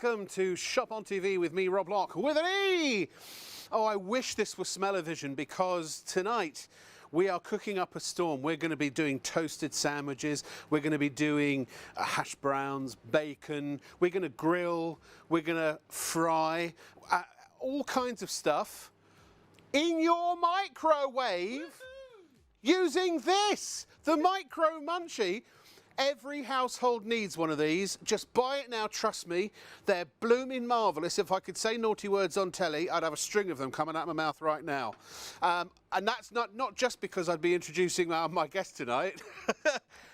Welcome to Shop on TV with me, Rob Locke, with an E! Oh, I wish this was smell-o-vision because tonight we are cooking up a storm. We're going to be doing toasted sandwiches, we're going to be doing hash browns, bacon, we're going to grill, we're going to fry, all kinds of stuff in your microwave using this, the Micro Munchie. Every household needs one of these. Just buy it now, trust me. They're blooming marvellous. If I could say naughty words on telly, I'd have a string of them coming out of my mouth right now. And that's not just because I'd be introducing my guest tonight.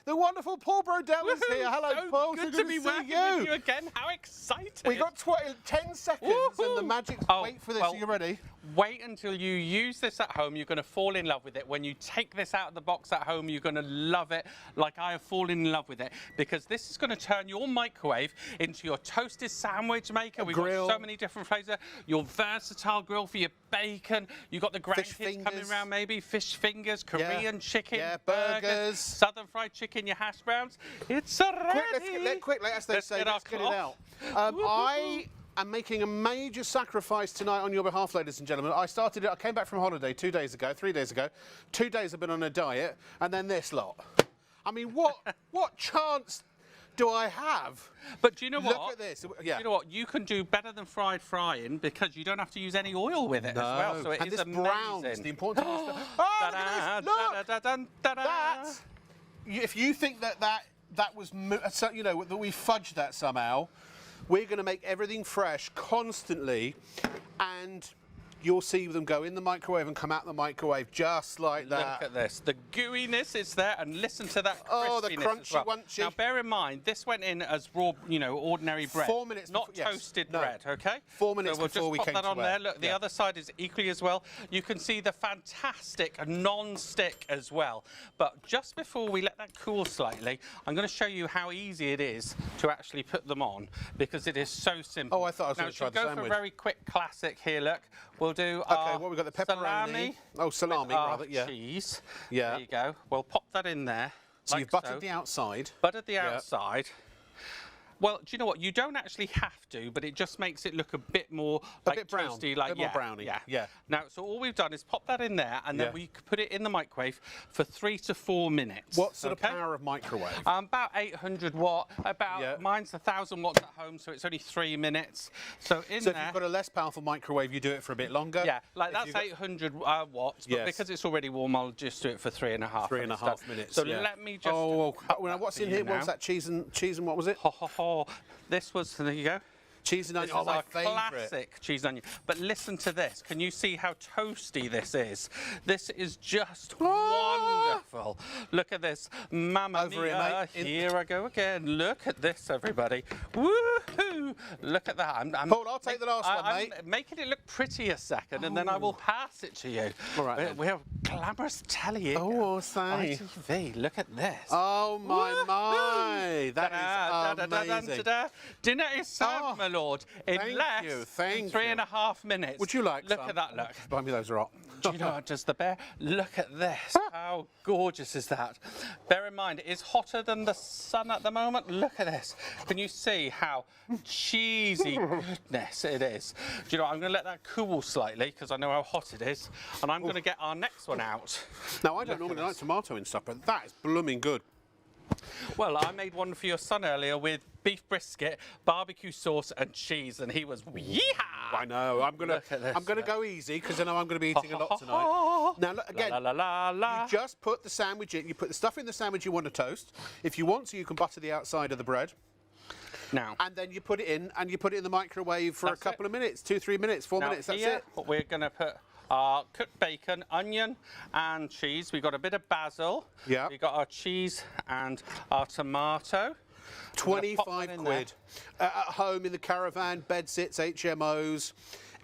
The wonderful Paul Brodell is here. Hello, so Paul. Good so to be working with you again. How exciting. We got 10 seconds and the magic's wait for this. Are you ready? Wait until you use this at home. You're going to fall in love with it. When you take this out of the box at home, you're going to love it like I have fallen in love with it, because this is going to turn your microwave into your toasted sandwich maker. We've got so many different flavors. Your versatile grill for your bacon. You've got the grandkids coming around, maybe fish fingers, Korean chicken, burgers, southern fried chicken, your hash browns. It's ready. Quick, as they say, let's get it out. I am making a major sacrifice tonight on your behalf, ladies and gentlemen. I came back from holiday 3 days ago. 2 days I've been on a diet, and then this lot. I mean, what chance do I have? But do you know what? Look at this. Yeah. You know what? You can do better than fried frying because you don't have to use any oil with it as well. So it is amazing. Browns, the important thing. Oh, look at this! Look! That, if you think that was, you know, that we fudged that somehow, we're going to make everything fresh constantly, and you'll see them go in the microwave and come out the microwave just like that. Look at this. The gooiness is there, and listen to that crispiness. Oh, the crunchy, as well. wunchy. Now, bear in mind, this went in as raw, you know, ordinary bread. 4 minutes not before, toasted bread, okay? 4 minutes so we'll before we just came pop that to on there. Look, the other side is equally as well. You can see the fantastic non-stick as well. But just before we let that cool slightly, I'm going to show you how easy it is to actually put them on, because it is so simple. Oh, I thought I was going to try the sandwich. Now, go for a very quick classic here, look. We'll do what we got, the pepperoni. Salami. Oh, salami, rather, yeah. Cheese. Yeah. There you go. We'll pop that in there. So you've buttered the outside. Buttered the outside. Well, do you know what? You don't actually have to, but it just makes it look a bit more like toasty, like a bit more browny. Yeah. Now, so all we've done is pop that in there, and then we put it in the microwave for 3 to 4 minutes. What sort of power of microwave? About 800 watt. Mine's 1,000 watts at home, so it's only 3 minutes. So if you've got a less powerful microwave, you do it for a bit longer. Yeah, like that's 800 watts, but because it's already warm, I'll just do it for 3.5. 3.5 minutes. So let me just. What's in here? What was that? Cheese and what was it? This was, there you go. Cheese and onion, this is my our favourite. Classic cheese and onion. But listen to this. Can you see how toasty this is? This is just wonderful. Look at this. Mamma mia. Here I go again. Look at this, everybody. Woohoo! Look at that. Paul, I'll take the last one, mate. I'm making it look pretty a second, and then I will pass it to you. All right. We have glamorous telly here. Oh, thanks. ITV. Look at this. Oh, my. That is amazing. Dinner is served, my lord, in less than 3.5 minutes. Would you like Look at that, look. Buy me those are hot. Do you know what does the bear? Look at this. How gorgeous is that? Bear in mind, it is hotter than the sun at the moment. Look at this. Can you see how cheesy goodness it is? Do you know what? I'm going to let that cool slightly because I know how hot it is. And I'm going to get our next one out. Now, I don't normally like tomato in stuff, but that is blooming good. Well, I made one for your son earlier with beef brisket, barbecue sauce and cheese, and he was yeehaw! I know. I'm gonna go easy because I know I'm gonna be eating a lot tonight. Now, look, again, you just put the sandwich in. You put the stuff in the sandwich you want to toast. If you want to, you can butter the outside of the bread. Now, and then you put it in, and you put it in the microwave for a couple of minutes, 2, 3 minutes, 4 minutes. That's it. What we're gonna put. Our cooked bacon, onion and cheese. We've got a bit of basil. Yeah. We've got our cheese and our tomato. 25 quid. At home, in the caravan, bed sits, HMOs,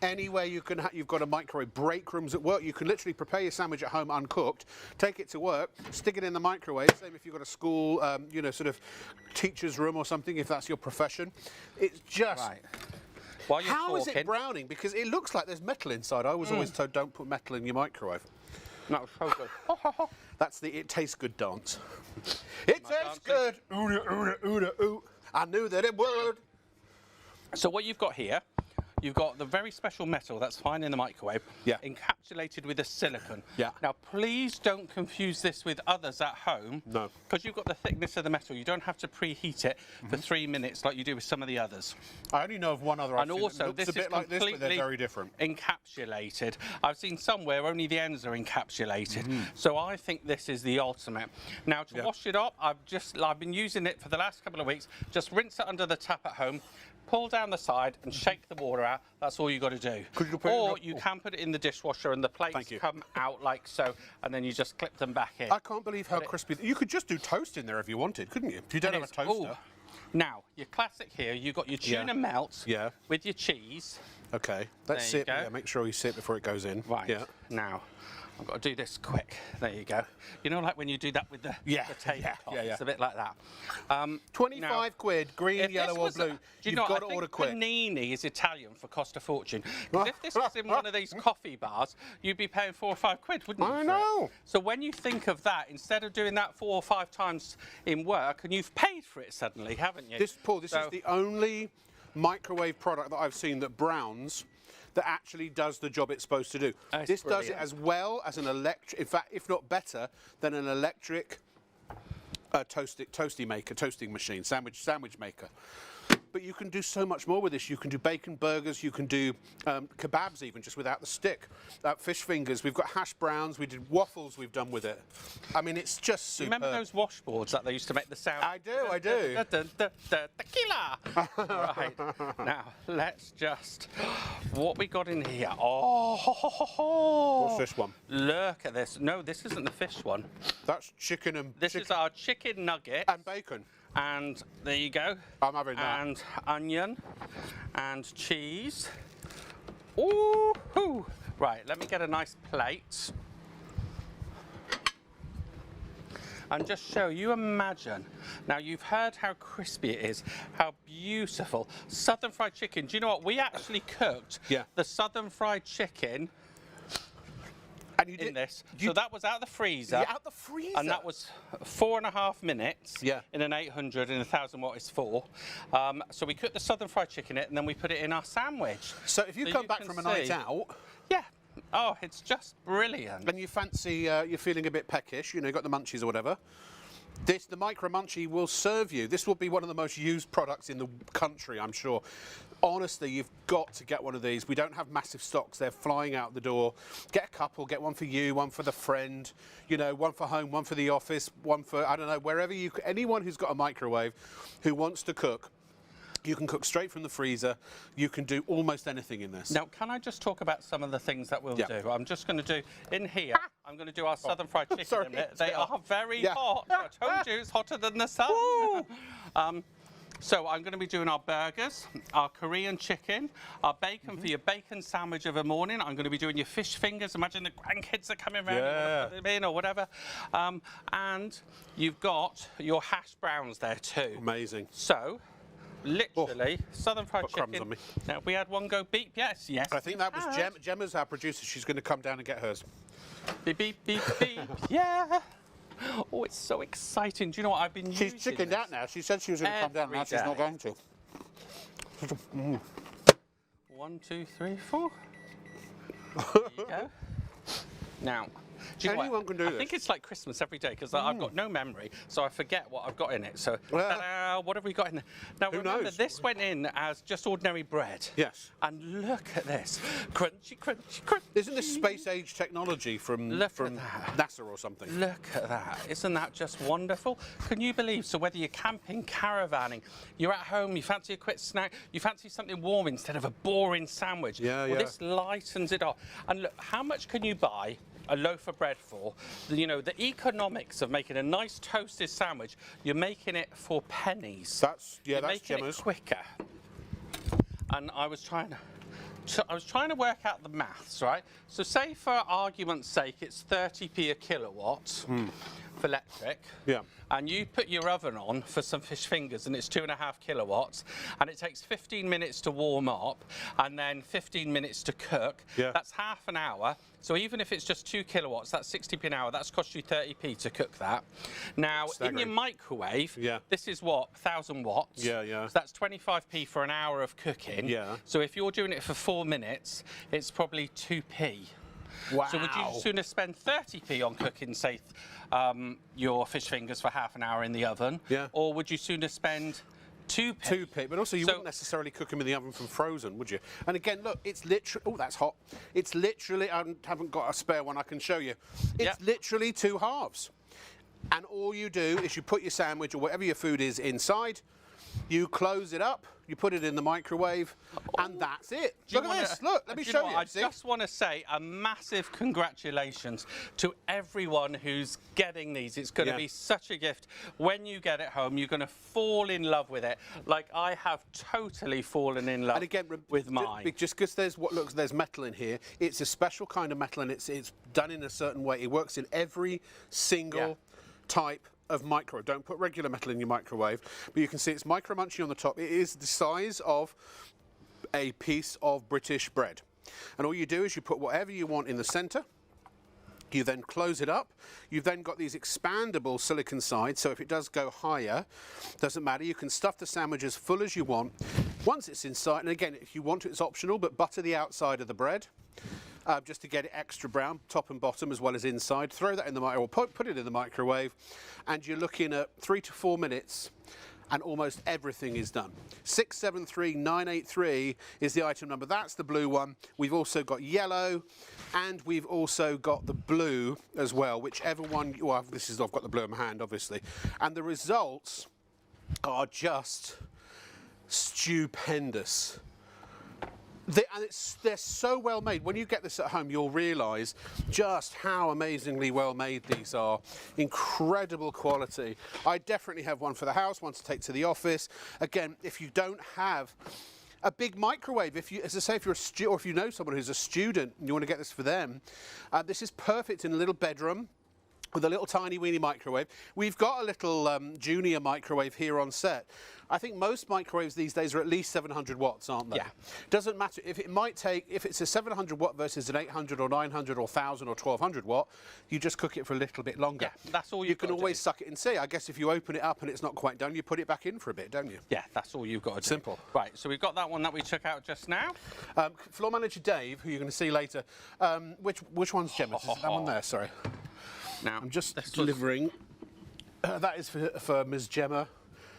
anywhere you can, you've got a microwave. Break rooms at work, you can literally prepare your sandwich at home uncooked, take it to work, stick it in the microwave. Same if you've got a school, you know, sort of teacher's room or something, if that's your profession. It's just... Right. How is it browning? Because it looks like there's metal inside. I was always told don't put metal in your microwave. That was so good. That's the it tastes good dance. It tastes good. Ooh, ooh, ooh, ooh. I knew that it would. So what you've got here, you've got the very special metal that's fine in the microwave, Yeah. encapsulated with a silicone. Yeah. Now, please don't confuse this with others at home. No. Because you've got the thickness of the metal. You don't have to preheat it for 3 minutes like you do with some of the others. I only know of one other. And also, looks this a bit is like this, but they're completely very different. encapsulated. I've seen some where only the ends are encapsulated. So I think this is the ultimate. Now, to wash it up, I've been using it for the last couple of weeks. Just rinse it under the tap at home. Pull down the side and shake the water out. That's all you got to do. Could you put it or in you can put it in the dishwasher and the plates come out like so, and then you just clip them back in. I can't believe how crispy. You could just do toast in there if you wanted, couldn't you? If you don't have a toaster. Ooh. Now, your classic here, you've got your tuna melt with your cheese. Okay, let's see it. Go. Yeah, make sure you see it before it goes in. Right. Yeah. Now, I've got to do this quick. There you go. You know, like when you do that with the tabletop. It's a bit like that. 25 quid, green, yellow or blue. You've got to order quick. Panini is Italian for cost a fortune. Because if this was in one of these coffee bars, you'd be paying 4 or 5 quid, wouldn't you? I know. So when you think of that, instead of doing that 4 or 5 times in work, and you've paid for it suddenly, haven't you? Paul, this is the only microwave product that I've seen that browns that actually does the job it's supposed to do. This does it as well as an electric, in fact, if not better than an electric toasting machine, sandwich maker. But you can do so much more with this. You can do bacon burgers, you can do kebabs even, just without the stick. Fish fingers, we've got hash browns, we did waffles we've done with it. I mean, it's just super. Remember those washboards that they used to make the sound? I do. Tequila! Right, now, let's just, what we got in here? Oh, what's this one? Look at this. No, this isn't the fish one. That's chicken and... This is our chicken nugget. And bacon. And there you go. I'm having that. And onion and cheese. Ooh-hoo. Right, let me get a nice plate. And just show you, imagine. Now, you've heard how crispy it is, how beautiful. Southern fried chicken. Do you know what? We actually cooked the southern fried chicken in this. So that was out the freezer. Yeah, out the freezer. And that was 4.5 minutes in an 800 and 1,000 watt is 4. So we cooked the southern fried chicken in it and then we put it in our sandwich. So if you come back from a night out... Yeah. Oh, it's just brilliant. And you fancy, you're feeling a bit peckish, you know, you got the munchies or whatever. The Micro Munchie will serve you. This will be one of the most used products in the country, I'm sure. Honestly, you've got to get one of these. We don't have massive stocks. They're flying out the door. Get a couple. Get one for you, one for the friend, you know, one for home, one for the office, one for, I don't know, wherever you... Anyone who's got a microwave who wants to cook, you can cook straight from the freezer. You can do almost anything in this. Now, can I just talk about some of the things that we'll do? I'm just going to do, in here, I'm going to do our southern fried chicken. Sorry, in it. They are very hot. I told you, it's hotter than the sun. So I'm going to be doing our burgers, our Korean chicken, our bacon for your bacon sandwich of a morning. I'm going to be doing your fish fingers. Imagine the grandkids are coming around, you want to put them in or whatever. And you've got your hash browns there too. Amazing. So, literally, southern fried chicken. Crumbs on me. Now, we had one go beep. Yes. I think that was Gemma's our producer. She's going to come down and get hers. Beep, beep, beep, beep. Yeah. Oh, it's so exciting. Do you know what I've been using? She's chickened out now. She said she was going to come down. Now she's not going to. 1, 2, 3, 4. There you go. Now, do you know anyone can do this. I think it's like Christmas every day because I've got no memory, so I forget what I've got in it. So, what have we got in there? Now, remember, this went in as just ordinary bread. Yes. And look at this. Crunchy, crunchy, crunchy. Isn't this space age technology from NASA or something? Look at that. Isn't that just wonderful? Can you believe? So whether you're camping, caravanning, you're at home, you fancy a quick snack, you fancy something warm instead of a boring sandwich. This lightens it up. And look, how much can you buy a loaf of bread for? You know, the economics of making a nice toasted sandwich, you're making it for pennies. That's making Gemma's. it quicker. And I was trying to work out the maths, right? So say for argument's sake it's 30p a kilowatt electric. Yeah. And you put your oven on for some fish fingers, and it's 2.5 kilowatts, and it takes 15 minutes to warm up, and then 15 minutes to cook. Yeah. That's half an hour. So even if it's just 2 kilowatts, that's 60p an hour. That's cost you 30p to cook that. Now, in your microwave, this is what, 1,000 watts. Yeah, yeah. So that's 25p for an hour of cooking. Yeah. So if you're doing it for 4 minutes, it's probably 2p. Wow. So would you sooner spend 30p on cooking, say, your fish fingers for half an hour in the oven? Yeah. Or would you sooner spend 2p? 2p, but also you wouldn't necessarily cook them in the oven from frozen, would you? And again, look, it's literally, oh, that's hot. It's literally, I haven't got a spare one I can show you. It's literally 2 halves. And all you do is you put your sandwich or whatever your food is inside, you close it up, you put it in the microwave, and that's it. Look at this, look, let me show you. I just want to say a massive congratulations to everyone who's getting these. It's going to be such a gift. When you get it home, you're going to fall in love with it. Like I have totally fallen in love with mine. Just because there's metal in here, it's a special kind of metal, and it's done in a certain way. It works in every single type of microwave. Don't put regular metal in your microwave, but you can see it's micro munchy on the top. It is the size of a piece of British bread. And all you do is you put whatever you want in the center. You then close it up. You've then got these expandable silicon sides, so if it does go higher, doesn't matter. You can stuff the sandwich as full as you want. Once it's inside, and again, if you want it, it's optional, but butter the outside of the bread. Just to get it extra brown, top and bottom as well as inside. Throw that in the microwave, or put it in the microwave, and you're looking at 3 to 4 minutes, and almost everything is done. 673983 is the item number. That's the blue one. We've also got yellow, and we've also got the blue as well. Whichever one, well, I've got the blue in my hand, obviously, and the results are just stupendous. They're so well made. When you get this at home, you'll realise just how amazingly well made these are. Incredible quality. I definitely have one for the house, one to take to the office. Again, if you don't have a big microwave, as I say, if you're or if you know someone who's a student and you want to get this for them, this is perfect in a little bedroom with a little tiny weeny microwave. We've got a little junior microwave here on set. I think most microwaves these days are at least 700 watts, aren't they? Yeah. Doesn't matter if it's a 700 watt versus an 800 or 900 or 1000 or 1200 watt, you just cook it for a little bit longer. Yeah, that's all you can always suck it and see. I guess if you open it up and it's not quite done, you put it back in for a bit, don't you? Yeah, that's all you've got to do. Simple. Right, so we've got that one that we took out just now. Floor manager Dave, who you're going to see later, which one's Gemma's? Is that one there? Sorry. Now, I'm just delivering. That is for Ms. Gemma.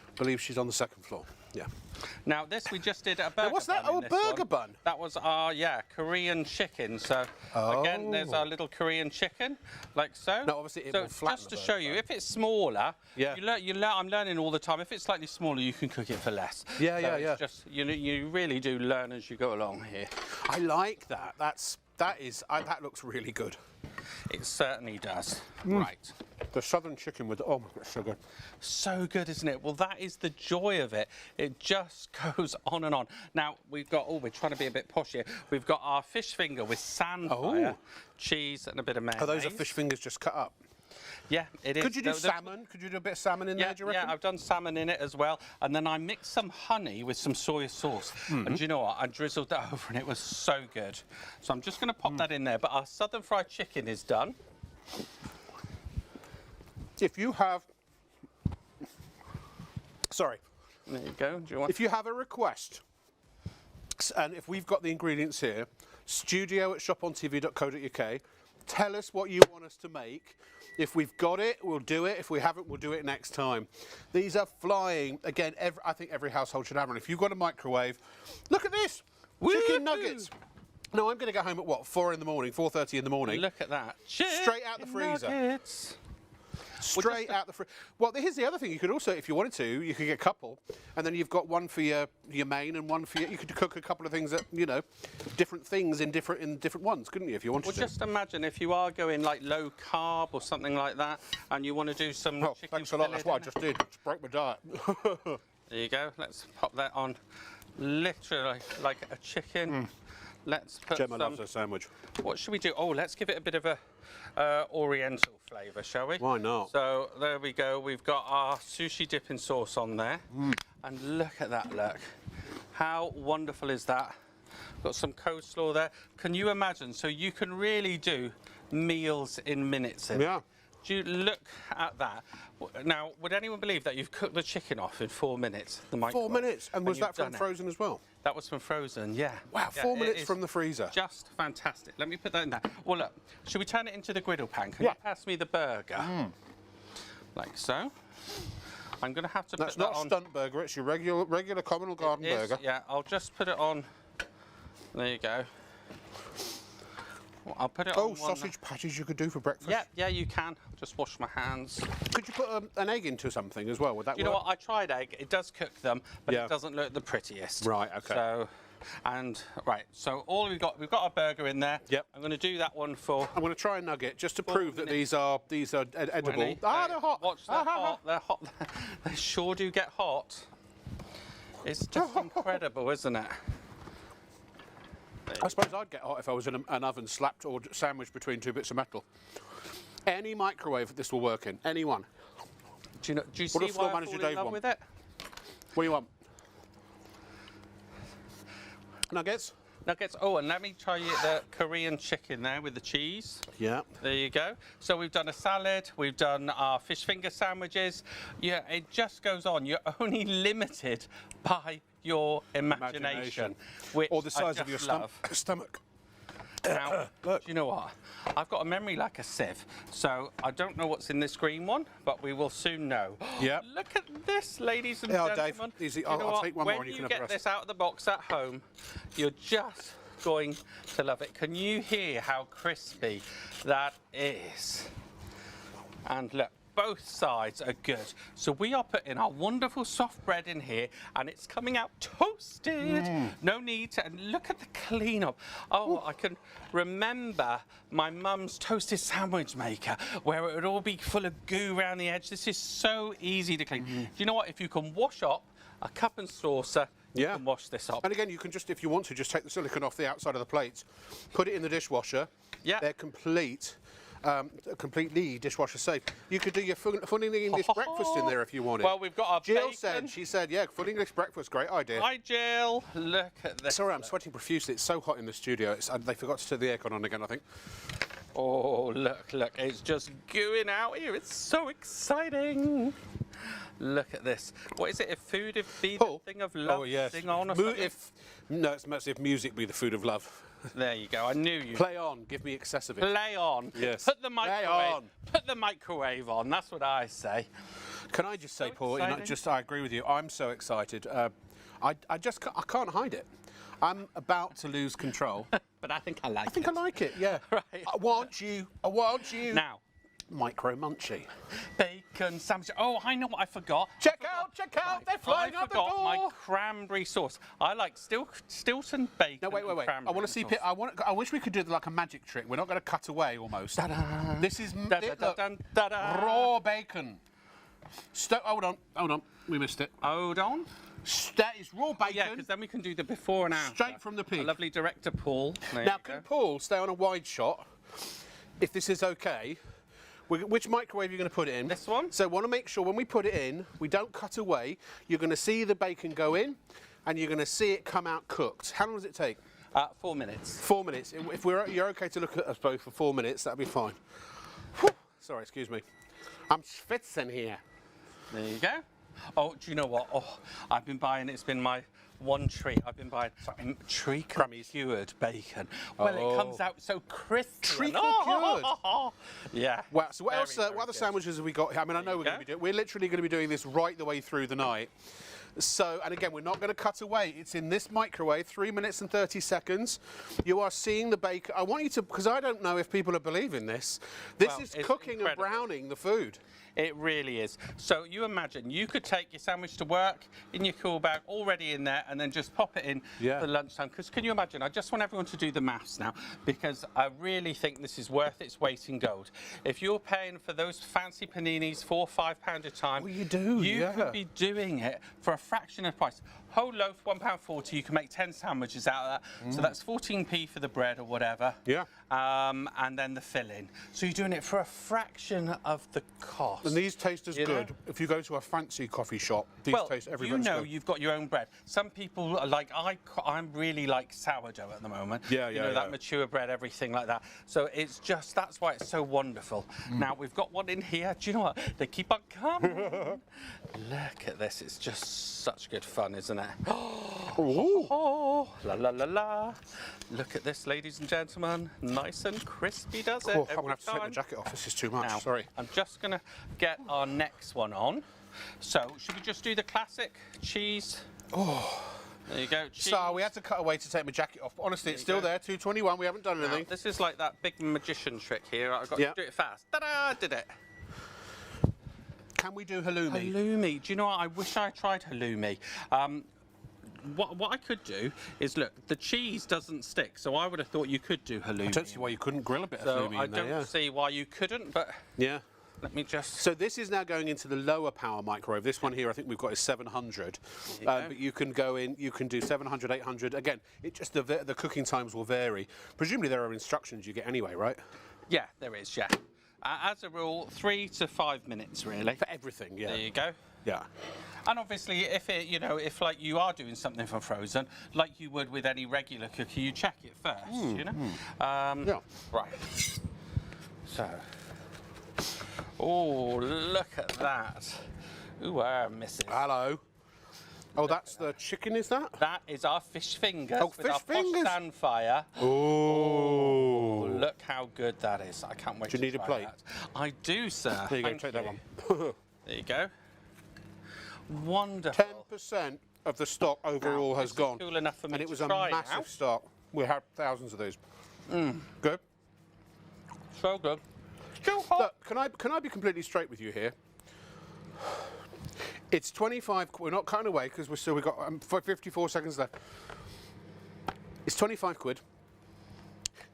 I believe she's on the 2nd floor. Yeah. Now this we just did a burger bun. What's that? Oh, a burger bun. That was our Korean chicken. So again, there's our little Korean chicken, like so. No, obviously it will flatten. Just to show you, if it's smaller, I'm learning all the time. If it's slightly smaller, you can cook it for less. Yeah, so it's just you really do learn as you go along here. I like that. That looks really good. It certainly does. Right. The southern chicken with, oh my God, so good. So good, isn't it? Well, that is the joy of it. It just goes on and on. Now, we're trying to be a bit posh here. We've got our fish finger with sandfire, cheese and a bit of mayonnaise. Are those fish fingers just cut up? Yeah, it is. Could you do salmon? Could you do a bit of salmon in there, do you reckon? Yeah, I've done salmon in it as well. And then I mixed some honey with some soy sauce. And do you know what? I drizzled that over and it was so good. So I'm just going to pop that in there. But our southern fried chicken is done. If you have... Sorry. There you go. Do you want... If you have a request, and if we've got the ingredients here, studio@shopontv.co.uk, tell us what you want us to make. If we've got it, we'll do it. If we haven't, we'll do it next time. These are flying. Again, I think every household should have one. If you've got a microwave, look at this. Chicken nuggets. No, I'm going to go home at what, 4:30 in the morning. Look at that. Straight out the freezer. Nuggets. Straight out the freezer. Well, here's the other thing. You could also, if you wanted to, you could get a couple, and then you've got one for your main and one for you could cook a couple of things that, different things in different ones, couldn't you, if you wanted to? Well, just imagine if you are going like low carb or something like that, and you want to do some chicken. Thanks a lot. That's what I just did. Just broke my diet. There you go. Let's pop that on, literally like a chicken. let's put Gemma loves her sandwich. What should we do? Oh, let's give it a bit of a oriental flavour, shall we? Why not? So there we go. We've got our sushi dipping sauce on there. And look at that, look. How wonderful is that? Got some coleslaw there. Can you imagine? So you can really do meals in minutes. Yeah. Do you look at that? Now, would anyone believe that you've cooked the chicken off in 4 minutes? The 4 minutes? And was that from you've done it? frozen as well? That was from frozen, yeah. Wow, Yeah, 4 it minutes is from the freezer. Just fantastic. Let me put that in there. Well, look, should we turn it into the griddle pan? Can Yeah. you pass me the burger? Like so. I'm going to have to That's put that not on. stunt burger, it's your regular communal garden It is, burger. yeah, I'll just put it on. There you go. I'll put it on one. Sausage patties you could do for breakfast. Yeah, you can. Just wash my hands. Could you put an egg into something as well? Would that You work? know what? I tried egg. It does cook them, but Yeah. it doesn't look the prettiest. Right, okay. So, so all we've got our burger in there. Yep. I'm going to do that one for. I'm going to try a nugget just to prove that these are edible. 20. They're hot. Watch, they're hot. They're hot. They sure do get hot. It's just incredible, isn't it? I suppose I'd get hot if I was in an oven slapped or sandwiched between two bits of metal. Any microwave this will work in. Any one. Do you see does why floor I manager fall in Dave love want? with it? What do you want? Nuggets? Nuggets. Oh, and let me try you the Korean chicken there with the cheese. Yeah. There you go. So we've done a salad, we've done our fish finger sandwiches. Yeah, it just goes on. You're only limited by your imagination. Which Or the size I of your just love. stomach. Now, do Look. you know what? I've got a memory like a sieve, so I don't know what's in this green one, but we will soon know. Yep. Look at this, ladies and Yeah, Dave, gentlemen. easy. Do you know I'll what? take one when more and you can you have the get rest. this out of the box at home, you're just going to love it. Can you hear how crispy that is? And look, both sides are good. So we are putting our wonderful soft bread in here and it's coming out toasted. No need to, and look at the clean up. Oh, I can remember my mum's toasted sandwich maker where it would all be full of goo around the edge. This is so easy to clean. Do you know what? If you can wash up a cup and saucer, you can wash this up. And again, you can just, if you want to, just take the silicone off the outside of the plates, put it in the dishwasher. Yeah. They're completely dishwasher safe. You could do your full English breakfast in there if you wanted. Well, we've got our Jill bacon. she said, yeah, full English breakfast, great idea. Hi, Jill. Look at this. Sorry, I'm sweating profusely. It's so hot in the studio. They forgot to turn the aircon on again, I think. Oh, look, it's just gooing out here. It's so exciting. Look at this. What is it? If food be the thing of love, oh, yes. sing on or something? No, it's mostly if music be the food of love. There you go. I knew you. Play on. Give me excess of it. Play on. Yes. Put the microwave. Play on. Put the microwave on. That's what I say. Can I just say, Paul? exciting. I agree with you. I'm so excited. I can't hide it. I'm about to lose control. But I think I like it. I think I like it. Yeah. Right. I want you. Now, Micro munchie. bacon sandwich. Oh, I know what I forgot. Check out! They're flying I out the forgot door. my cranberry sauce. I like Stilton bacon. No, wait. and I cranberry want to see. sauce. I wish we could do like a magic trick. We're not going to cut away almost. Da-da. This is Da-da-da-dun, da-da. raw bacon. Hold on. We missed it. Hold on. That is raw bacon. Yeah, because then we can do the before and after. Straight from the pig. A lovely director, Paul. There Now, you can go. Paul stay on a wide shot? If this is okay. Which microwave are you going to put it in? This one. So want to make sure when we put it in, we don't cut away. You're going to see the bacon go in, and you're going to see it come out cooked. How long does it take? 4 minutes. 4 minutes. If you're okay to look at us both for 4 minutes, that'd be fine. Whew. Sorry, excuse me. I'm schwitzing here. There you go. Oh, do you know what? Oh, I've been buying. It's been my one treat. I've been buying treacle cured bacon. Well, it comes out so crispy. Treacle cured. Yeah. Wow. So what Very, else? very What other good. sandwiches have we got here? I mean, I know we're going to be we're literally going to be doing this right the way through the night. So, and again, we're not going to cut away. It's in this microwave, 3 minutes and 30 seconds. You are seeing the bacon. I want you to, because I don't know if people are believing this. This Well, is it's cooking incredible. and browning the food. It really is. So you imagine you could take your sandwich to work in your cool bag already in there and then just pop it in for lunchtime. Because can you imagine? I just want everyone to do the maths now because I really think this is worth its weight in gold. If you're paying for those fancy paninis £4 or £5 a time, Well, you do, you could be doing it for a fraction of the price. Whole loaf, £1.40. You can make 10 sandwiches out of that. So that's 14p for the bread or whatever. Yeah. And then the filling. So you're doing it for a fraction of the cost. And these taste as good. If you go to a fancy coffee shop, these taste every bit as good. You've got your own bread. Some people are like, I'm really like sourdough at the moment. Yeah, you know, that mature bread, everything like that. So it's just, that's why it's so wonderful. Now we've got one in here. Do you know what? They keep on coming. Look at this. It's just such good fun, isn't it? Oh, la la la la. Look at this, ladies and gentlemen. Nice and crispy, does it? I'm going to have to take my jacket off. This is too much. Now, sorry. I'm just going to get our next one on. So, should we just do the classic cheese? Oh. There you go. Cheese. So we had to cut away to take my jacket off. But honestly, it's still there. 2:21. We haven't done anything. Now, this is like that big magician trick here. I've got to do it fast. Ta-da! Did it. Can we do halloumi? Halloumi. Do you know what? I wish I tried halloumi. What I could do is, look, the cheese doesn't stick, so I would have thought you could do halloumi. I don't see why you couldn't grill a bit of halloumi I in there. don't see why you couldn't, but let me just... So this is now going into the lower power microwave. This one here, I think we've got is 700. But you can go in, you can do 700, 800. Again, it just the cooking times will vary. Presumably there are instructions you get anyway, right? Yeah, there is, yeah. As a rule, 3 to 5 minutes, really. For everything, yeah. There you go. Yeah. And obviously, if it, you know, if like you are doing something from frozen, like you would with any regular cookie, you check it first, you know. Yeah. Right. So. Oh, look at that. Ooh, missus. Hello. Oh, that's the chicken, is that? That is our fish fingers. Oh, with fish our fingers. posh stand fire. Oh. Look how good that is. I can't wait to Do you need a plate? that. I do, sir. There you go, Thank take that one. There you go. Wonderful. 10% of the stock overall has gone. Cool enough for me and it was to a try massive now. stock. We had thousands of these. Good. So good. Still hot. Look, can I be completely straight with you here? It's 25. We're not cutting away because we've got 54 seconds left. It's 25 quid.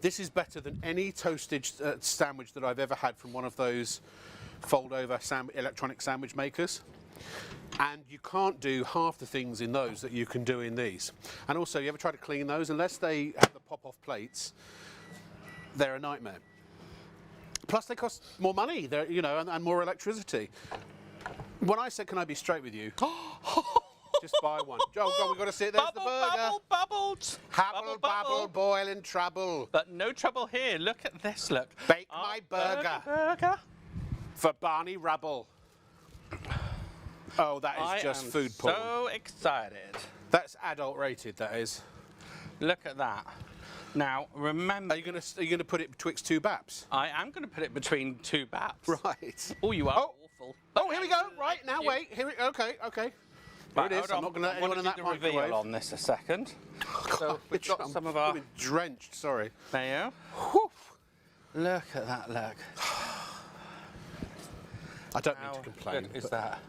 This is better than any toasted sandwich that I've ever had from one of those fold-over electronic sandwich makers. And you can't do half the things in those that you can do in these. And also, you ever try to clean those? Unless they have the pop-off plates, they're a nightmare. Plus, they cost more money, you know, and more electricity. When I said, "Can I be straight with you?" Just buy one. Oh God, we've got to see it. There's the burger. Bubbled. Habble, babble, boil in trouble. But no trouble here. Look at this. Look. Bake my burger. Burger. For Barney Rubble. Oh, that is just food porn. So excited. That's adult rated. That is. Look at that. Now remember. Are you gonna put it betwixt two baps? I am going to put it between two baps. Right. Oh, you are awful. Oh, here we go. Right now, wait. Okay. Here Right, it is. I'm not going to let anyone in that microwave. Reveal on this a second. So we've got some of our. I'm drenched. Sorry. There you Whew. Look at that. Look. I don't mean to complain. Good is that?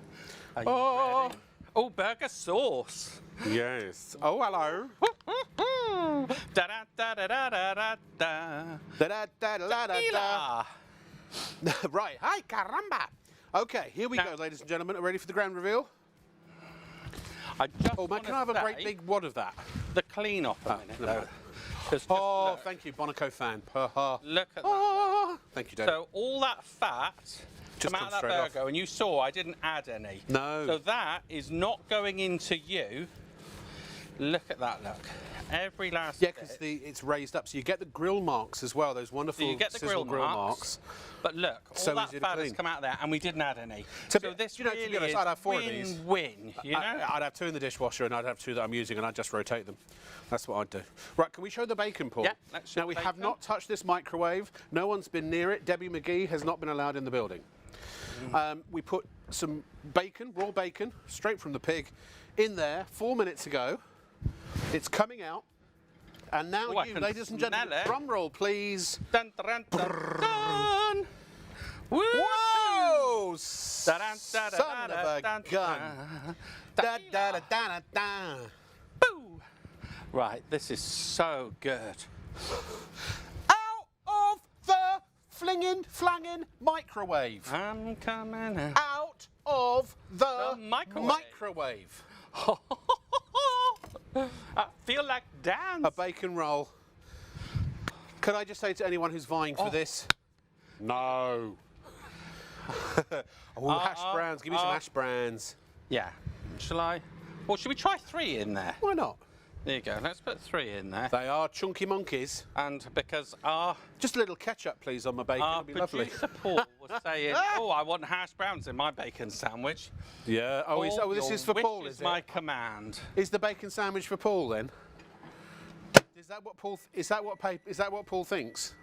Are you ready? Oh, burger sauce. Yes. Oh, hello. Da da da da da da da. Da da da da da. Right. Hi, caramba. Okay, here we go, ladies and gentlemen. Are ready for the grand reveal? Oh man, can I have a great big wad of that? The clean off a minute, though. Oh, thank you, Bonaco fan. Look at that. Thank you, Dave. So all that fat Just come out of that comes straight burger, and you saw I didn't add any. No. So that is not going into you. Look at that, look. Every last bit. because it's raised up, so you get the grill marks as well. Those wonderful So you get the sizzle grill marks. But look, all So that easy to fat has clean. come out there, and we didn't add any. To So be- this you know, to be really honest, is I'd have 4 of these. win-win, you know? I'd have 2 in the dishwasher, and I'd have 2 that I'm using, and I'd just rotate them. That's what I'd do. Right, can we show the bacon, Paul? Yeah, let's show Now, we the have bacon. not touched this microwave. No one's been near it. Debbie McGee has not been allowed in the building. We put some bacon, raw bacon, straight from the pig, in there 4 minutes ago. It's coming out. And now Oh, I you, can ladies and gentlemen, smell it. drum roll, please. Dun, dun, dun, dun. Woo! Whoa! Dun, dun, dun, Son dun, of a dun, gun. Da, da, da, da, da. Boo! Right, this is so good. Out of the flanging microwave. I'm coming out. Out of the The microwave. microwave. I feel like dance. A bacon roll. Could I just say to anyone who's vying for this? No. Oh, hash browns. Give me some hash browns. Yeah. Shall I? Well, should we try 3 in there? Why not? There you go. Let's put 3 in there. They are chunky monkeys. And because our... Just a little ketchup, please, on my bacon. Our It'd be lovely. producer Paul was saying, oh, I want hash browns in my bacon sandwich. Yeah. Oh, this is for Paul, is it? my command. Is the bacon sandwich for Paul then? Is that what Paul? Is that what Paul thinks?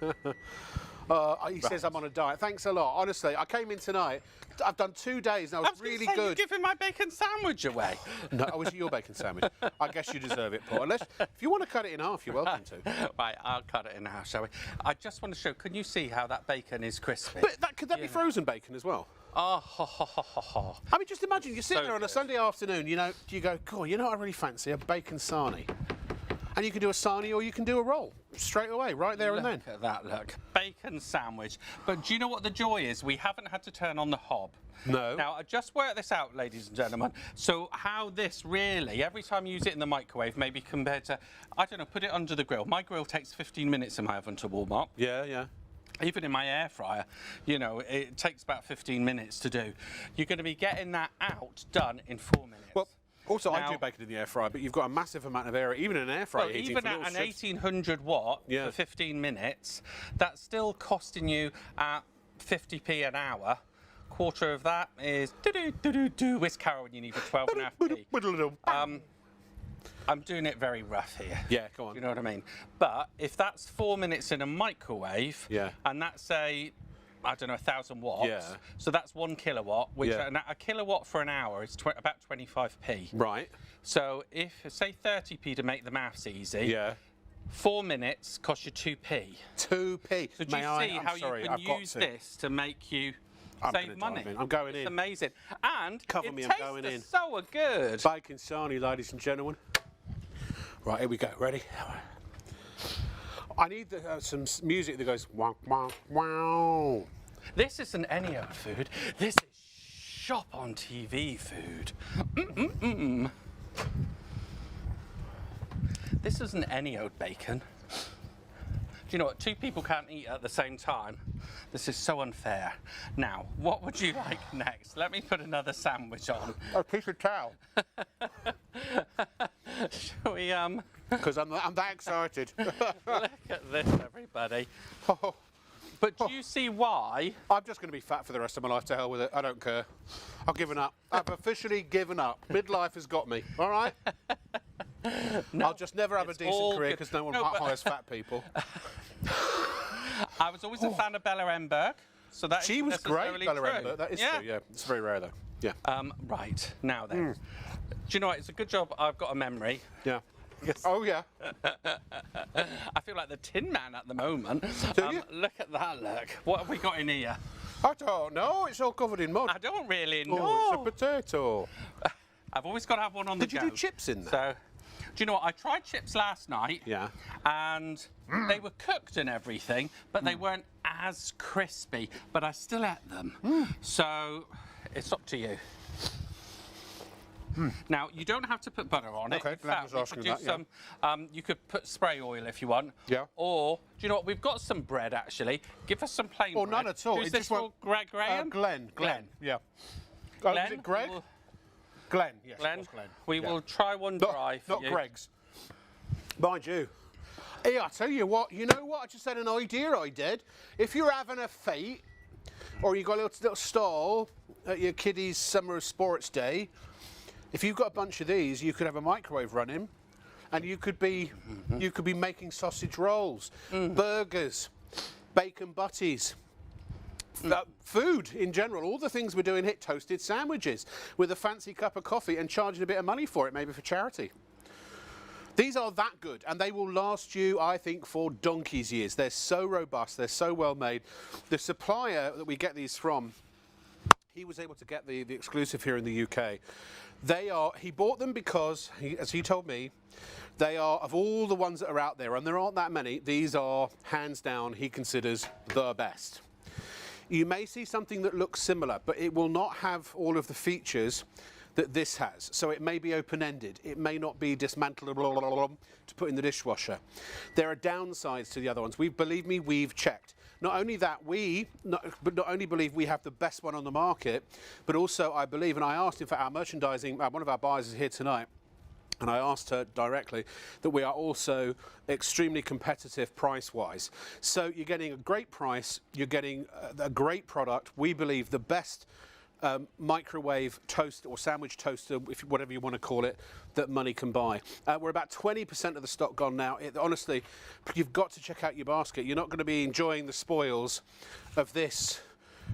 He says I'm on a diet. Thanks a lot. Honestly, I came in tonight. I've done 2 days and I was really good. You're giving my bacon sandwich away. No, was it your bacon sandwich? I guess you deserve it, Paul. Unless, if you want to cut it in half, you're welcome to. Right, I'll cut it in half, shall we? I just want to show, can you see how that bacon is crispy? But could that be frozen bacon as well? Oh, ho, ho, ho, ho, ho. I mean, just imagine you're sitting So there on a good. Sunday afternoon, you go, God, you know what I really fancy? A bacon sarnie. And you can do a sarnie or you can do a roll straight away, right there and then. Look at that, look. Bacon sandwich. But do you know what the joy is? We haven't had to turn on the hob. No. Now, I just worked this out, ladies and gentlemen. So how this really, every time you use it in the microwave, maybe compared to, I don't know, put it under the grill. My grill takes 15 minutes in my oven to warm up. Yeah, yeah. Even in my air fryer, you know, it takes about 15 minutes to do. You're going to be getting that out, done in 4 minutes. Well, also, I Now- do bacon in the air fryer, but you've got a massive amount of air, even in an air fryer. Well, heating even for at little an strips. 1800 watt Yeah. for 15 minutes, that's still costing you at 50p an hour. Quarter of that is do-do-do-do-do. Where's Carol when you need for 12.5p? I'm doing it very rough here. Yeah, go on. You know what I mean? But if that's 4 minutes in a microwave, Yeah. and that's I don't know, 1,000 watts. Yeah. So that's 1 kilowatt, which Yeah. a kilowatt for an hour is about 25p. Right. So if, say 30p to make the maths easy, Yeah. 4 minutes costs you 2p. 2p. So do you see how sorry, you can I've got use to. this to make you I'm save gonna money? dive in. I'm going it's in. amazing. And Cover it me, I'm tastes going in. so good. Bacon sarnie, ladies and gentlemen. Right, here we go. Ready? I need some music that goes wow, wow, wow. This isn't any old food. This is ShopOnTV food. This isn't any old bacon. Do you know what? 2 people can't eat at the same time. This is so unfair. Now, what would you like next? Let me put another sandwich on. A piece of towel. Shall we, Because I'm that excited. look at this, everybody. Oh, But do you see why? I'm just going to be fat for the rest of my life. To hell with it. I don't care. I've given up. I've officially given up. Midlife has got me. All right? No, I'll just never have a it's decent all career good. because no one No, but- hires fat people. I was always a fan of Bella Emberg. So that She isn't was great, necessarily Bella true. Ember. That is true, yeah. It's very rare, though. Yeah. Right, now then. Do you know what? It's a good job I've got a memory. Yeah. Oh, yeah. I feel like the Tin Man at the moment. Do you? Look at that, look. What have we got in here? I don't know. It's all covered in mud. I don't really know. Oh, it's a potato. I've always got to have one on the Did you go. do chips in there? So, do you know what? I tried chips last night. Yeah. And they were cooked and everything, but they weren't as crispy. But I still ate them. So, it's up to you. Now, you don't have to put butter on it. Okay, In glad I fact, was asking we could do that, some, you could put spray oil if you want. Yeah. Or, do you know what? We've got some bread, actually. Give us some plain Or bread. none at all. Who's It this just won't- for? Graham? Glenn. Yeah. Glenn, Is it Greg? we will- Glenn. Yes, it Glenn, was Glenn. we Yeah. will try one dry for Not you. Greg's. Mind you. Hey, I tell you what. You know what? I just had an idea. I did. If you're having a fete, or you got a little stall at your kiddie's summer sports day, if you've got a bunch of these, you could have a microwave running, and you could be making sausage rolls, burgers, bacon butties. Food in general, all the things we're doing here, toasted sandwiches with a fancy cup of coffee and charging a bit of money for it, maybe for charity. These are that good, and they will last you, I think, for donkey's years. They're so robust, they're so well made. The supplier that we get these from, he was able to get the exclusive here in the UK. He bought them because, as he told me, they are, of all the ones that are out there, and there aren't that many, these are, hands down, he considers the best. You may see something that looks similar, but it will not have all of the features that this has. So it may be open-ended. It may not be dismantleable to put in the dishwasher. There are downsides to the other ones. Believe me, we've checked. Not only that, not only believe we have the best one on the market, but also I believe, and I asked, in fact, our merchandising, one of our buyers is here tonight, and I asked her directly that we are also extremely competitive price-wise. So you're getting a great price, you're getting a great product. We believe the best microwave toaster or sandwich toaster, whatever you want to call it, that money can buy. We're about 20% of the stock gone now. Honestly, you've got to check out your basket. You're not going to be enjoying the spoils of this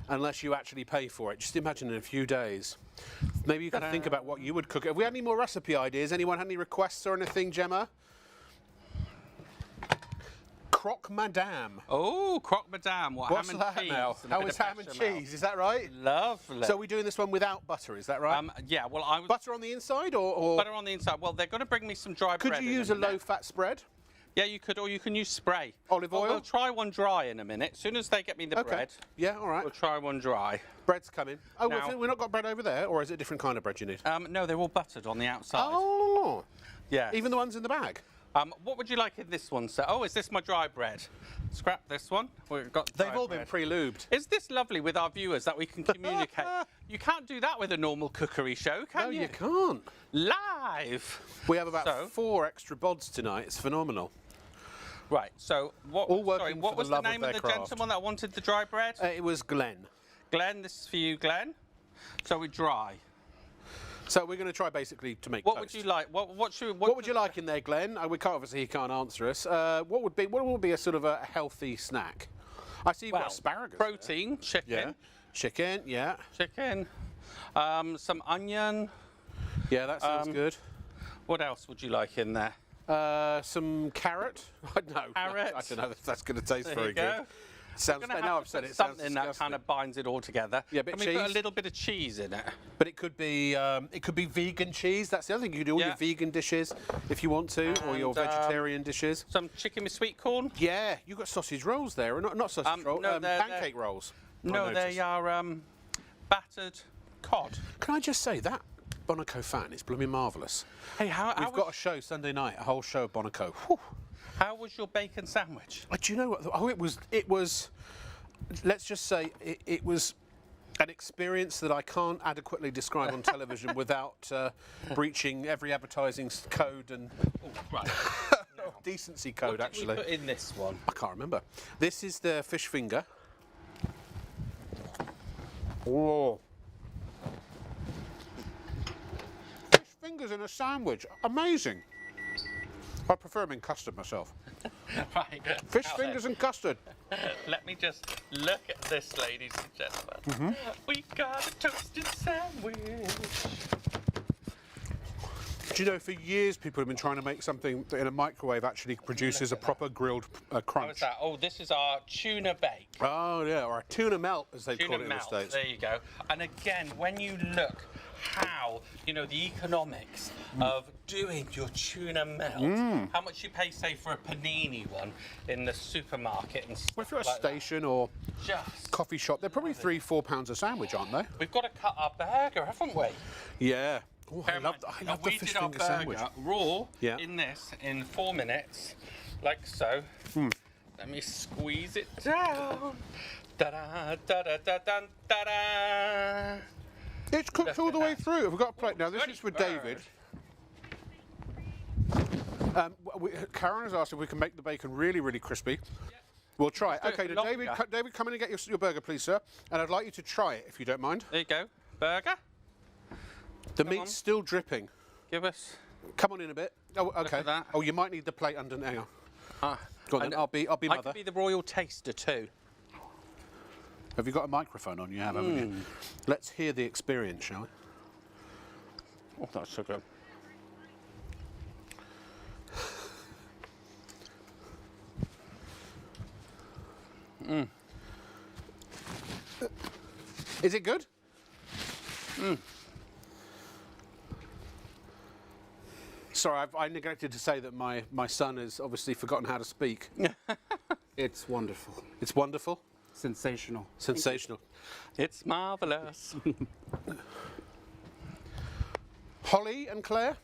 unless you actually pay for it. Just imagine in a few days. Maybe you can think about what you would cook. Have we had any more recipe ideas? Anyone had any requests or anything, Gemma? Croque Madame. Oh, croque madame. What's ham and that cheese now? and a How bit is of ham and bechamel. cheese? Is that right? Lovely. So we're doing this one without butter, is that right? Yeah, well, I was Butter on the inside or butter on the inside. Well, they're going to bring me some dry bread. could you in use a a minute. low-fat spread? Yeah, you could, or you can use spray. Olive Well, oil? we'll try one dry in a minute. As soon as they get me the Okay. bread, Yeah, all right. we'll try one dry. Bread's coming. Oh, Now- we've not got bread over there, or is it a different kind of bread you need? No, they're all buttered on the outside. Oh, Yeah. even the ones in the bag? What would you like in this one, sir? Oh, is this my dry bread? Scrap this one. We've got They've dry all bread. been pre-lubed. Is this lovely with our viewers that we can communicate? You can't do that with a normal cookery show, can No, you? you can't. Live. We have about So- 4 extra bods tonight. It's phenomenal. Right. So what? All working sorry, for what the was the love of name of their the craft. gentleman that wanted the dry bread? It was Glenn. Glenn. This is for you, Glenn. So we dry. So we're going to try basically to make What toast. would you like? What What would you like in there, Glenn? We can't, obviously he can't answer us. What would be a sort of a healthy snack? I see you've Well, got asparagus. protein, chicken. Yeah. Chicken, yeah. Chicken. Some onion. Yeah, that sounds good. What else would you like in there? Some carrot? No, Carrot. I don't know if that's going to taste There very you go. good. Sounds. Gonna Now have I've to said put it. Sounds something that disgusting. kind of binds it all together. Yeah, a bit Can we put a cheese? little bit of cheese in it? But it could be vegan cheese. That's the other thing. You can do all Yeah. your vegan dishes if you want to, or your And, vegetarian dishes. Some chicken with sweet corn? Yeah, you've got sausage rolls there, or not sausage rolls, no, they're- pancake rolls. I No, noticed. they are battered cod. Can I just say that Bonaco fan is blooming marvellous. Hey, We've got a show Sunday night, a whole show of Bonaco. Whew. how was your bacon sandwich? Do you know what? Oh, it was. Let's just say it was an experience that I can't adequately describe on television without breaching every advertising code and Right. decency code. What did we Actually, put in this one? I can't remember. This is the fish finger. Oh. Fish fingers in a sandwich. Amazing. I prefer them in custard myself. Right. Fish now fingers then, and custard. Let me just look at this, ladies and gentlemen. We got a toasted sandwich. Do you know, for years people have been trying to make something that in a microwave actually produces a proper grilled What was crunch. that? Oh, this is our tuna bake. Oh, yeah, or a tuna melt, as they Tuna call it in the melt. States. There you go. And again, when you look how, the economics of doing your tuna melt, how much you pay, say, for a panini one in the supermarket and stuff Well, if you're at a like that. station or Just, coffee shop, they're probably £3-4 a sandwich, aren't they? we've got to cut our burger, haven't we? Yeah. Oh, I Bear in love mind, the we fish did our finger sandwich. burger raw Yeah. in this in 4 minutes, like so. Let me squeeze it down. Da-da, da-da, da-da, da-da. It's cooked all the way through. We've got a plate now. This Bloody is for bird. David. Karen has asked if we can make the bacon really, really crispy. We'll try it. do it Okay, for now, David, longer. David, come in and get your burger, please, sir. And I'd like you to try it, if you don't mind. There you go. Burger. The Come meat's on. still dripping. Give us. Come on in a bit. Oh, okay. at that. Oh, you might need the plate under. Hang on. Go on then. and I'll be I mother. could be the royal taster too. Have you got a microphone on? You have, haven't you? Let's hear the experience, shall we? Oh, that's so good. Is it good? Sorry, I neglected to say that my son has obviously forgotten how to speak. It's wonderful. It's wonderful. Sensational. Sensational. It's marvelous. Holly and Claire?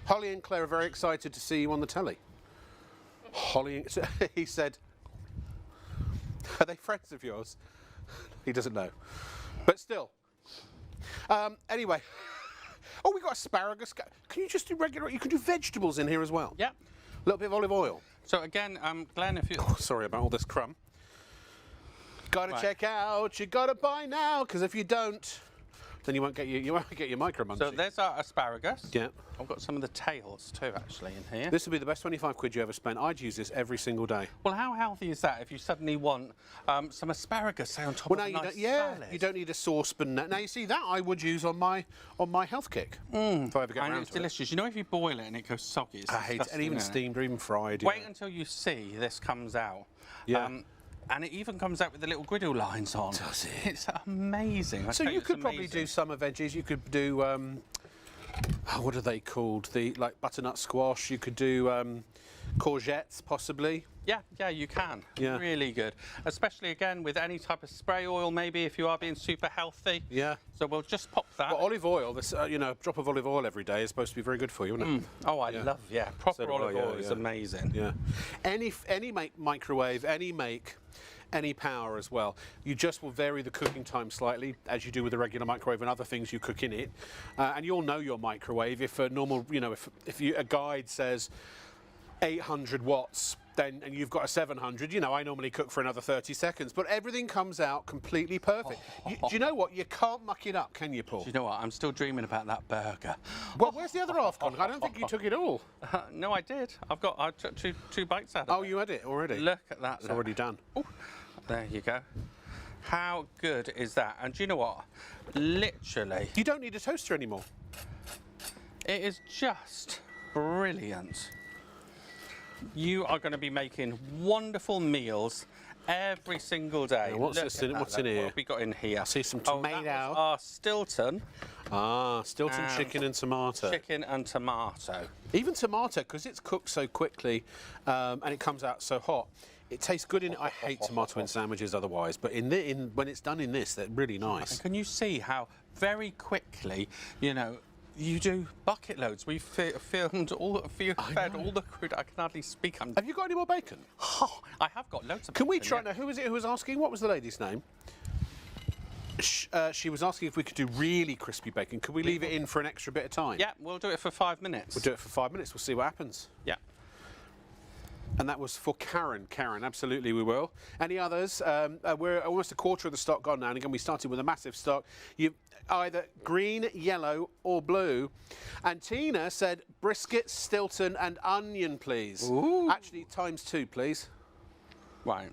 Holly and Claire are very excited to see you on the telly. Holly, he said, are they friends of yours? He doesn't know. But still. Anyway. Oh, we got asparagus. Can you just do regular? You can do vegetables in here as well. Yeah. A little bit of olive oil. So again, Glenn, if you... Oh, sorry about all this crumb. Gotta check out. You gotta buy now, because if you don't, then you won't get your micro munchie. So there's our asparagus. Yeah. I've got some of the tails too, actually, in here. This would be the best 25 quid you ever spent. I'd use this every single day. Well, how healthy is that if you suddenly want some asparagus, say, on top of a nice salad? You don't need a saucepan. Now, you see, that I would use on my health kick. If I ever get And around it's to it. delicious. You know, if you boil it and it goes soggy, it's I hate it. And even steamed or even fried. Wait until you see this comes out. Yeah. And it even comes out with the little griddle lines on. Does it? It's amazing. So you could probably do summer veggies. You could do, what are they called? Like butternut squash. You could do courgettes, possibly. Yeah, you can. Yeah. Really good. Especially, again, with any type of spray oil, maybe, if you are being super healthy. Yeah. So we'll just pop that. Well, olive oil, this, a drop of olive oil every day is supposed to be very good for you, isn't it? Oh, I love, proper So do olive I, oil is amazing. Yeah. Any microwave, any make, any power as well. You just will vary the cooking time slightly, as you do with a regular microwave and other things you cook in it. And you'll know your microwave. If a normal, if a guide says 800 watts, then and you've got a 700, I normally cook for another 30 seconds, but everything comes out completely perfect. Do you know what? You can't muck it up, can you, Paul? Do you know what? I'm still dreaming about that burger. Well, where's the other half gone? I don't think you took it all. No, I did. I took two bites out of it. Oh, you had it already? Look at that. It's already done. Ooh, there you go. How good is that? And do you know what? Literally, You don't need a toaster anymore. it is just brilliant. You are going to be making wonderful meals every single day. Now, what's this in- Look at what's that. in here? What have we got in here? I see some Oh, that tomato. was our Stilton Stilton And chicken and tomato. chicken and tomato. Even tomato, because it's cooked so quickly and it comes out so hot, it tastes good in it. I hate tomato in sandwiches otherwise, but when it's done in this, they're really nice. Can you see how very quickly, you do bucket loads? We've fed all the crew. I can hardly speak. Have you got any more bacon? I have got loads of Can we bacon, try yeah. now? Who was it who was asking? What was the lady's name? She was asking if we could do really crispy bacon. Could we leave it in for an extra bit of time? Yeah, we'll do it for 5 minutes. We'll do it for 5 minutes. We'll see what happens. Yeah. And that was for Karen. Karen, absolutely we will. Any others? We're almost a quarter of the stock gone now. And again, we started with a massive stock. You either green, yellow or blue. And Tina said brisket, Stilton and onion, please. Ooh. Actually, ×2, please. Right.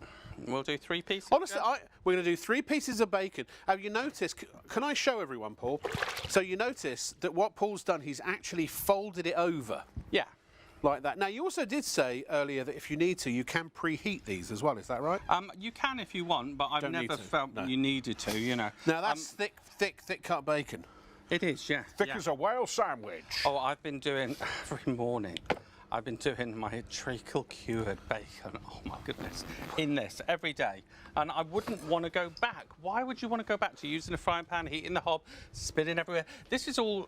We'll do 3 pieces. Honestly, again? we're going to do 3 pieces of bacon. Have you noticed, can I show everyone, Paul? So you notice that what Paul's done, he's actually folded it over. Yeah. Like that. Now, you also did say earlier that if you need to, you can preheat these as well. Is that right? You can if you want, but I've Don't need never to, felt no. you needed to, Now, that's thick cut bacon. It is, yeah. Thick yeah. as a whale sandwich. Oh, I've been doing every morning. I've been doing my treacle cured bacon. Oh my goodness, in this every day, and I wouldn't want to go back. Why would you want to go back to using a frying pan, heating the hob, spitting everywhere? This is all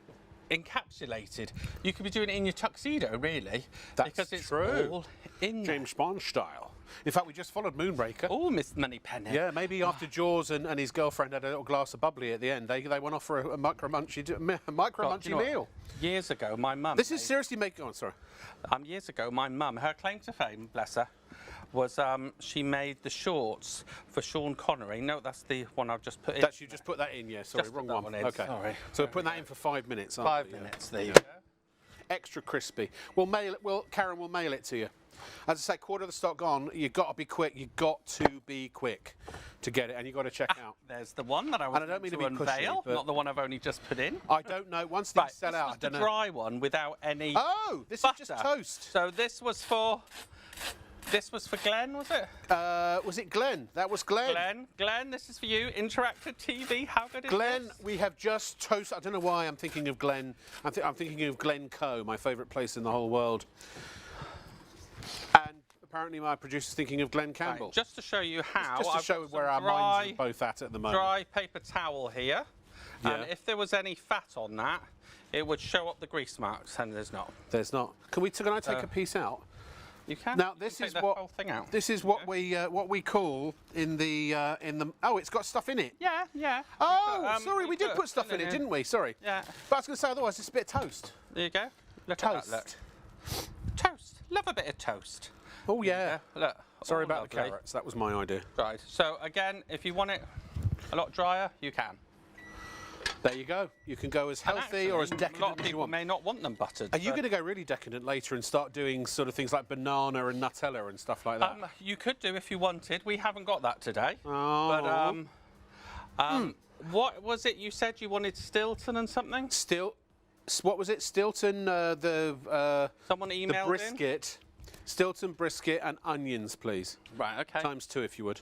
encapsulated. You could be doing it in your tuxedo, really, That's because it's true. all in there. James Bond style. In fact, we just followed Moonraker. Oh, Miss Moneypenny. Yeah, maybe after Jaws and his girlfriend had a little glass of bubbly at the end, they went off for a micro munchy God, do you know what? meal. Years ago, my mum. This is seriously making. Oh, sorry. Years ago, my mum, her claim to fame, bless her, was she made the shorts for Sean Connery. No, that's the one I've just put in. That you just put that in, yeah. Sorry, Just wrong put that one. one in, Okay. sorry. So we're putting that in for 5 minutes, aren't 5 we? Yeah. minutes. There you go. Extra crispy. Karen will mail it to you. As I say, quarter of the stock gone. You've got to be quick. You've got to be quick to get it, and you've got to check out. There's the one that I was And I don't mean to going be to pushy, unveil, but- not the one I've only just put in. I don't know. Once these sell this out, I was the don't know. dry one without any Oh, this butter. is just toast. So this was for Glenn, was it? Was it Glenn? That was Glenn. Glenn, this is for you. Interactive TV. How good is Glenn, this? we have just toasted. I don't know why I'm thinking of Glenn. I'm thinking of Glencoe, my favourite place in the whole world. And apparently my producer's thinking of Glenn Campbell. Right, just to show you how. Just to I've show got where some our minds are both at the moment. dry paper towel here. Yeah. And if there was any fat on that, it would show up the grease marks, and there's not. There's not. Can I take a piece out? You can. Now You this can is take the what whole thing out. this is what we call in the oh, it's got stuff in it. Yeah, yeah. Oh, sorry, we did put stuff in it, here. didn't we? Sorry. Yeah. But I was going to say otherwise it's a bit of toast. There you go. Look Toast. at that. Look. Toast. Love a bit of toast. Oh yeah. Look. Sorry all about the lovely. carrots. That was my idea. Right. So again, if you want it a lot drier, you can. There you go. You can go as And healthy or as actually, decadent a lot of as you people want. may not want them buttered. Are you so- going to go really decadent later and start doing sort of things like banana and Nutella and stuff like that? You could do if you wanted. We haven't got that today. Oh. But what was it you said you wanted? Stilton and something? What was it? Stilton, Someone the emailed brisket. Stilton brisket and onions, please. in? Right, okay. ×2 if you would.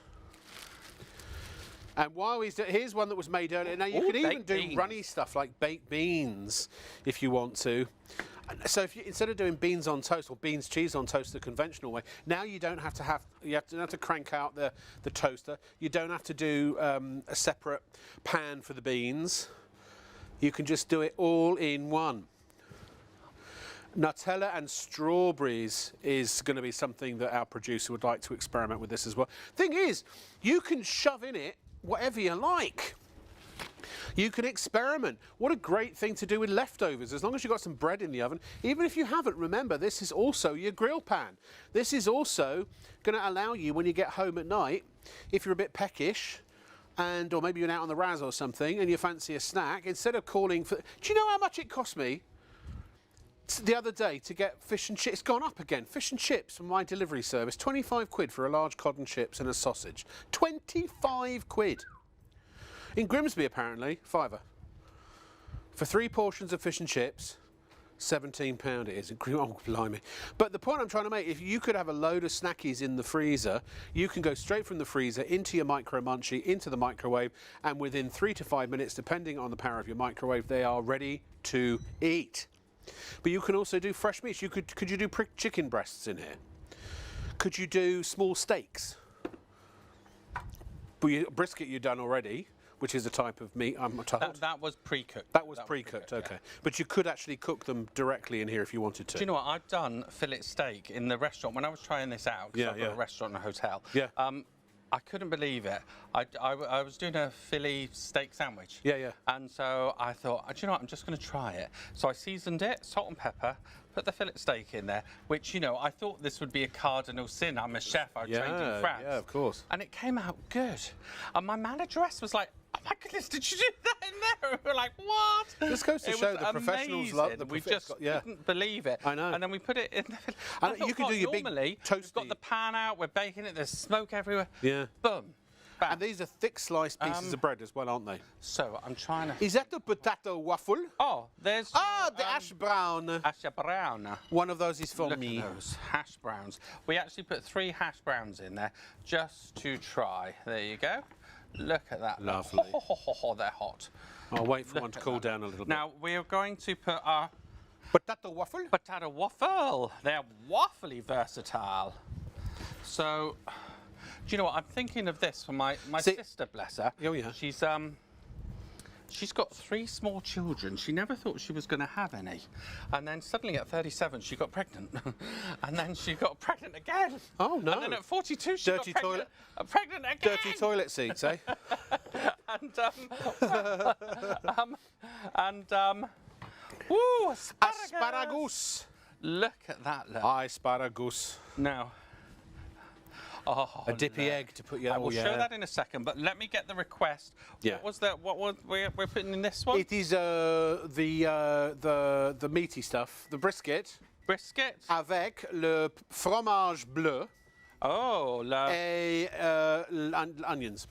And while here's one that was made earlier. Now you Ooh, can even baked do beans. runny stuff like baked beans if you want to. So if you, instead of doing beans on toast or beans cheese on toast the conventional way, now you don't have to crank out the toaster. You don't have to do a separate pan for the beans. You can just do it all in one. Nutella and strawberries is going to be something that our producer would like to experiment with this as well. Thing is, you can shove in it whatever you like. You can experiment. What a great thing to do with leftovers, as long as you've got some bread in the oven. Even if you haven't, remember, this is also your grill pan. This is also going to allow you, when you get home at night, if you're a bit peckish, or maybe you're out on the raz or something, and you fancy a snack, instead of calling for... Do you know how much it cost me the other day to get fish and chips? It's gone up again. Fish and chips from my delivery service. 25 quid for a large cod and chips and a sausage. 25 quid. In Grimsby, apparently, £5. For 3 portions of fish and chips, £17 it is. Oh, blimey. But the point I'm trying to make, if you could have a load of snackies in the freezer, you can go straight from the freezer into your micro munchie, into the microwave, and within 3 to 5 minutes, depending on the power of your microwave, they are ready to eat. But you can also do fresh meats. Could you do chicken breasts in here? Could you do small steaks? Brisket you've done already, which is a type of meat, I'm told. That was pre-cooked. That was pre-cooked, okay. Yeah. But you could actually cook them directly in here if you wanted to. Do you know what? I've done fillet steak in the restaurant when I was trying this out. 'Cause I've got a restaurant and a hotel. Yeah. I couldn't believe it. I was doing a Philly steak sandwich. Yeah, yeah. And so I thought, do you know what? I'm just going to try it. So I seasoned it, salt and pepper, put the fillet steak in there, which, you know, I thought this would be a cardinal sin. I'm a chef. I trained in France. Yeah, of course. And it came out good. And my manageress was like, oh my goodness, did you do that in there? And we were like, what? This goes to It show was the professionals love the We profi- just yeah. couldn't believe it. I know. And then we put it in the... And I thought, you can do your big normally, we've got toasty- the pan out, we're baking it, there's smoke everywhere. Yeah. Boom. Bam. And these are thick sliced pieces of bread as well, aren't they? So I'm trying to... Is that the potato waffle? Oh, there's... The hash brown. hash brown. One of those is for Look me. at those hash browns. We actually put 3 hash browns in there just to try. There you go. Look at that. Lovely. They're hot. I'll wait for Look one to at cool that. down a little bit. Now, we're going to put our Potato waffle? potato waffle. They're waffly versatile. So, do you know what? I'm thinking of this for my See- sister, bless her. Oh, yeah. She's got 3 small children. She never thought she was going to have any. And then suddenly at 37, she got pregnant. And then she got pregnant again. Oh, no. And then at 42, she Dirty got toilet. pregnant again. Dirty toilet seats, eh? Woo, asparagus. Asparagus. Look at that, look. Asparagus. Now. Oh, A dippy look. egg to put your... I will show that in a second, but let me get the request. Yeah. What was that? What was we're putting in this one? It is the meaty stuff, the brisket, Brisket. avec le fromage bleu Oh, et onions.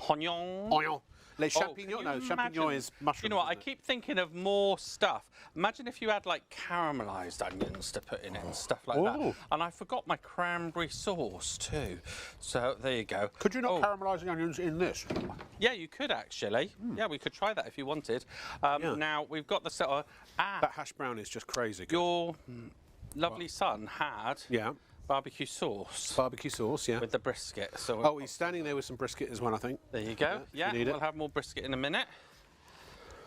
Oignon. Onion. Les Oh, champignons, can no, you champignon imagine? is mushroom. You know what? I isn't it? keep thinking of more stuff. Imagine if you had like caramelised onions to put in it and stuff like that. Ooh. And I forgot my cranberry sauce too. So there you go. Could you not Oh, caramelise the onions in this? Yeah, you could actually. Yeah, we could try that if you wanted. Yeah. Now we've got the sort of That hash brown is just crazy good. your lovely son had Yeah. barbecue sauce Barbecue sauce, yeah. with the brisket. So Oh, he's standing there with some brisket as well, I think. there you go. Yeah, if Yeah, you need we'll it. have more brisket in a minute.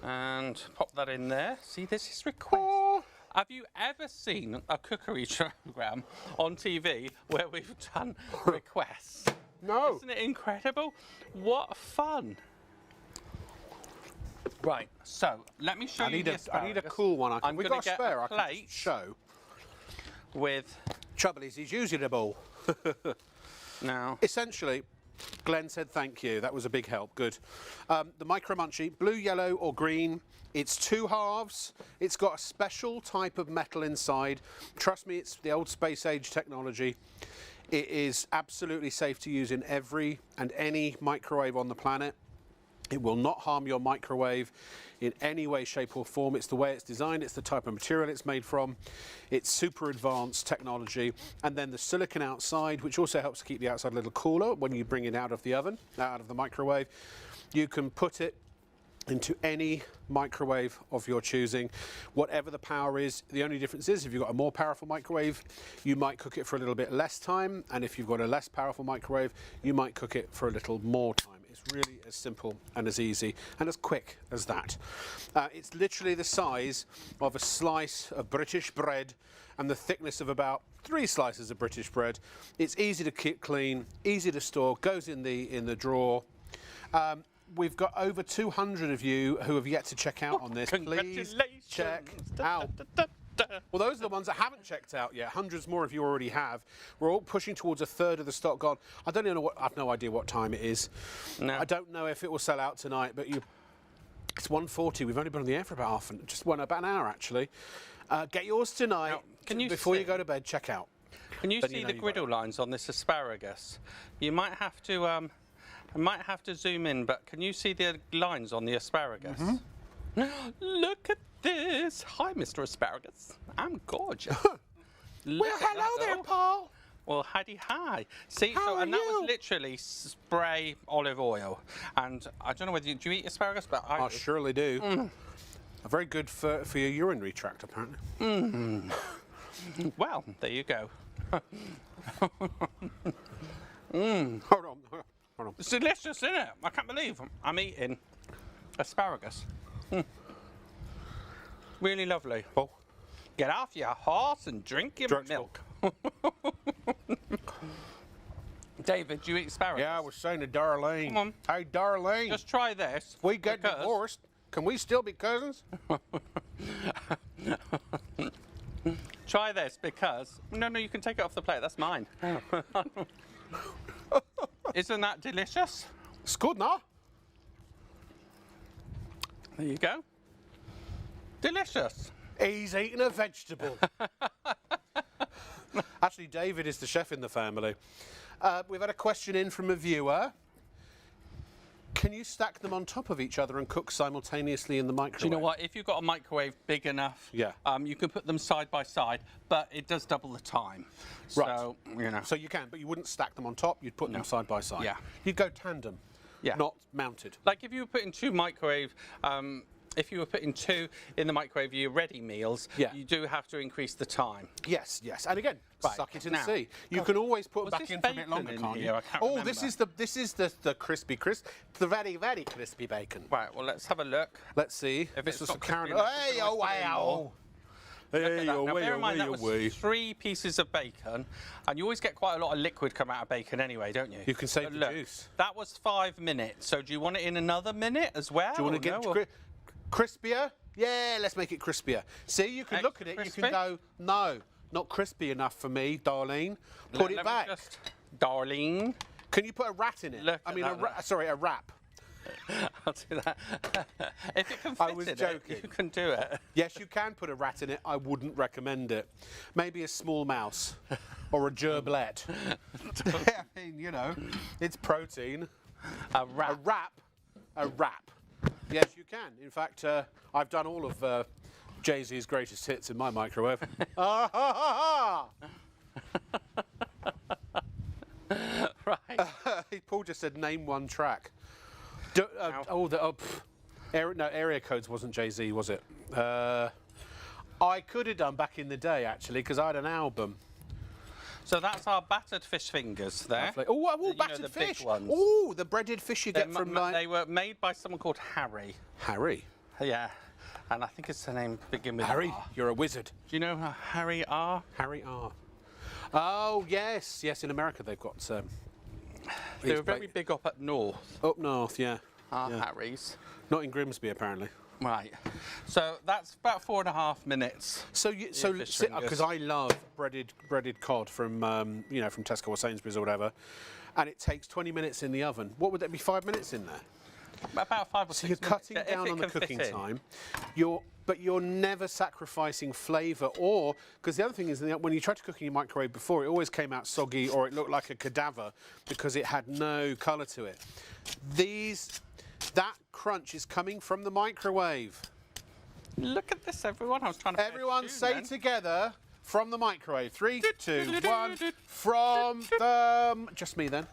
And pop that in there. See, this is request. Oh. Have you ever seen a cookery program on TV where we've done requests? No. Isn't it incredible? What fun. Right, so let me show I you need the a asparagus. cool one. I'm We've gonna got a get spare. a I can plate just show. with Trouble is, he's using a bowl. now. Essentially, Glenn said thank you. That was a big help. Good. The Micro Munchie, blue, yellow or green. It's 2 halves. It's got a special type of metal inside. Trust me, it's the old space age technology. It is absolutely safe to use in every and any microwave on the planet. It will not harm your microwave in any way, shape or form. It's the way it's designed, it's the type of material it's made from. It's super advanced technology. And then the silicon outside, which also helps to keep the outside a little cooler when you bring it out of the oven, out of the microwave. You can put it into any microwave of your choosing, whatever the power is. The only difference is if you've got a more powerful microwave, you might cook it for a little bit less time, and if you've got a less powerful microwave, you might cook it for a little more time. It's really as simple and as easy and as quick as that. It's literally the size of a slice of British bread and the thickness of about 3 slices of British bread. It's easy to keep clean, easy to store, goes in the drawer. We've got over 200 of you who have yet to check out on this. Please check out. Well, those are the ones that haven't checked out yet. Hundreds more of you already have. We're all pushing towards a third of the stock gone. I don't even know I've no idea what time it is. No. I don't know if it will sell out tonight, but it's 1:40. We've only been on the air for about about an hour actually. Get yours tonight. Now, can you before see- you go to bed, check out. Can you Then see you know the you've got it. griddle lines on this asparagus? You might have to I might have to zoom in, but can you see the lines on the asparagus? Look at this. Hi, Mr. Asparagus. I'm gorgeous. Look at that, though. Paul. Well, hi. See, How are and that you? was literally spray olive oil. And I don't know whether do you eat asparagus, but I I surely do. Very good for your urinary tract, apparently. well, there you go. Hold on. It's delicious, isn't it? I can't believe I'm eating asparagus. Really lovely. Oh. Get off your horse and drink your Drink milk. David, do you eat asparagus? Yeah, I was saying to Darlene. Come on. Hey, Darlene. Just try this. if we get because- divorced, can we still be cousins? Try this because... No, you can take it off the plate. That's mine. Isn't that delicious? It's good, no? There you go. Delicious. He's eating a vegetable. Actually, David is the chef in the family. We've had a question in from a viewer. Can you stack them on top of each other and cook simultaneously in the microwave? Do you know what? If you've got a microwave big enough, Yeah. You can put them side by side, but it does double the time. Right. So, you know. So you can, but you wouldn't stack them on top. You'd put them side by side. Yeah. You'd go tandem. Yeah. Not mounted. Like if you were putting two microwave, if you were putting two in the microwave, your ready meals, Yeah. you do have to increase the time. Yes. And again, Right, suck it and now- see. You can always put Was them back this in for a bit bacon longer, in can't you? here? I can't Oh, this remember. is the crispy crisp, the very, very crispy bacon. Right, well, let's have a look. Let's see. If This it's was not some carrot. crispy enough, we Hey, can oh, always put in wow. more. Look at Hey, that. oh, Now, bear in mind that way. was 3 pieces of bacon, and you always get quite a lot of liquid come out of bacon anyway, don't you? You can save But the look, juice. That was 5 minutes, so do you want it in another minute as well? Do you want to or get no? it crispier? Yeah, let's make it crispier. See, you can look at it, you Crispy? can go, no, not crispy enough for me, Darlene. Put it Let me back. just- Darlene. Can you put a rat in it? Look I at mean, that. sorry, a wrap. I'll do that. If it can fit I was in joking. it, you can do it. Yes, you can put a rat in it. I wouldn't recommend it. Maybe a small mouse or a gerblet. I mean, you know, it's protein. A wrap. A wrap. Yes, you can. In fact, I've done all of Jay-Z's greatest hits in my microwave. Ah, ha, ha, Right. ha. Paul just said, name one track. Area Codes wasn't Jay-Z, was it? I could have done back in the day, actually, because I had an album. So that's our battered fish fingers there. Oh, battered the big fish. ones. Oh, the breaded fish you get from They were made by someone called Harry. Harry. Yeah, and I think it's the name begin with Harry, R. you're a wizard. Do you know Harry R? Harry R. Oh, yes. Yes, in America they've got... They were very big up at north. Up north, yeah. Yeah. Harry's. Not in Grimsby, apparently. Right. So that's about 4.5 minutes. So, because I love breaded cod from from Tesco or Sainsbury's or whatever, and it takes 20 minutes in the oven. What would that be? 5 minutes in there. About 5 or 6 So minutes. you're cutting if down it on the can fit cooking in. time. But you're never sacrificing flavour, because the other thing is that when you tried to cook in your microwave before, it always came out soggy or it looked like a cadaver because it had no colour to it. That crunch is coming from the microwave. Look at this, everyone. I was trying to. Everyone say together, from the microwave. 3, 2, 1. From the... Just me then.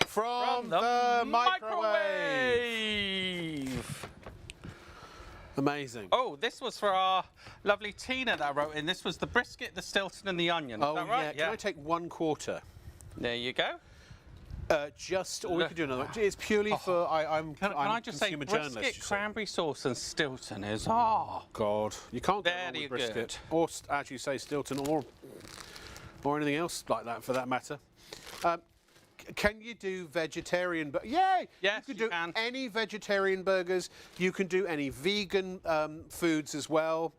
From the microwave. Amazing. Oh, this was for our lovely Tina that wrote in. This was the brisket, the Stilton and the onion. Is that right? Yeah. Can I take 1/4? There you go. Or we could do another one. It's purely for... I'm Can I just say, consumer brisket, journalist, you see. cranberry sauce and Stilton is... God, you can't go wrong Very with brisket. good. Or, as you say, Stilton or anything else like that, for that matter. Can you do vegetarian? Yay! Yes, you can you do can. any vegetarian burgers. You can do any vegan foods as well.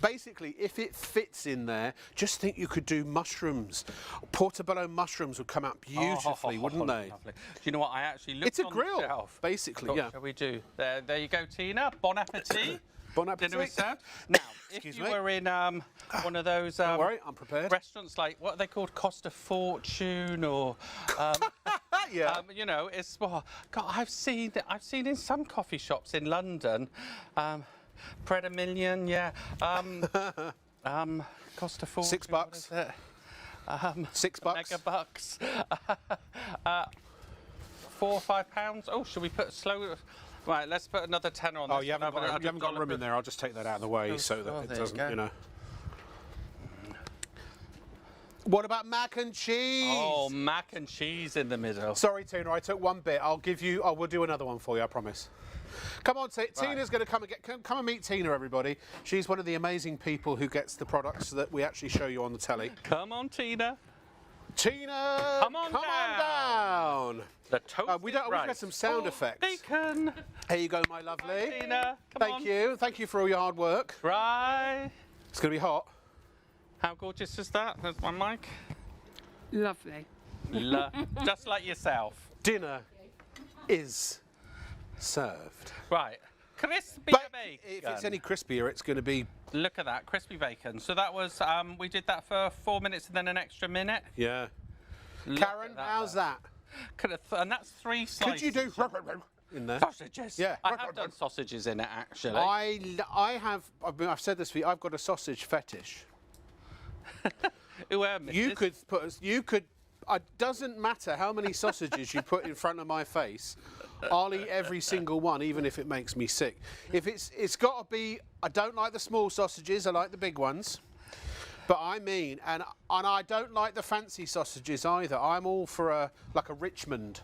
Basically, if it fits in there, just think you could do mushrooms. Portobello mushrooms would come out beautifully, wouldn't they? Lovely. Do you know what? I actually looked It's a on grill, the shelf. basically, What yeah. shall we do? There you go, Tina. Bon appetit. Bon appetit. Dinner is served. Now, if Excuse you me. were in one of those Don't worry, I'm prepared. restaurants like, what are they called? Costa Fortune or... Yeah. It's... Well, God, I've seen in some coffee shops in London... Pret a Million, yeah. Costa Fortune. $6. What is it? $6. Mega bucks. 4 or 5 pounds. Oh, should we put slow? Right, let's put another tenner on this. Oh, you haven't got room in there. I'll just take that out of the way so that it there you doesn't, go. What about mac and cheese? Oh, mac and cheese in the middle. Sorry, Tina, I took one bit. We'll do another one for you, I promise. Come on, Tina's going to come and meet Tina, everybody. She's one of the amazing people who gets the products that we actually show you on the telly. Come on, Tina. Tina, Come on down. The toasted We've rice. got some sound effects. Bacon. Here you go, my lovely. Tina, come on. Thank you. Thank you for all your hard work. Right. It's going to be hot. How gorgeous is that? There's my mic. Lovely. Just like yourself. Dinner is served. Right. Crispy But bacon. if it's any crispier, it's going to be... Look at that, crispy bacon. So that was, we did that for 4 minutes and then an extra minute. Yeah. Look Karen, at that, how's look. that? And that's 3 slices. Could you do in there? sausages? Yeah. I have done sausages in it, actually. I've said this for you, I've got a sausage fetish. It doesn't matter how many sausages you put in front of my face, I'll eat every single one, even if it makes me sick. If it's got to be, I don't like the small sausages, I like the big ones. But I mean, and I don't like the fancy sausages either. I'm all for a Richmond,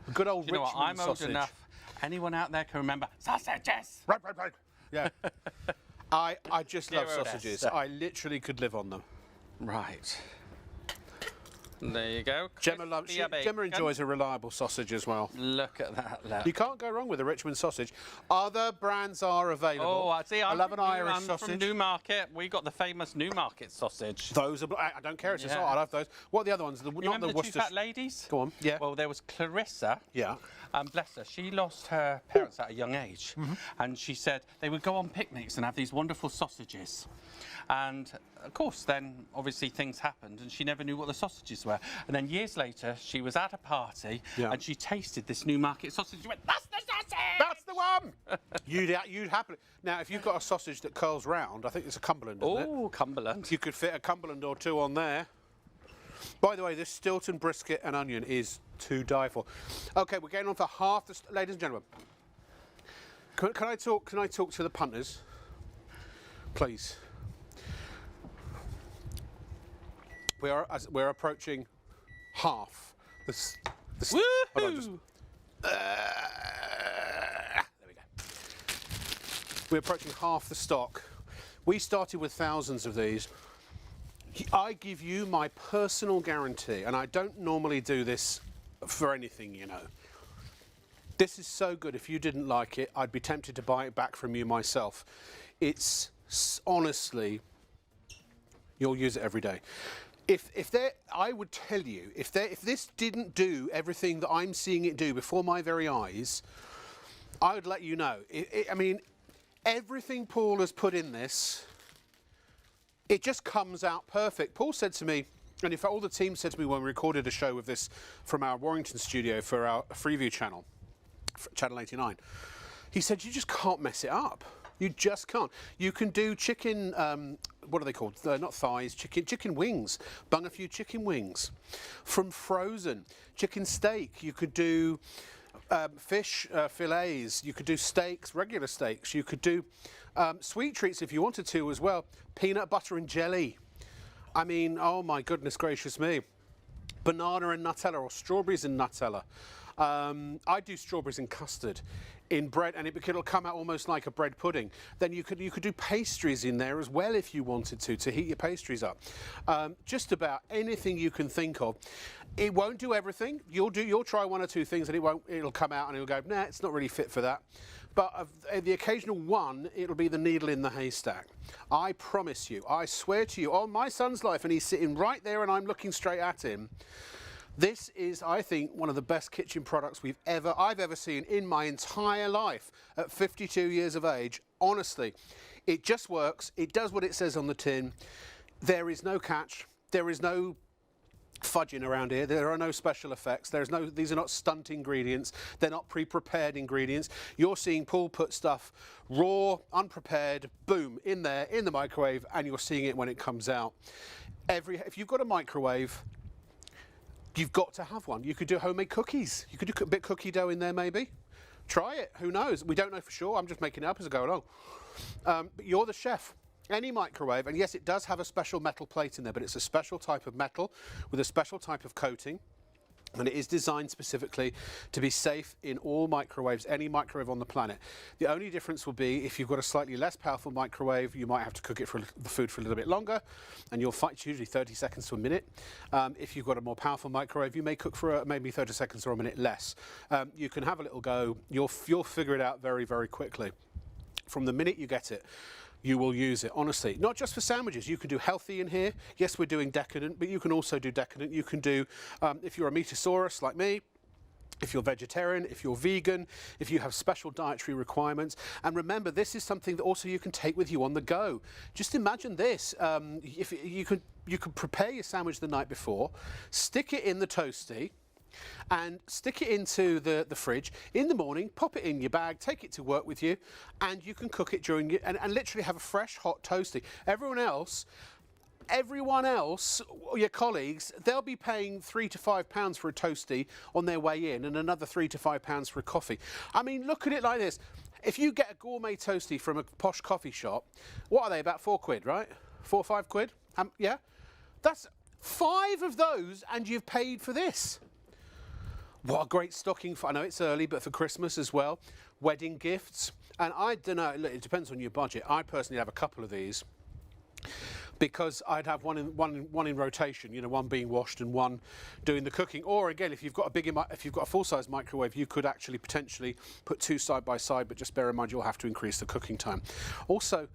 a good old Richmond I'm sausage. old enough. Anyone out there can remember sausages? Right. Yeah. I just love Zero sausages. S. I literally could live on them. Right. There you go. Gemma enjoys a reliable sausage as well. Look at that. Look. You can't go wrong with a Richmond sausage. Other brands are available. Oh, I see. I love an Irish I'm sausage. from Newmarket. We got the famous Newmarket sausage. Those are. I don't care. It's just Yeah. I love those. What are the other ones? You Not remember the the two Worcester. fat ladies? Go on. Yeah. Well, there was Clarissa. Yeah. Bless her, she lost her parents at a young age. Mm-hmm. And she said they would go on picnics and have these wonderful sausages. And of course, then obviously things happened and she never knew what the sausages were. And then years later, she was at a party and she tasted this Newmarket sausage. She went, "That's the sausage!" That's the one. You'd happily. Now, if you've got a sausage that curls round, I think it's a Cumberland, isn't it? Oh, Cumberland. You could fit a Cumberland or two on there. By the way, this Stilton brisket and onion is to die for. Okay, we're getting on for half the... Ladies and gentlemen, can I talk to the punters? Please. We're approaching half. Hold on, Woohoo! there we go. We're approaching half the stock. We started with thousands of these. I give you my personal guarantee, and I don't normally do this for anything, you know. This is so good. If you didn't like it, I'd be tempted to buy it back from you myself. It's honestly, you'll use it every day. I would tell you, if this didn't do everything that I'm seeing it do before my very eyes, I would let you know. I mean, everything Paul has put in this, it just comes out perfect. Paul said to me, and in fact all the team said to me when we recorded a show with this from our Warrington studio for our Freeview Channel, Channel 89, he said, you just can't mess it up. You just can't. You can do chicken, what are they called? Not thighs, chicken wings. Bung a few chicken wings. From frozen, chicken steak. You could do fish fillets. You could do steaks, regular steaks. You could do sweet treats if you wanted to as well. Peanut butter and jelly. I mean, oh my goodness gracious me. Banana and Nutella, or strawberries and Nutella. I do strawberries and custard in bread, and it'll come out almost like a bread pudding. Then you could do pastries in there as well if you wanted to heat your pastries up. Just about anything you can think of. It won't do everything. You'll try one or two things and it'll come out and it'll go, nah, it's not really fit for that. But the occasional one, it'll be the needle in the haystack. I promise you, I swear to you, on my son's life, and he's sitting right there and I'm looking straight at him. This is, I think, one of the best kitchen products I've ever seen in my entire life at 52 years of age. Honestly, it just works. It does what it says on the tin. There is no catch. There is no fudging around here. There are no special effects. These are not stunt ingredients. They're not pre-prepared ingredients. You're seeing Paul put stuff raw, unprepared, boom, in there, in the microwave, and you're seeing it when it comes out. If you've got a microwave, you've got to have one. You could do homemade cookies. You could do a bit of cookie dough in there maybe. Try it. Who knows? We don't know for sure. I'm just making it up as I go along. But you're the chef. Any microwave, and yes, it does have a special metal plate in there, but it's a special type of metal with a special type of coating. And it is designed specifically to be safe in all microwaves, any microwave on the planet. The only difference will be if you've got a slightly less powerful microwave, you might have to cook it the food for a little bit longer, and you'll fight usually 30 seconds to a minute. If you've got a more powerful microwave, you may cook for maybe 30 seconds or a minute less. You can have a little go. You'll figure it out very, very quickly. From the minute you get it, you will use it, honestly. Not just for sandwiches. You can do healthy in here. Yes, we're doing decadent, but you can also do decadent. You can do, if you're a metasaurus like me, if you're vegetarian, if you're vegan, if you have special dietary requirements. And remember, this is something that also you can take with you on the go. Just imagine this. If you could prepare your sandwich the night before, stick it in the toastie, and stick it into the fridge in the morning, pop it in your bag, take it to work with you, and you can cook it during and literally have a fresh hot toastie. Everyone else, your colleagues, they'll be paying £3 to £5 for a toastie on their way in and another £3 to £5 for a coffee. I mean, look at it like this. If you get a gourmet toastie from a posh coffee shop, what are they, about £4, right? 4 or 5 quid? Yeah? That's 5 of those and you've paid for this. What a great stocking for, I know it's early, but for Christmas as well. Wedding gifts. And I don't know, it depends on your budget. I personally have a couple of these because I'd have one in rotation, you know, one being washed and one doing the cooking. Or again, if you've got a full-size microwave, you could actually potentially put 2 side by side, but just bear in mind you'll have to increase the cooking time. Also,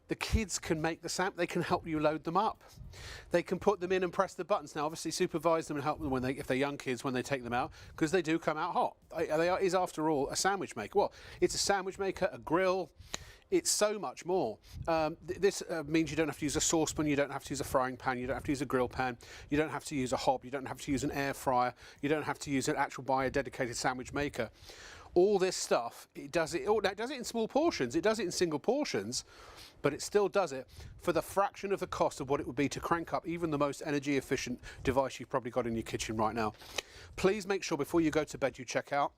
the kids can make they can help you load them up. They can put them in and press the buttons. Now, obviously, supervise them and help them if they're young kids when they take them out, because they do come out hot. It is, after all, a sandwich maker. Well, it's a sandwich maker, a grill. It's so much more. This means you don't have to use a saucepan, you don't have to use a frying pan, you don't have to use a grill pan, you don't have to use a hob, you don't have to use an air fryer, you don't have to use buy a dedicated sandwich maker. All this stuff, it does it in small portions, it does it in single portions, but it still does it for the fraction of the cost of what it would be to crank up even the most energy efficient device you've probably got in your kitchen right now. Please make sure before you go to bed you check out,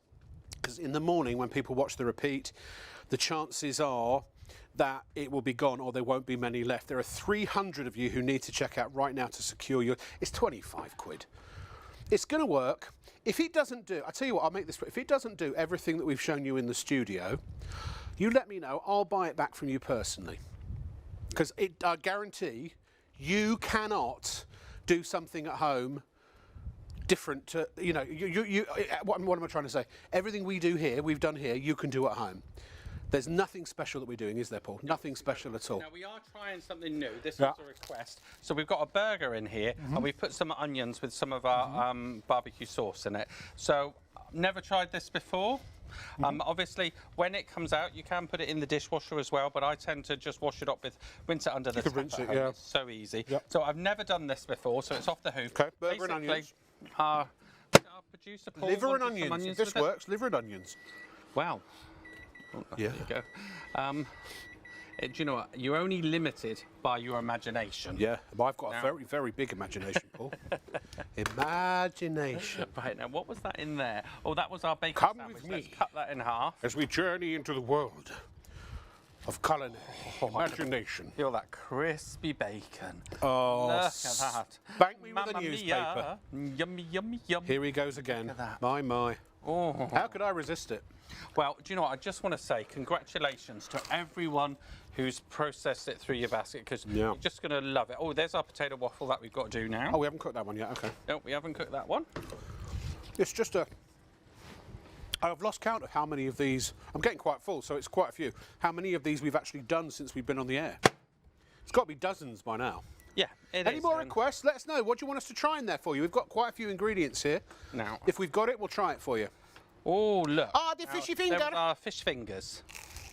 because in the morning when people watch the repeat, the chances are that it will be gone or there won't be many left. There are 300 of you who need to check out right now to secure it's 25 quid. It's going to work. If it doesn't do, I tell you what, I'll make this, if it doesn't do everything that we've shown you in the studio, You let me know. I'll buy it back from you personally. Because I guarantee you cannot do something at home different to, you know, what am I trying to say? Everything we do here, we've done here, you can do at home. There's nothing special that we're doing, is there, Paul? Nothing special at all. Now, we are trying something new. This was a request. So we've got a burger in here, and we've put some onions with some of our barbecue sauce in it. So, never tried this before. Obviously, when it comes out, you can put it in the dishwasher as well, but I tend to just wash it up with, rinse it under the tap at home. It's so easy. Yep. So I've never done this before, so it's off the hook. Okay, burger and onions. Our producer Paul liver and onions. If this works, liver and onions. Wow. Oh, yeah. There you go. Do you know what? You're only limited by your imagination. Yeah, but I've got a very, very big imagination, Paul. Imagination. Right, now what was that in there? Oh, that was our bacon Come sandwich. with me. Let's cut that in half. As we journey into the world of culinary imagination. Feel that crispy bacon. Oh, look at that. Bank me with Mamma a newspaper. Mia. Yummy, yummy, yummy. Here he goes again. Look at that. My, my. Oh. How could I resist it? Well, do you know what? I just want to say congratulations to everyone who's processed it through your basket, because you're just going to love it. Oh, there's our potato waffle that we've got to do now. Oh, we haven't cooked that one yet. Okay. No, we haven't cooked that one. It's just I've lost count of how many of these. I'm getting quite full, so it's quite a few. How many of these we've actually done since we've been on the air? It's got to be dozens by now. Yeah, it is. Any more requests? Let us know. What do you want us to try in there for you? We've got quite a few ingredients here. Now, if we've got it, we'll try it for you. Oh, look. Ah, the fishy finger. There are fish fingers.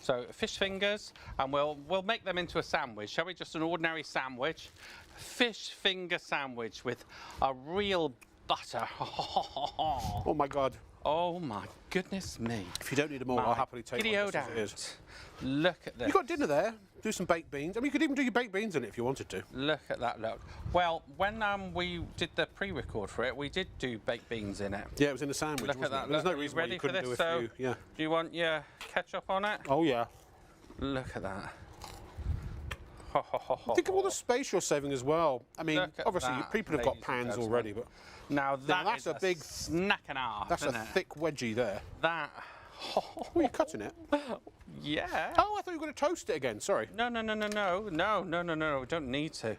So fish fingers, and we'll make them into a sandwich. Shall we? Just an ordinary sandwich. Fish finger sandwich with a real butter. Oh my God. Oh my goodness me. If you don't need them all, I'll happily take one just as it is. Look at this. You've got dinner there. Do some baked beans. I mean, you could even do your baked beans in it if you wanted to. Look at that, look. Well, when we did the pre-record for it, we did do baked beans in it. Yeah, it was in the sandwich, Look at that. There's no reason why you couldn't do a few. Yeah. Do you want your ketchup on it? Oh, yeah. Look at that. Think of all the space you're saving as well. I mean, obviously, people have got pans already, but... Now that's a big snack and a half. That's a thick wedgie there. That. Oh, you're cutting it. Yeah. Oh, I thought you were going to toast it again. Sorry. No. We don't need to.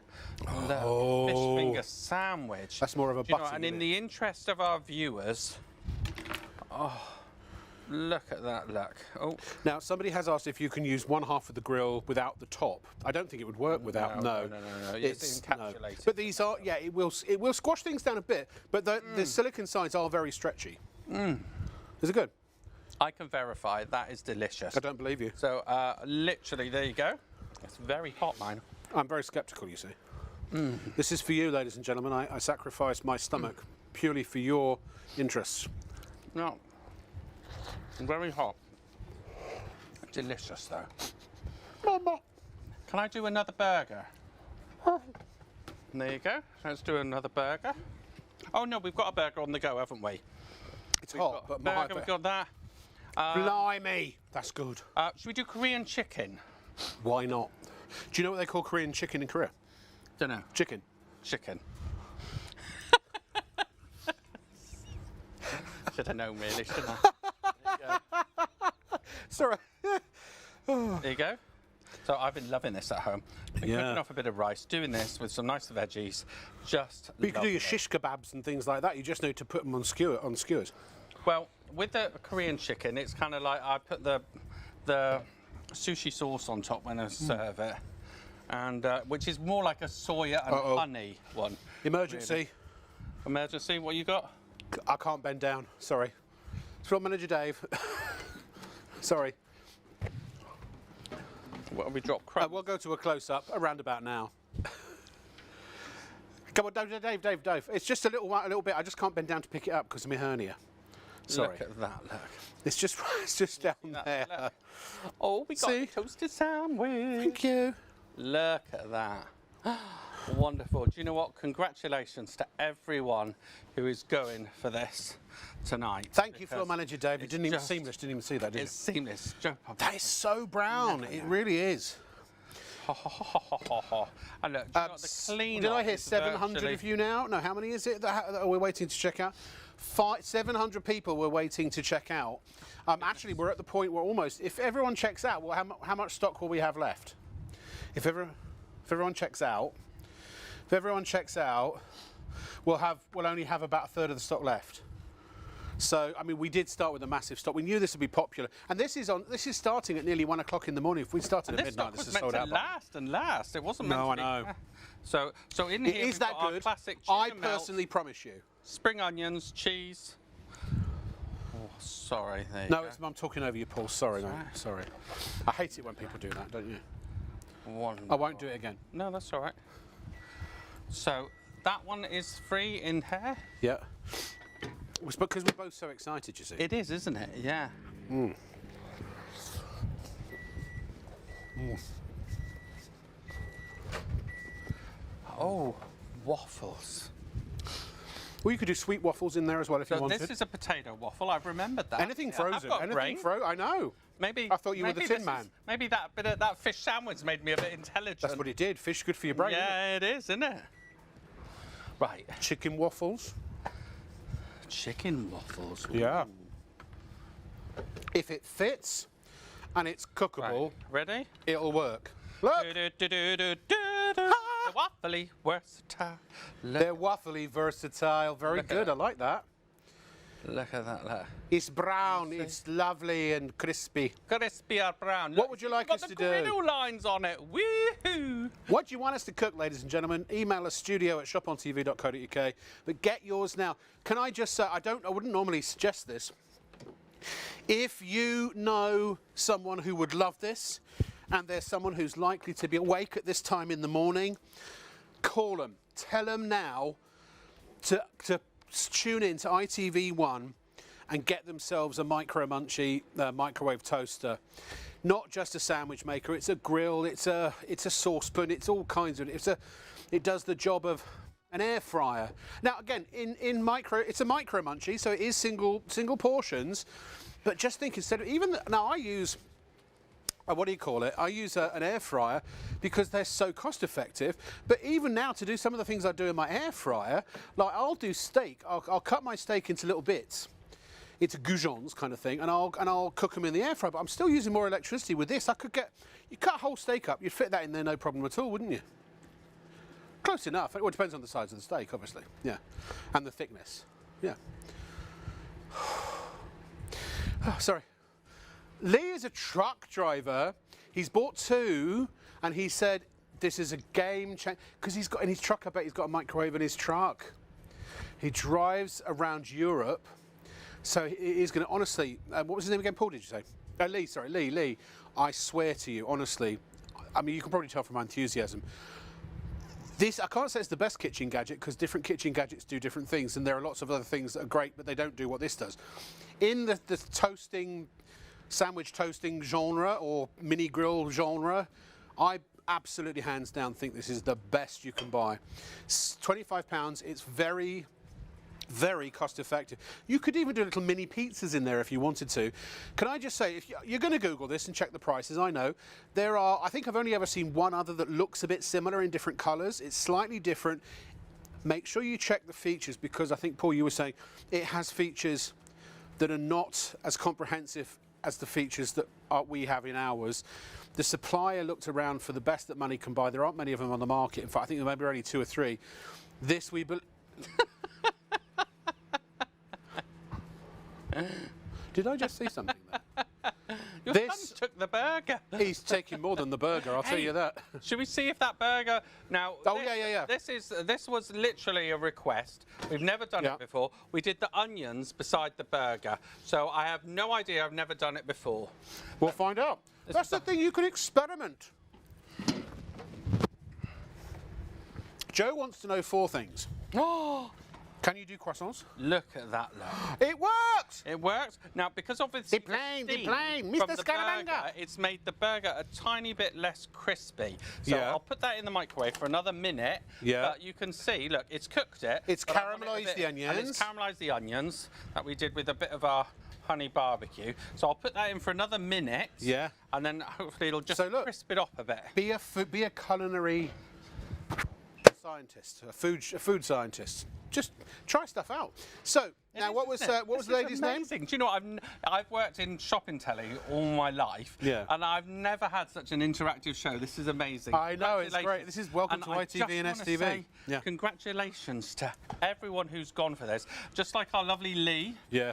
Oh. Fish finger sandwich. That's more of a butty. And in the interest of our viewers, look at that, look. Oh. Now, somebody has asked if you can use one half of the grill without the top. I don't think it would work without. No. It's encapsulated. No. But these are, yeah, it will squash things down a bit. But the silicone sides are very stretchy. Is it good? I can verify that is delicious. I don't believe you. So, literally, there you go. It's very hot, mine. I'm very sceptical, you see. This is for you, ladies and gentlemen. I sacrificed my stomach purely for your interests. No. Very hot. Delicious, though. Mama. Can I do another burger? There you go. Let's do another burger. Oh, no, we've got a burger on the go, haven't we? It's hot, but burger, we've got that. Blimey, that's good. Should we do Korean chicken? Why not? Do you know what they call Korean chicken in Korea? Don't know. Chicken. Chicken. Should have known, really, shouldn't I? Sorry. There you go. So I've been loving this at home. Been cooking off a bit of rice, doing this with some nice veggies. Just. But you can do your shish kebabs and things like that. You just need to put them on skewers. Well, with the Korean chicken, it's kind of like I put the sushi sauce on top when I serve it, and which is more like a soya and honey one. Emergency. Really. Emergency. What you got? I can't bend down. Sorry. It's from Manager Dave. Sorry. What have we dropped? Crumbs? We'll go to a close-up around about now. Come on, Dave. It's just a little bit. I just can't bend down to pick it up because of my hernia. Sorry. Look at that, look. It's just down there. Look. Oh, we got a toasted sandwich. Thank you. Look at that. Wonderful. Do you know what? Congratulations to everyone who is going for this tonight. Thank you, Floor Manager Dave. It didn't even seamless. Didn't even see that, did you? It's seamless. That is so brown. It really is. And look, do you know what, the clean did I hear 700 of you now? No, how many is it that we're waiting to check out? 700 people were waiting to check out. Actually, we're at the point where almost, if everyone checks out, well, how much stock will we have left? If everyone checks out, we'll only have about a third of the stock left. So, I mean, we did start with a massive stock. We knew this would be popular, and this is starting at nearly 1 o'clock in the morning. If we started at midnight, this is sold out. This stock was meant to last. It wasn't meant to be. No, I know. So in here Is we've that got our good? classic I tuna melt, personally promise you. spring onions, cheese. Oh, sorry. There you No, go. I'm talking over you, Paul. Sorry, mate. Sorry. I hate it when people do that, don't you? Wonderful. I won't do it again. No, that's all right. So that one is free in here. Yeah. It's because we're both so excited, you see. It is, isn't it? Yeah. Oh, waffles. Well, you could do sweet waffles in there as well if you So wanted. this is a potato waffle. I've remembered that. Anything frozen. I've got Anything brain. frozen. I know. Maybe I thought you were the maybe Tin this Man. is- Maybe that bit of that fish sandwich made me a bit intelligent. That's what it did. Fish good for your brain. Isn't Yeah, it is, isn't it? Right. it? Chicken waffles. Chicken waffles. Yeah. If it fits and it's cookable, Right. Ready? it'll work. Look, They're waffly versatile. they're waffly versatile. Very Look at good. that. I like that. Look at that. Look. It's brown. It's lovely and crispy. Crispy or brown. What would you like us got to the do? griddle lines on it. Woohoo! What do you want us to cook, ladies and gentlemen? Email us studio@shopontv.co.uk. But get yours now. Can I just say, I wouldn't normally suggest this. If you know someone who would love this, and there's someone who's likely to be awake at this time in the morning, call them. Tell them now to tune in to ITV1 and get themselves a Micro Munchie microwave toaster. Not just a sandwich maker, it's a grill, it's a saucepan, it's all kinds of it does the job of an air fryer. Now again, it's a Micro Munchie, so it is single portions, but just think instead of now I use what do you call it? I use an air fryer because they're so cost effective. But even now, to do some of the things I do in my air fryer, like I'll do steak. I'll cut my steak into little bits. It's a goujons kind of thing, and I'll cook them in the air fryer. But I'm still using more electricity with this. You cut a whole steak up, you'd fit that in there no problem at all, wouldn't you? Close enough. Well, it depends on the size of the steak, obviously. Yeah, and the thickness. Yeah. Oh, sorry. Lee is a truck driver. He's bought 2, and he said this is a game changer because he's got in his truck. I bet he's got a microwave in his truck. He drives around Europe, so he is going to honestly. What was his name again? Paul? Did you say? Lee. Sorry, Lee. I swear to you, honestly. I mean, you can probably tell from my enthusiasm. This, I can't say it's the best kitchen gadget because different kitchen gadgets do different things, and there are lots of other things that are great, but they don't do what this does. In the sandwich toasting genre or mini grill genre, I absolutely hands down think this is the best you can buy. It's £25, it's very, very cost effective. You could even do little mini pizzas in there if you wanted to. Can I just say, if you're going to Google this and check the prices, I know, I think I've only ever seen one other that looks a bit similar in different colours. It's slightly different. Make sure you check the features because I think, Paul, you were saying it has features that are not as comprehensive as the features that we have in ours. The supplier looked around for the best that money can buy. There aren't many of them on the market. In fact, I think there may be only 2 or 3. This we Did I just say something there? Your son took the burger. He's taking more than the burger, I'll tell you that. Should we see if that burger now? Oh, yeah. This was literally a request. We've never done Yeah. it before. We did the onions beside the burger, so I have no idea. I've never done it before. We'll find out. That's the thing, you can experiment. Joe wants to know 4 things. Oh, Can you do croissants? look at that! Look. It works! It works now because obviously Deplain, steam Mr. from the Scaramanga. burger, it's made the burger a tiny bit less crispy. So Yeah. I'll put that in the microwave for another minute. Yeah. But you can see, look, it's cooked it. It's but I want it a caramelised bit- the And onions. it's caramelised the onions that we did with a bit of our honey barbecue. So I'll put that in for another minute. Yeah. And then hopefully it'll just So look. crisp it up a bit. Be a culinary scientist, a food scientist. Just try stuff out. So Now, what was Isn't it? the This is lady's name? amazing. Do you know what? I've worked in shopping telly all my life, Yeah. and I've never had such an interactive show. This is amazing. I know, it's great. Congratulations. This is welcome to I ITV just and wanna STV. say Yeah. Congratulations to everyone who's gone for this. Just like our lovely Lee, Yeah.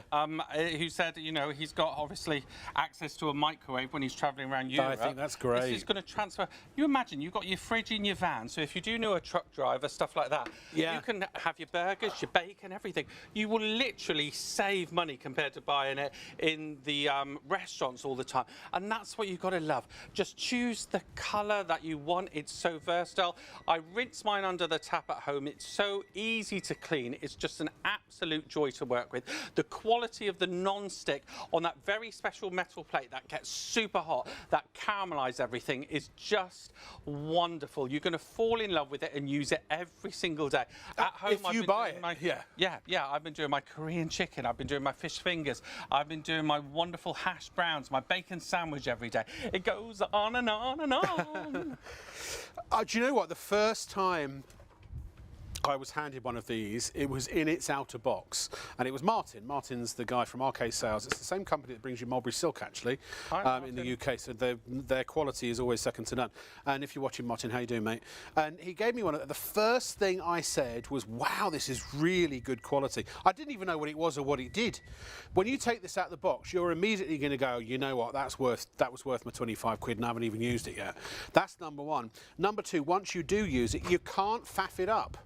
who said, you know, he's got obviously access to a microwave when he's travelling around Europe. think that's great. This is going to transfer. You imagine you've got your fridge in your van, so if you do know a truck driver, stuff like that, Yeah. you can have your burgers, your bacon, everything. You will literally save money compared to buying it in the restaurants all the time. And that's what you've got to love. Just choose the colour that you want. It's so versatile. I rinse mine under the tap at home. It's so easy to clean. It's just an absolute joy to work with. The quality of the non-stick on that very special metal plate that gets super hot, that caramelizes everything, is just wonderful. You're going to fall in love with it and use it every single day. At home, if you buy it, yeah. I've been doing my Korean chicken. I've been doing my fish fingers. I've been doing my wonderful hash browns, my bacon sandwich every day. It goes on and on and on. Do you know what? The first time I was handed one of these, it was in its outer box, and it was Martin. Martin's the guy from Arcade Sales. It's the same company that brings you Mulberry Silk, actually, in the UK. So their quality is always second to none. And if you're watching, Martin, how you doing, mate? And he gave me one. The first thing I said was, "Wow, this is really good quality." I didn't even know what it was or what it did. When you take this out of the box, you're immediately going to go, "You know what? That was worth my 25 quid, and I haven't even used it yet." That's number one. Number two, once you do use it, you can't faff it up.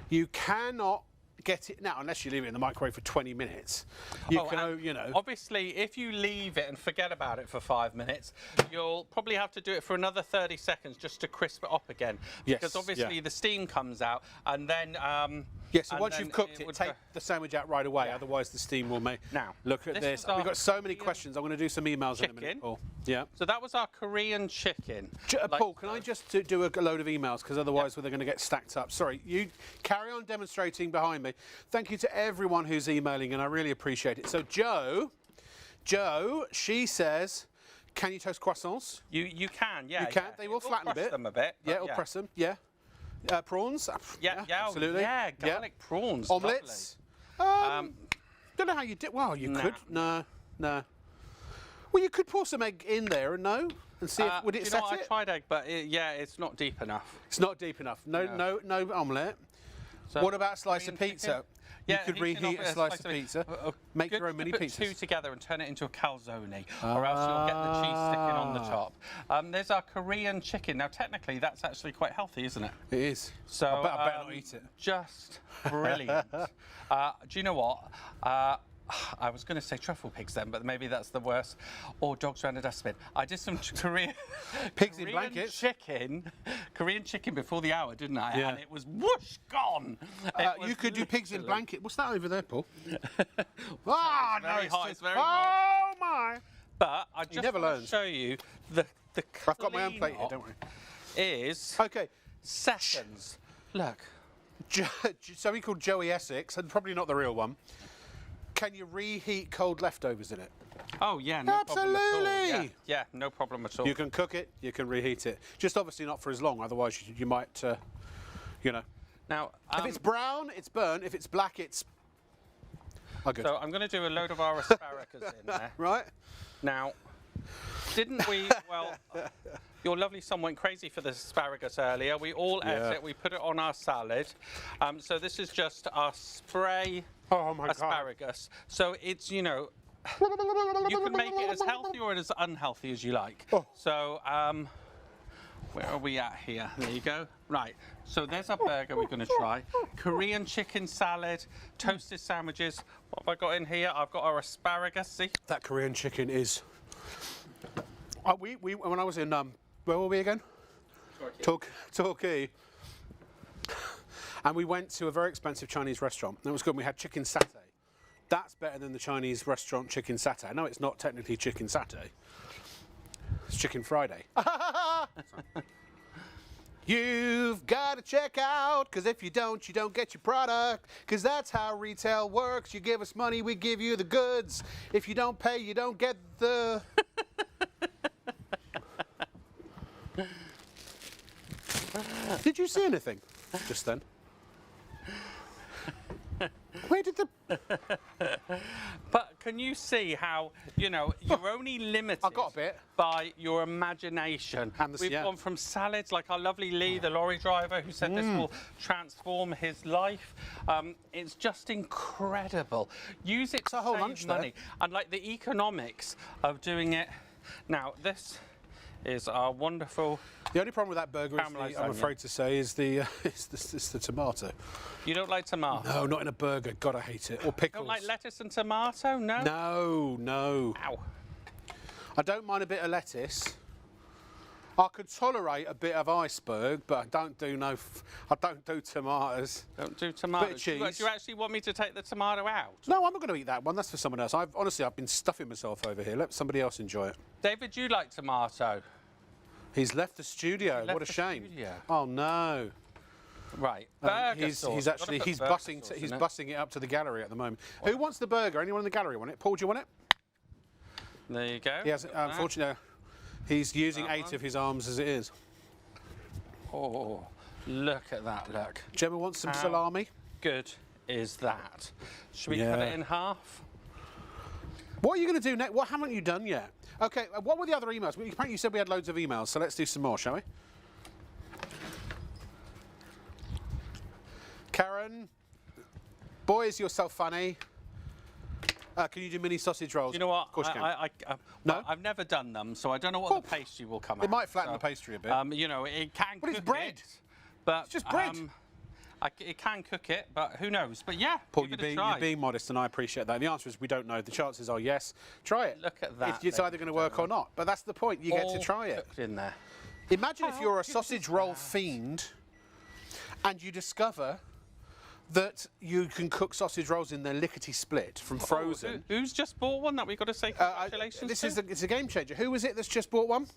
You cannot get it now unless you leave it in the microwave for 20 minutes. You know. Obviously, if you leave it and forget about it for 5 minutes, you'll probably have to do it for another 30 seconds just to crisp it up again. Yes, Because obviously yeah. the steam comes out, and then Yes, so and once then you've cooked it, would take go- the sandwich out right away, Yeah. otherwise the steam will make... Now, look at this this. is our We've got so many Korean questions. I'm going to do some emails in a minute, chicken. Paul. Yeah. So that was our Korean chicken. Paul, can I just do a load of emails, because otherwise they're going to get stacked up. Sorry, you carry on demonstrating behind me. Thank you to everyone who's emailing, and I really appreciate it. So Jo, she says, can you toast croissants? You can, yeah. You can. Yeah. They will It flatten a press bit. them a bit. Yeah, but it'll press them. Yeah. Prawns? Yeah, absolutely. Yeah, garlic prawns. Omelettes? Don't know how you did. Well, you could. No. Well, you could pour some egg in there and see if would it set I it? tried egg, but it's not deep enough. It's not deep enough. No omelette. So what about a slice of Korean pizza? chicken? You Yeah, could heating reheat off a slice of pizza. Make good your own to mini put pizzas. two together and turn it into a calzone, or else you'll get the cheese sticking on the top. There's our Korean chicken. Now, technically, that's actually quite healthy, isn't it? It is. So I better not eat it. Just brilliant. Do you know what? I was going to say truffle pigs then, but maybe that's the worst. Or dogs around a dustbin. I did some Korean Pigs in blankets. Korean chicken before the hour, didn't I? Yeah. And it was whoosh gone. You could do pigs in literally- blanket. What's that over there, Paul? very hot, it's very hot. Oh my! But I just never want to learns. show you the I've got my own plate here, don't worry. Is Okay. seconds. Look. Somebody called Joey Essex, and probably not the real one. Can you reheat cold leftovers in it? Oh yeah, no problem at all. Absolutely. Yeah, no problem at all. You can cook it, you can reheat it. Just obviously not for as long, otherwise you might, Now, if it's brown, it's burnt. If it's black, it's... Oh, good. so I'm going to do a load of our asparagus in there. Right? Now, didn't we? Well, your lovely son went crazy for the asparagus earlier. We all ate Yeah. it. We put it on our salad. So this is just our spray Oh, my God. asparagus. So it's you can make it as healthy or as unhealthy as you like. Oh. So where are we at here? There you go. Right. So there's our burger we're going to try. Korean chicken salad, toasted sandwiches. What have I got in here? I've got our asparagus. See? That Korean chicken is... when I was in... where were we again? Torquay. And we went to a very expensive Chinese restaurant. And it was good. We had chicken satay. That's better than the Chinese restaurant chicken satay. I know it's not technically chicken satay. It's chicken Friday. You've got to check out, because if you don't get your product, because that's how retail works. You give us money, we give you the goods. If you don't pay, you don't get the... Did you see anything just then? Where did the... But can you see how, you know, you're only limited I got a bit. by your imagination. And the- We've yeah. gone from salads, like our lovely Lee, the lorry driver, who said this will transform his life. It's just incredible. Use it a to whole save lunch there. money. And like the economics of doing it. Now, this is our wonderful... The only problem with that burger, Caramelised I'm onion. afraid to say, is it's the tomato. You don't like tomato? No, not in a burger. God, I hate it. Or You pickles. don't like lettuce and tomato? No? No, no. Ow. I don't mind a bit of lettuce. I could tolerate a bit of iceberg, but I don't do tomatoes. Don't do tomatoes. Bit of cheese. Do you actually want me to take the tomato out? No, I'm not going to eat that one. That's for someone else. Honestly, I've been stuffing myself over here. Let somebody else enjoy it. David, do you like tomato? He's left the studio. left What a the shame. studio. Oh no. Right. Burger He's sauce. actually Gotta put he's burger bussing sauce he's in it. bussing it up to the gallery at the moment. Who wants the burger? Anyone in the gallery want it? Paul, do you want it? There you go. He has. Got that. Unfortunately, he's using That 8 one. of his arms as it is. Oh, look at that, look. Gemma wants some How salami. good is that? Should we cut Yeah. it in half? What are you going to do next? What haven't you done yet? Okay, what were the other emails? Apparently you said we had loads of emails, so let's do some more, shall we? Karen, boys, you're so funny. Can you do mini sausage rolls? You know what? Of course you can. No? No? I've never done them, so I don't know what the pastry will come out. It might flatten the pastry a bit. You know, it can But it's cook bread. it, but It's just bread. it can cook it, but who knows? But yeah, Paul, give you're it a try. being modest, and I appreciate that. The answer is we don't know. The chances are yes. Try it. Look at that, It's either going to work or not. But that's the point. You get to All try it. cooked in there. Imagine if How you're a good sausage is roll that? fiend and you discover that you can cook sausage rolls in their lickety split from frozen. Who's just bought one that we got to say congratulations This to? is it's a game changer. Who was it that's just bought one?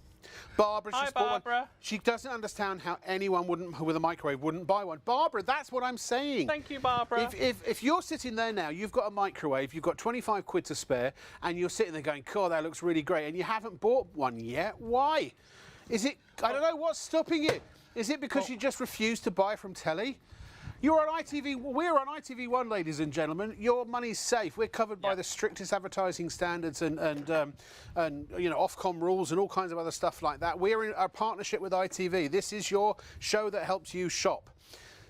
Barbara's Hi, just bought one. Barbara. She doesn't understand how anyone with a microwave wouldn't buy one. Barbara, that's what I'm saying. Thank you, Barbara. If you're sitting there now, you've got a microwave, you've got 25 quid to spare, and you're sitting there going, "God, that looks really great," and you haven't bought one yet, why? Is it? I don't know what's stopping you. Is it because you just refuse to buy from telly? You're on ITV. We're on ITV1, ladies and gentlemen. Your money's safe. We're covered by the strictest advertising standards and you know, Ofcom rules and all kinds of other stuff like that. We're in a partnership with ITV. This is your show that helps you shop.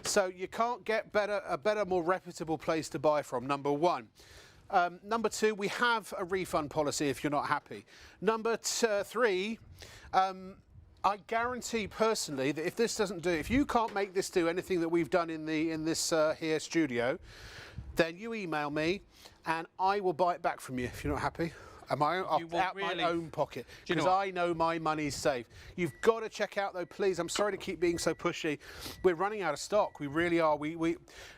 So you can't get a better, more reputable place to buy from. Number one. Number two, we have a refund policy if you're not happy. Number three. I guarantee personally that if you can't make this do anything that we've done in this here studio, then you email me and I will buy it back from you if you're not happy. Out my own pocket, because I know my money's safe. You've got to check out though, please. I'm sorry to keep being so pushy. We're running out of stock. We really are.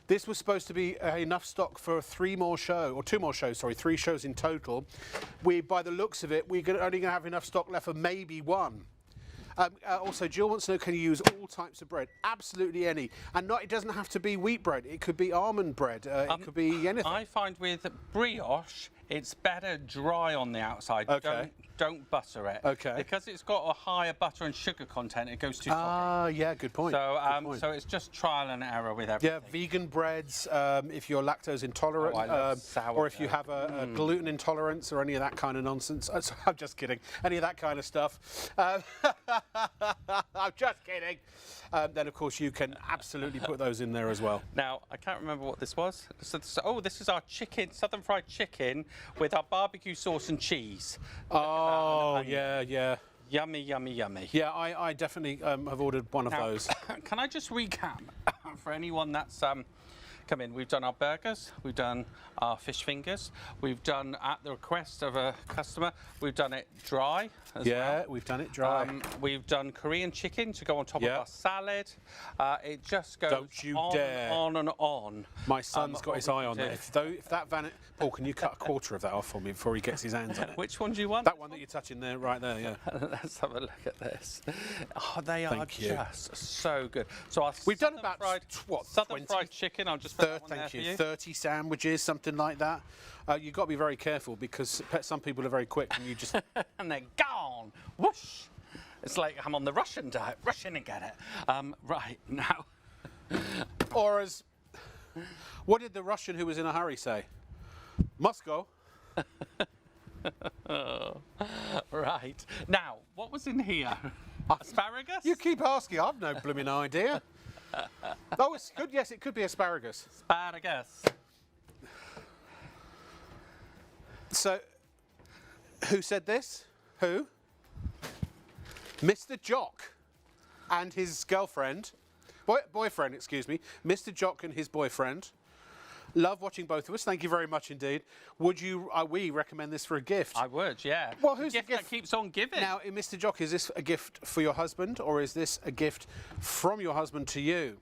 This was supposed to be enough stock for 3 shows in total. By the looks of it, we're only going to have enough stock left for maybe 1. Also, Jill wants to know, can you use all types of bread? Absolutely any. And it doesn't have to be wheat bread. It could be almond bread. It could be anything. I find with brioche, it's better dry on the outside. Okay. Don't butter it. Okay. Because it's got a higher butter and sugar content, it goes too toppy. Ah, yeah, good point. So it's just trial and error with everything. Yeah, vegan breads, if you're lactose intolerant, I love or if you have a gluten intolerance or any of that kind of nonsense. I'm just kidding. Any of that kind of stuff. I'm just kidding. Then, of course, you can absolutely put those in there as well. Now, I can't remember what this was. This is our chicken, southern fried chicken with our barbecue sauce and cheese. Oh, yeah. Yummy, yummy, yummy. Yeah, I definitely have ordered one of those. Can I just recap for anyone that's come in? We've done our burgers, we've done our fish fingers, we've done, at the request of a customer, we've done it dry as well. We've done it dry. We've done Korean chicken to go on top of our salad. It just goes on and on. My son's got his eye on that. If that Paul, can you cut a quarter of that off for me before he gets his hands on it? Which one do you want? That one that you're touching there, right there, yeah. Let's have a look at this. Oh, they are just so good. So we've done about southern fried chicken. I'll just put that one there for you. 30 sandwiches, something like that. You've got to be very careful because some people are very quick and you just... and they're gone. Whoosh. It's like I'm on the Russian diet. Rush in and get it. Right, now. Or as What did the Russian who was in a hurry say? Moscow. Right. Now, what was in here? Asparagus? You keep asking. I've no blooming idea. Oh, it's good. Yes, it could be asparagus. Asparagus. So, who said this? Who? Mr. Jock and his girlfriend, boyfriend, excuse me. Mr. Jock and his boyfriend. Love watching both of us. Thank you very much indeed. Would you? We recommend this for a gift? I would, yeah. Well, who's the gift that keeps on giving? Now, Mr. Jock, is this a gift for your husband, or is this a gift from your husband to you?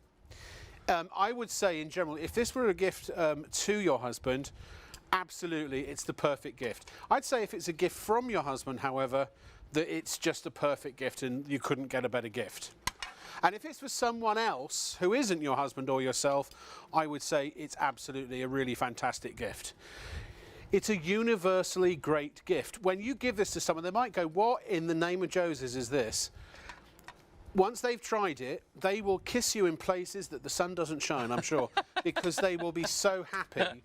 I would say, in general, if this were a gift to your husband, absolutely, it's the perfect gift. I'd say if it's a gift from your husband, however, that it's just a perfect gift and you couldn't get a better gift. And if it's for someone else who isn't your husband or yourself, I would say it's absolutely a really fantastic gift. It's a universally great gift. When you give this to someone, they might go, what in the name of Joses is this? Once they've tried it, they will kiss you in places that the sun doesn't shine, I'm sure, because they will be so happy.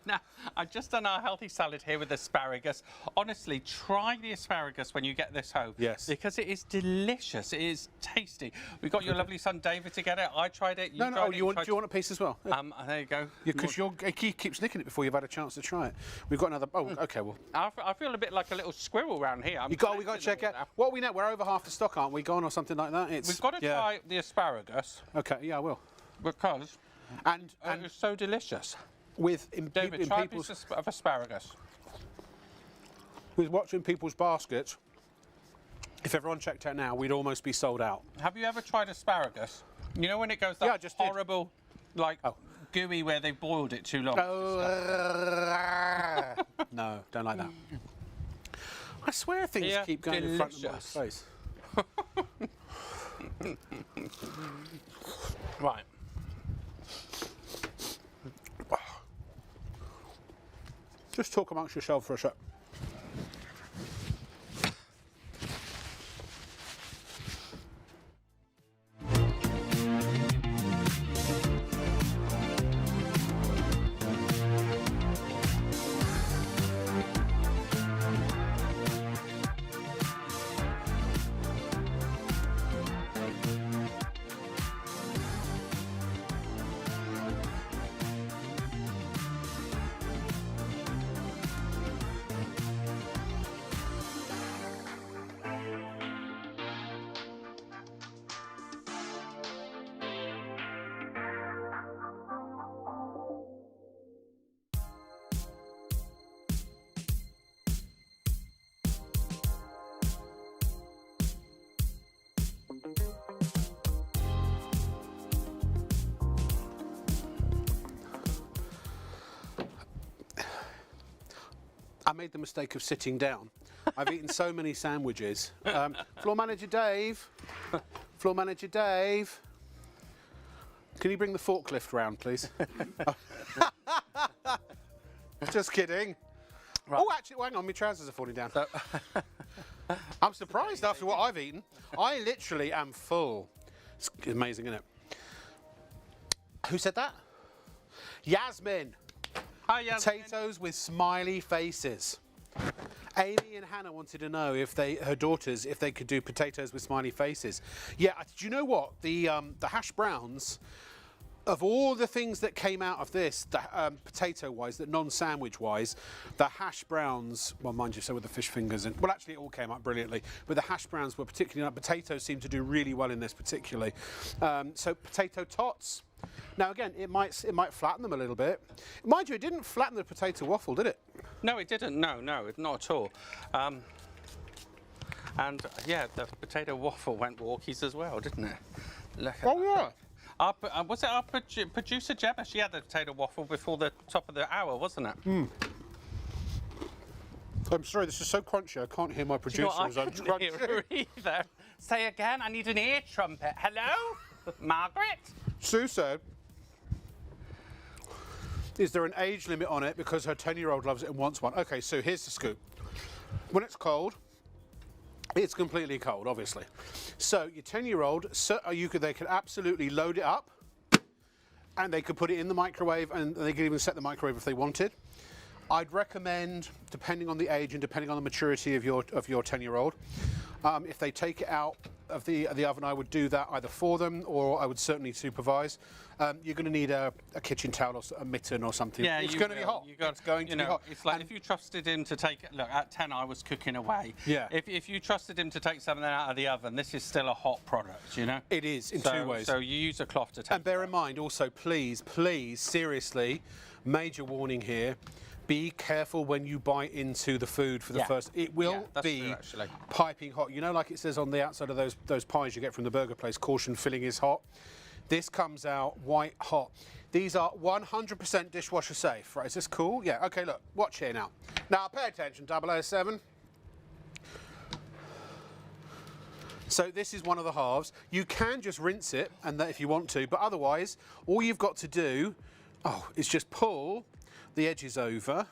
Now, I've just done our healthy salad here with asparagus. Honestly, try the asparagus when you get this home. Yes. Because it is delicious. It is tasty. We've got your lovely son David to get it. I tried it. You No, tried it. do you want a piece as well? There you go. Because he keeps nicking it before you've had a chance to try it. We've got another. Oh, okay. Well, I feel a bit like a little squirrel around here. we got to check out. What we know, we're over half the stock, aren't we? Gone or something like that. We've got to try the asparagus. Okay, yeah, I will. Because And it's so delicious. in David, try a people's piece of asparagus. with what's in people's baskets. If everyone checked out now, we'd almost be sold out. Have you ever tried asparagus? You know when it goes that Yeah, I just did. horrible, gooey where they boiled it too long? No, don't like that. I swear things keep going in front of my face. Right. Just talk amongst yourself for a sec. I made the mistake of sitting down. I've eaten so many sandwiches. Floor manager Dave. Floor manager Dave. Can you bring the forklift round, please? Just kidding. Right. Oh, actually, hang on, my trousers are falling down. I'm surprised after what I've eaten. I literally am full. It's amazing, isn't it? Who said that? Yasmin. Hi, Yasmin. Potatoes with smiley faces. Amy and Hannah wanted to know if her daughters, if they could do potatoes with smiley faces. Yeah, do you know what? The hash browns, of all the things that came out of this, potato-wise, the non-sandwich-wise, the hash browns, well, mind you, so were the fish fingers, and well, actually, it all came out brilliantly. But the hash browns were particularly, potatoes seem to do really well in this particularly. So potato tots. Now again, it might flatten them a little bit. Mind you, it didn't flatten the potato waffle, did it? No, it didn't. No, not at all. And yeah, the potato waffle went walkies as well, didn't it? Look at that. Yeah. Was it our producer Gemma? She had the potato waffle before the top of the hour, wasn't it? I'm sorry, this is so crunchy. I can't hear my producer as I'm couldn't hear her either. Say again. I need an ear trumpet. Hello, Margaret. Sue said, is there an age limit on it because her 10-year-old loves it and wants one? Okay, Sue, here's the scoop. When it's cold, it's completely cold, obviously. So your 10-year-old, they could absolutely load it up and they could put it in the microwave, and they could even set the microwave if they wanted. I'd recommend, depending on the age and depending on the maturity of your 10-year-old, if they take it out of the oven, I would do that either for them, or I would certainly supervise. You're going to need a kitchen towel or a mitten or something. Yeah, it's going to be hot. It's going to be hot. It's like if you trusted him to take it. Look, at 10, I was cooking away. Yeah. If you trusted him to take something out of the oven, this is still a hot product. You know. It is in two ways. So you use a cloth to take. And bear in mind, also, please, seriously, major warning here. Be careful when you bite into the food for the first. It will be piping hot. You know, like it says on the outside of those pies you get from the burger place, caution, filling is hot. This comes out white hot. These are 100% dishwasher safe. Right, is this cool? Yeah, okay, look, watch here now. Now, pay attention, 007. So this is one of the halves. You can just rinse it, and that if you want to, but otherwise, all you've got to do, is just pull the edges over.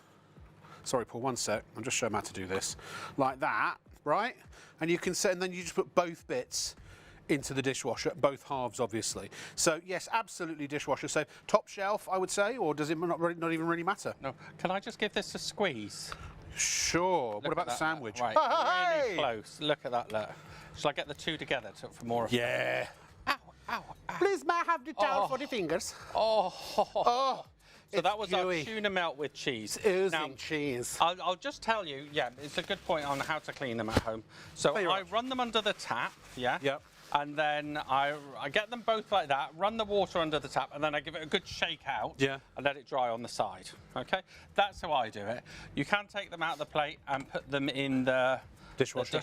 Sorry, Paul, one sec. I'll just show them how to do this. Like that, right? And you can set, and then you just put both bits into the dishwasher, both halves, obviously. So yes, absolutely dishwasher safe. Top shelf, I would say, or does it not even really matter? No. Can I just give this a squeeze? Sure. What about the sandwich? Right, really close. Look at that, look. Shall I get the two together for more effect? Yeah. Ow, ow, ow. Please, may I have the towel for the fingers? Oh. So that was our tuna melt with cheese. Oozing cheese. I'll just tell you, it's a good point on how to clean them at home. So I run them under the tap, Yep. And then I get them both like that, run the water under the tap, and then I give it a good shake out and let it dry on the side, okay? That's how I do it. You can take them out of the plate and put them in the dishwasher.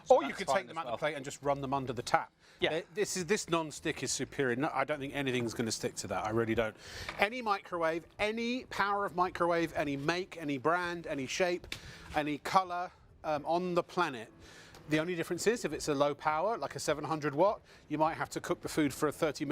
So or you could take them out of the plate and just run them under the tap. Yeah. This non-stick is superior. No, I don't think anything's going to stick to that. I really don't. Any microwave, any power of microwave, any make, any brand, any shape, any colour on the planet. The only difference is if it's a low power, like a 700 watt, you might have to cook the food for 30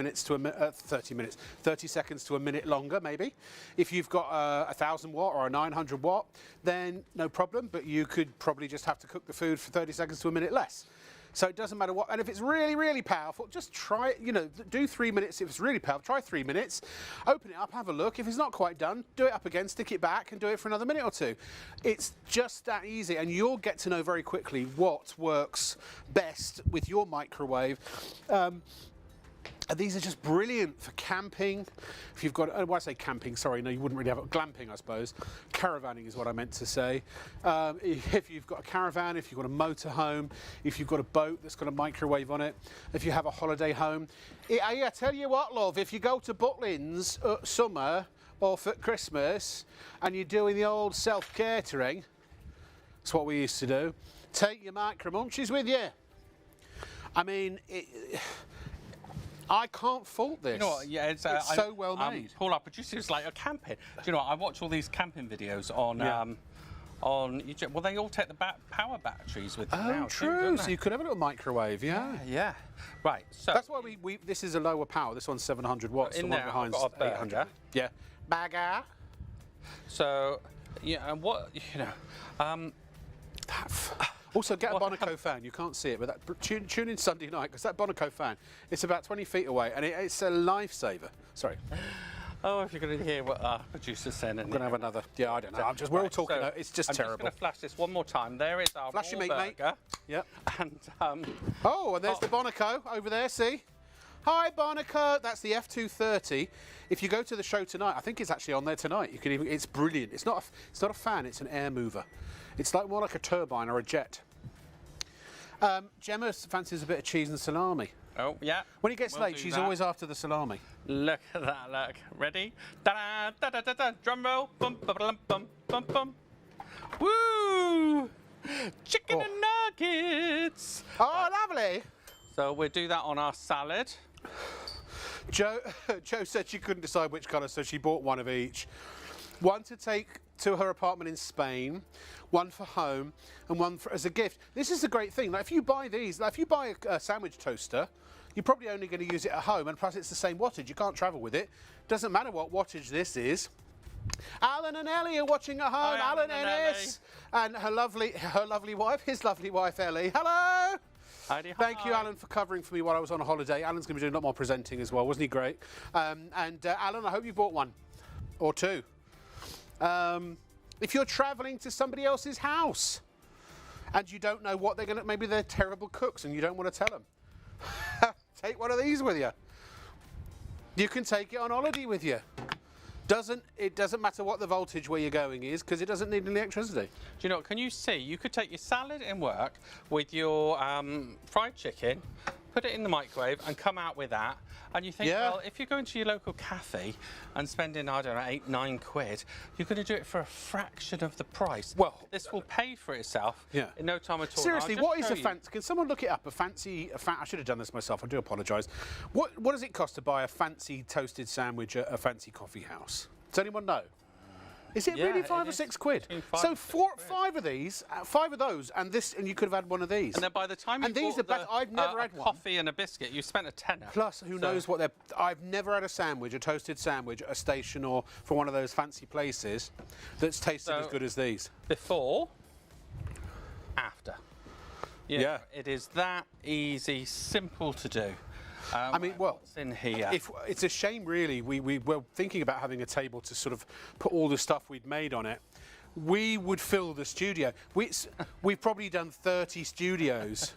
seconds to a minute longer, maybe. If you've got a 1000 watt or a 900 watt, then no problem, but you could probably just have to cook the food for 30 seconds to a minute less. So it doesn't matter what, and if it's really, really powerful, just try it, do 3 minutes. If it's really powerful, try 3 minutes, open it up, have a look. If it's not quite done, do it up again, stick it back and do it for another minute or two. It's just that easy, and you'll get to know very quickly what works best with your microwave. These are just brilliant for camping. If you've got, when I say camping, sorry, no, you wouldn't really have it. Glamping, I suppose. Caravanning is what I meant to say. If you've got a caravan, if you've got a motorhome, if you've got a boat that's got a microwave on it, if you have a holiday home. I tell you what, love, if you go to Butlins at summer or for Christmas and you're doing the old self-catering, that's what we used to do, take your micro munchies with you. I mean, I can't fault this. You know what? Yeah, it's so well made. Paul, our producer, is like a camping. Do you know what? I watch all these camping videos on YouTube. Well, they all take the power batteries with them now. True. So you could have a little microwave, yeah. Right. So that's why we this is a lower power. This one's 700 watts. In the one there, behind's I've got a 800. burger. Yeah. Burger. So, and what Also, get a Bonaco fan. You can't see it, but tune in Sunday night, because that Bonaco fan, it's about 20 feet away, and it's a lifesaver. Sorry. Oh, if you're going to hear what our producer's saying. I'm going to have another. Yeah, I don't know. We're all talking. It's just terrible. I'm just going to flash this one more time. There is our flash your meat, mate. Yep. And and there's the Bonaco over there. See. Hi, Bonaco. That's the F230. If you go to the show tonight, I think it's actually on there tonight. You can even. It's brilliant. It's not a fan. It's an air mover. It's like more like a turbine or a jet. Gemma fancies a bit of cheese and salami. Oh, yeah. When he gets late, she's always after the salami. Look at that, look. Ready? Da da da da da. Drum roll. Bum bum bum bum bum. Woo! Chicken and nuggets. Oh, lovely. So we'll do that on our salad. Jo said she couldn't decide which colour, so she bought one of each. One to take to her apartment in Spain, one for home, and one as a gift. This is a great thing. Like if you buy these, like if you buy a sandwich toaster, you're probably only going to use it at home, and plus it's the same wattage. You can't travel with it. Doesn't matter what wattage this is. Alan and Ellie are watching at home. Hi, Alan Ennis and her lovely wife, his lovely wife Ellie. Hello. Howdy, Thank you, hi. Alan, for covering for me while I was on a holiday. Alan's going to be doing a lot more presenting as well. Wasn't he great? Alan, I hope you bought one or two. If you're travelling to somebody else's house and you don't know what they're going to, maybe they're terrible cooks and you don't want to tell them, take one of these with you. You can take it on holiday with you. It doesn't matter what the voltage where you're going is because it doesn't need any electricity. Do you know, can you see, you could take your salad in work with your fried chicken, put it in the microwave and come out with that. And you think, Yeah. well, if you're going to your local cafe and spending, I don't know, 8, 9 quid, you're going to do it for a fraction of the price. Well, this will pay for itself Yeah. in no time at all. Seriously, I'll just what is show a you. fancy? Can someone look it up? I should have done this myself. I do apologise. What does it cost to buy a fancy toasted sandwich at a fancy coffee house? Does anyone know? Is it Yeah, really it 5 or is 6 quid? between 5 So and 6 quid. 5 of these, 5 of those, and you could have had one of these. And then by the time you And these bought are better. I've never a had one. coffee and a biscuit, you spent a tenner. Plus, who knows what they're... I've never had a sandwich, a toasted sandwich at a station or from one of those fancy places that's tasted as So- good as these. Before, after. Yeah. It is that easy, simple to do. I mean, well, what's in here? If it's a shame, really. We were thinking about having a table to sort of put all the stuff we'd made on it. We would fill the studio. We've probably done 30 studios.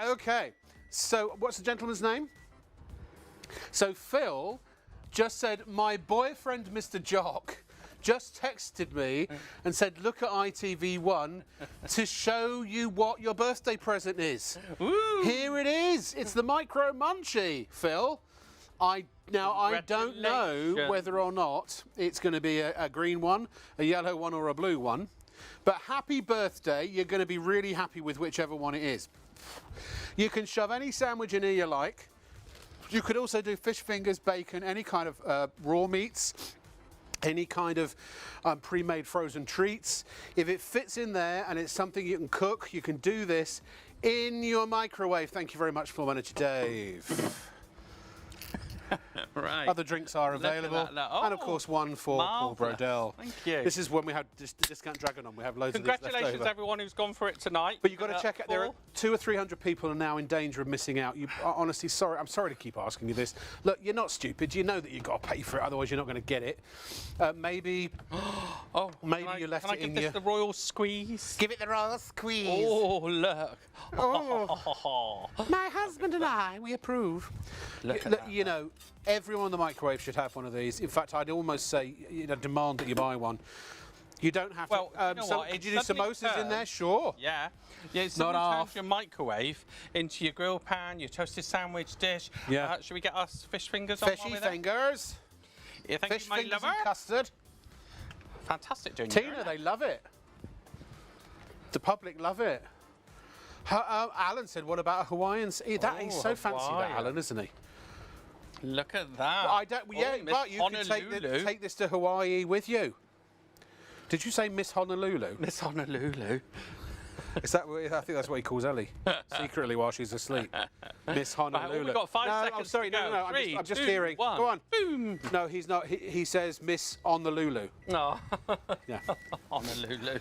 Okay. So what's the gentleman's name? So Phil just said, my boyfriend, Mr. Jock, just texted me and said, look at ITV1 to show you what your birthday present is. Ooh. Here it is. It's the Micro Munchie, Phil. I don't know Congratulations. whether or not it's going to be a green one, a yellow one or a blue one. But happy birthday. You're going to be really happy with whichever one it is. You can shove any sandwich in here you like. You could also do fish fingers, bacon, any kind of raw meats, any kind of pre-made frozen treats. If it fits in there and it's something you can cook, you can do this in your microwave. Thank you very much, Full Manager Dave. Right. Other drinks are Look at available. that. And of Oh, course one for Paul marvellous. Brodell. Thank you. This is when we had Discount Dragon on. We have loads of these left Congratulations, over. everyone who's gone for it tonight. But you've got to check out, there are Paul. 200 or 300 people are now in danger of missing out. You are honestly sorry. I'm sorry to keep asking you this. Look, you're not stupid. You know that you've got to pay for it, otherwise you're not going to get it. Maybe Oh, maybe can I- you left can I it give in this your... the royal squeeze? Give it the royal squeeze. Oh, look. Oh. My husband and I, we approve. Look at Look, that. you know, everyone in the microwave should have one of these. In fact, I'd almost say, demand that you buy one. You don't have Well, to. you know what, Could it you do suddenly samosas in there? turns- Sure. Yeah. Yeah, it's Not sometimes half. your microwave into your grill pan, your toasted sandwich dish. Yeah. Should we get us fish fingers on Fishy while we're there? fingers. Yeah, thank Fish you, my fingers lover. and custard. Fantastic doing Tina, they love it. The public love it. Alan said, what about a Hawaiian? That he's Oh, so fancy, that Hawaiian. Alan, isn't he? Look at that. I don't. Yeah, Oh, Miss but you can Honolulu. take this to Hawaii with you. Did you say Miss Honolulu? Miss Honolulu. Is that? I think that's what he calls Ellie secretly while she's asleep. Miss Honolulu. We've got 5 no, seconds I'm sorry. to go. No. Three, I'm just two, hearing. one. Go on. Boom. No, he's not. He says Miss Honolulu. No. Yeah. Honolulu.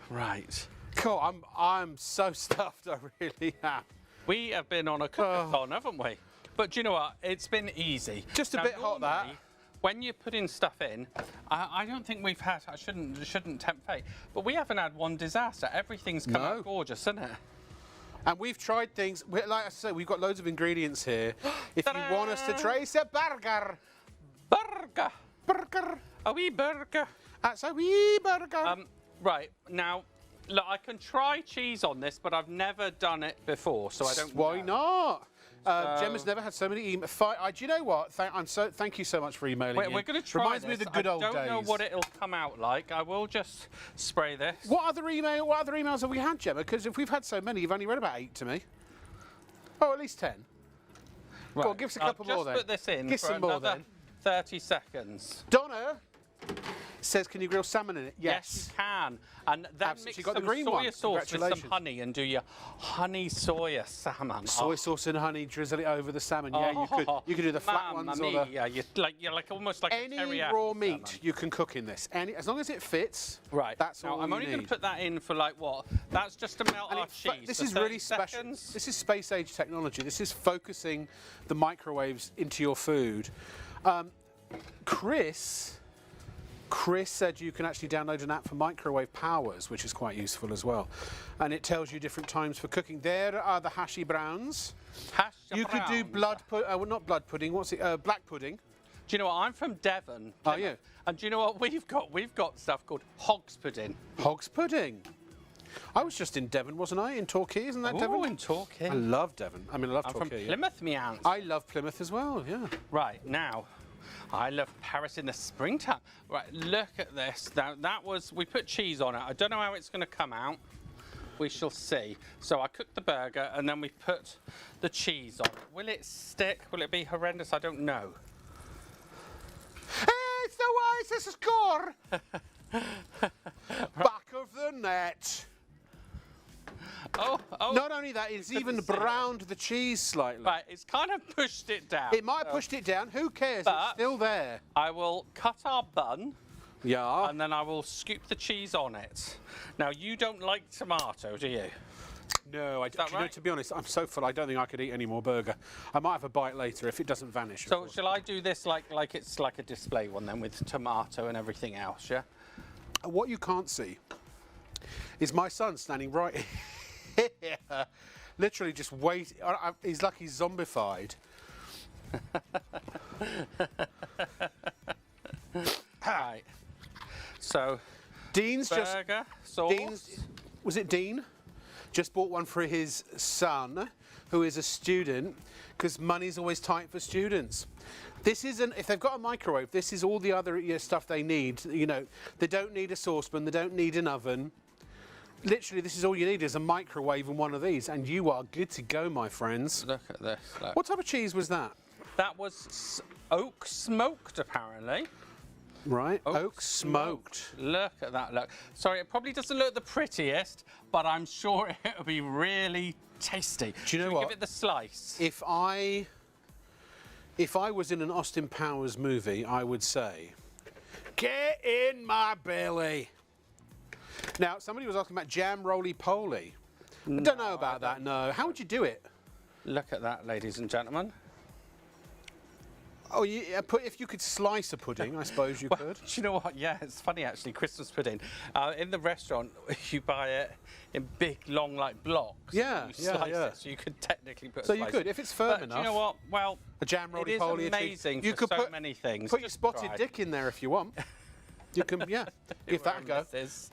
Right. Cool. I'm so stuffed. I really am. We have been on a cookathon, haven't we? But do you know what? It's been easy. Just a Now, bit hot, that. normally, When you're putting stuff in, I don't think we've had. I shouldn't tempt fate, but we haven't had one disaster. Everything's come No. out gorgeous, isn't it? And we've tried things. Like I said, we've got loads of ingredients here. If you want us to Ta-da! try, it's a burger. Burger, Burger. a wee burger. That's a wee burger. Right now, look, I can try cheese on this, but I've never done it before, so I don't. Why know. not? Gemma's never had so many emails. Do you know what? Thank you so much for emailing. We're going to try Reminds this. me of the good old days. I don't know what it'll come out like. I will just spray this. What other emails have we had, Gemma? Because if we've had so many, you've only read about 8 to me. Oh, at least 10. Right. Go on, give us a couple I'll more just then. put this in Give for some more another then. 30 seconds. Donna, says, can you grill salmon in it? Yes, you can. And then Absolutely. mix You got the some green soy one. sauce with some Congratulations. honey and do your honey soya salmon. Soy sauce and honey, drizzle it over the salmon. Yeah, you could do the flat ones or the... Yeah, you're like almost like Any a teriyaki raw meat salmon. you can cook in this. As long as it fits, Right. that's now, all I'm you only need. going to put that in for like what? That's just to melt And our cheese. this for is 30 really special. seconds. This is space age technology. This is focusing the microwaves into your food. Chris said you can actually download an app for microwave powers, which is quite useful as well. And it tells you different times for cooking. There are the hashi browns. Hash You could do browns. well, not blood pudding. What's it? Black pudding. Do you know what? I'm from Devon. Are you? And do you know what we've got? We've got stuff called hog's pudding. Hog's pudding. I was just in Devon, wasn't I? In Torquay, isn't that Oh, Devon? in Torquay. I love Devon. I mean, I love I'm from Torquay. yeah. Plymouth, me aunt. I love Plymouth as well. Yeah. Right, now, I love Paris in the springtime. Right, look at this. Now, we put cheese on it. I don't know how it's going to come out. We shall see. So I cooked the burger and then we put the cheese on it. Will it stick? Will it be horrendous? I don't know. It's the wisest score! Back of the net. Oh. Not only that, it's even see that. browned the cheese slightly. Right, it's kind of pushed it down. It might have pushed it down. Who cares? But- It's still there. I will cut our bun Yeah. and then I will scoop the cheese on it. Now, you don't like tomato, do you? No, that do you know, right? to be honest, I'm so full I don't think I could eat any more burger. I might have a bite later if it doesn't vanish. of So course. shall I do this like it's like a display one then with tomato and everything else, yeah? What you can't see is my son standing right here, literally just waiting. He's like he's zombified. Right. So, Dean's just burger, sauce. Was it Dean? Just bought one for his son, who is a student, because money's always tight for students. This isn't, if they've got a microwave, this is all the other stuff they need. You know, they don't need a saucepan, they don't need an oven. Literally, this is all you need is a microwave and one of these, and you are good to go, my friends. Look at this. Look. What type of cheese was that? That was oak smoked, apparently. Right, oak smoked. Look at that, look. Sorry, it probably doesn't look the prettiest, but I'm sure it'll be really tasty. Do you know Should we what? give it the slice? If I was in an Austin Powers movie, I would say, get in my belly. Now, somebody was asking about jam roly-poly. I don't know about that, no. How would you do it? Look at that, ladies and gentlemen. Oh, if you could slice a pudding, I suppose you could. Do you know what? Yeah, it's funny actually. Christmas pudding. In the restaurant, you buy it in big, long, like blocks. Yeah, you yeah, slice yeah. it, so you could technically put. So a you slice could, in. if it's firm But enough. Do you know what? Well, A jam it is roly-poly. amazing You for could so put many things. Put your Just spotted try. dick in there if you want. You can, yeah, give that a go. Missus.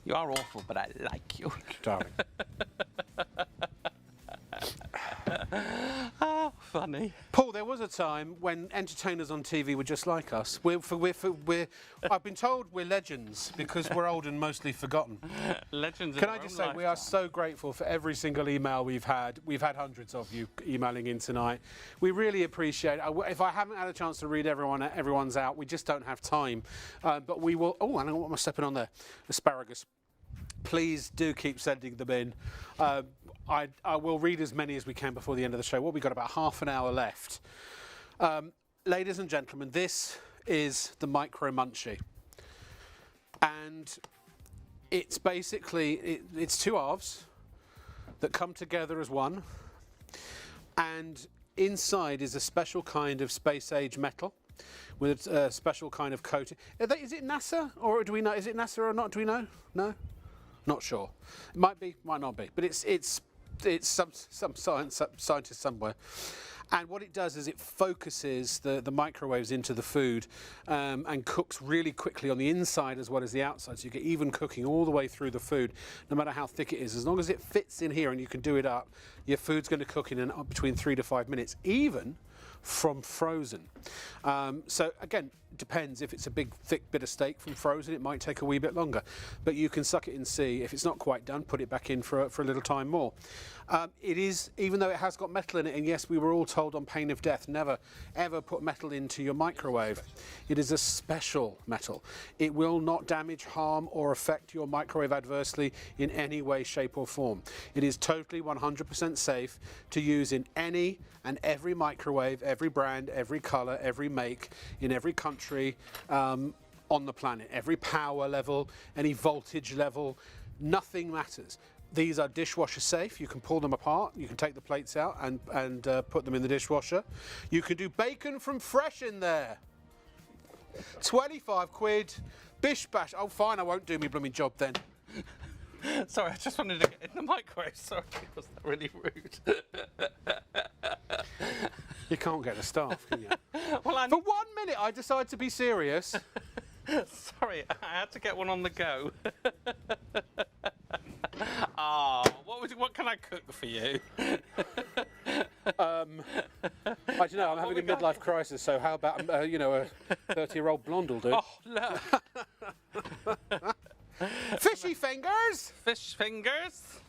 You are awful, but I like you. Darling. Ah, funny. Paul, there was a time when entertainers on TV were just like us. I've been told we're legends because we're old and mostly forgotten. Legends. Can I just say we are so grateful for every single email we've had. We've had hundreds of you emailing in tonight. We really appreciate it. If I haven't had a chance to read everyone's out, we just don't have time. But we will. Oh, I don't know what am I stepping on there. Asparagus. Please do keep sending them in. I will read as many as we can before the end of the show. We've got about half an hour left. Ladies and gentlemen, this is the Micro Munchie. And it's basically, it's two halves that come together as one. And inside is a special kind of space-age metal with a special kind of coating. Is it NASA, or do we know? Is it NASA or not? Do we know? No? Not sure. It might be, might not be. But it's some scientist somewhere. And what it does is it focuses the microwaves into the food and cooks really quickly on the inside as well as the outside. So you get even cooking all the way through the food, no matter how thick it is. As long as it fits in here and you can do it up, your food's going to cook in between 3 to 5 minutes, even from frozen. So again, depends. If it's a big thick bit of steak from frozen, it might take a wee bit longer, but you can suck it and see. If it's not quite done, put it back in for a little time more. It is, even though it has got metal in it, and yes, we were all told on pain of death, never ever put metal into your microwave. It is a special metal. It will not damage, harm or affect your microwave adversely in any way, shape or form. It is totally 100% safe to use in any and every microwave, every brand, every colour, every make, in every country on the planet. Every power level, any voltage level, nothing matters. These are dishwasher safe. You can pull them apart. You can take the plates out and put them in the dishwasher. You can do bacon from fresh in there. 25 quid. Bish bash. Oh, fine, I won't do me blooming job then. Sorry, I just wanted to get in the microwave. Sorry, was that really rude? You can't get the staff, can you? Well, For 1 minute, I decided to be serious. sorry, I had to get one on the go. Oh, what can I cook for you? I don't know, I'm having a midlife crisis, so how about, you know, a 30-year-old blonde will do. Oh, look. Fishy fingers! Fish fingers.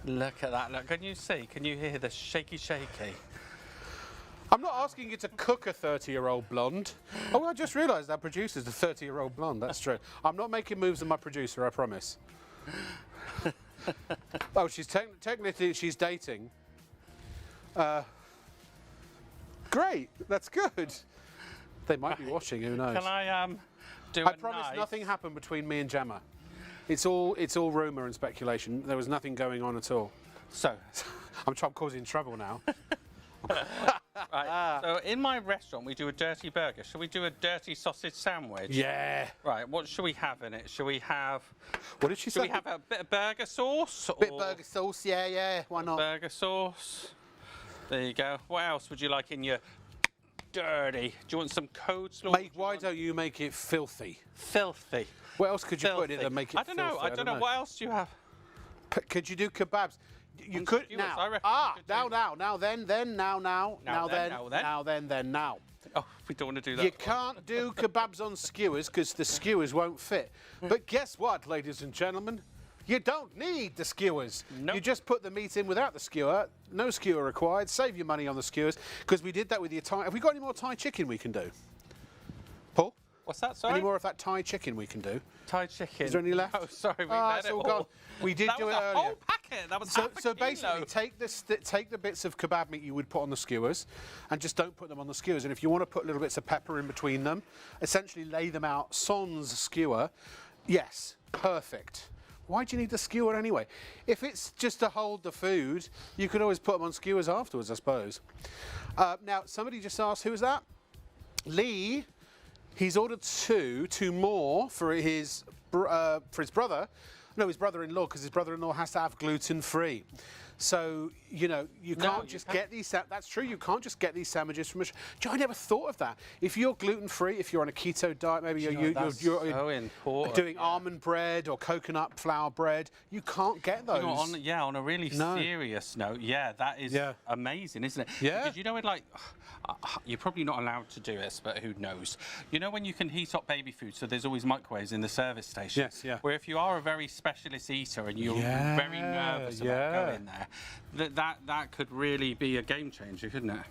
Look at that, look. Can you see? Can you hear the shaky shaky? I'm not asking you to cook a 30-year-old blonde. Oh, I just realised our producer's a 30-year-old blonde, that's true. I'm not making moves on my producer, I promise. Oh, she's technically she's dating. Great, that's good. They might be watching, who knows? Can I do I a promise nice... nothing happened between me and Gemma. It's all rumour and speculation. There was nothing going on at all. So, I'm causing trouble now. right, so in my restaurant we do a dirty burger. Shall we do a dirty sausage sandwich? Yeah. Right, what should we have in it? Shall we have... What did she say? Shall we have a bit of burger sauce? Bit of burger sauce, yeah, why not? Burger sauce. There you go. What else would you like in your dirty? Do you want some coleslaw? Why don't you make it filthy? Filthy. What else could you put in it Filthy. that make it I don't know. filthy? I don't know. What else do you have? Could you do kebabs? You On could skewers, now. I reckon Ah, you could do- now then. Oh, we don't want to do that. You can't do kebabs on skewers because the skewers won't fit. But guess what, ladies and gentlemen? You don't need the skewers. Nope. You just put the meat in without the skewer. No skewer required. Save your money on the skewers because we did that with your Thai. Have we got any more Thai chicken we can do? Paul? What's that? Sorry. Any more of that Thai chicken we can do? Thai chicken. Is there any left? Oh, sorry. We Ah, let it's it all all. gone. We did That do was it a earlier. whole packet. That was So, half a so kilo. basically, take the bits of kebab meat you would put on the skewers, and just don't put them on the skewers. And if you want to put little bits of pepper in between them, essentially lay them out sans skewer. Yes, perfect. Why do you need the skewer anyway? If it's just to hold the food, you could always put them on skewers afterwards, I suppose. Now, somebody just asked, who was that? Lee. He's ordered two more for his brother. No, his brother-in-law, because his brother-in-law has to have gluten-free. So, you know, you can't just get these... That's true, you can't just get these sandwiches from... I never thought of that. If you're gluten-free, if you're on a keto diet, maybe you're so important. doing almond bread or coconut flour bread, you can't get those. You know, on a really serious note, that is amazing, isn't it? Yeah. Because you know, you're probably not allowed to do this, but who knows? You know when you can heat up baby food, so there's always microwaves in the service station? Yes, yeah. Where if you are a very specialist eater and you're very nervous about going there, that could really be a game changer, couldn't it?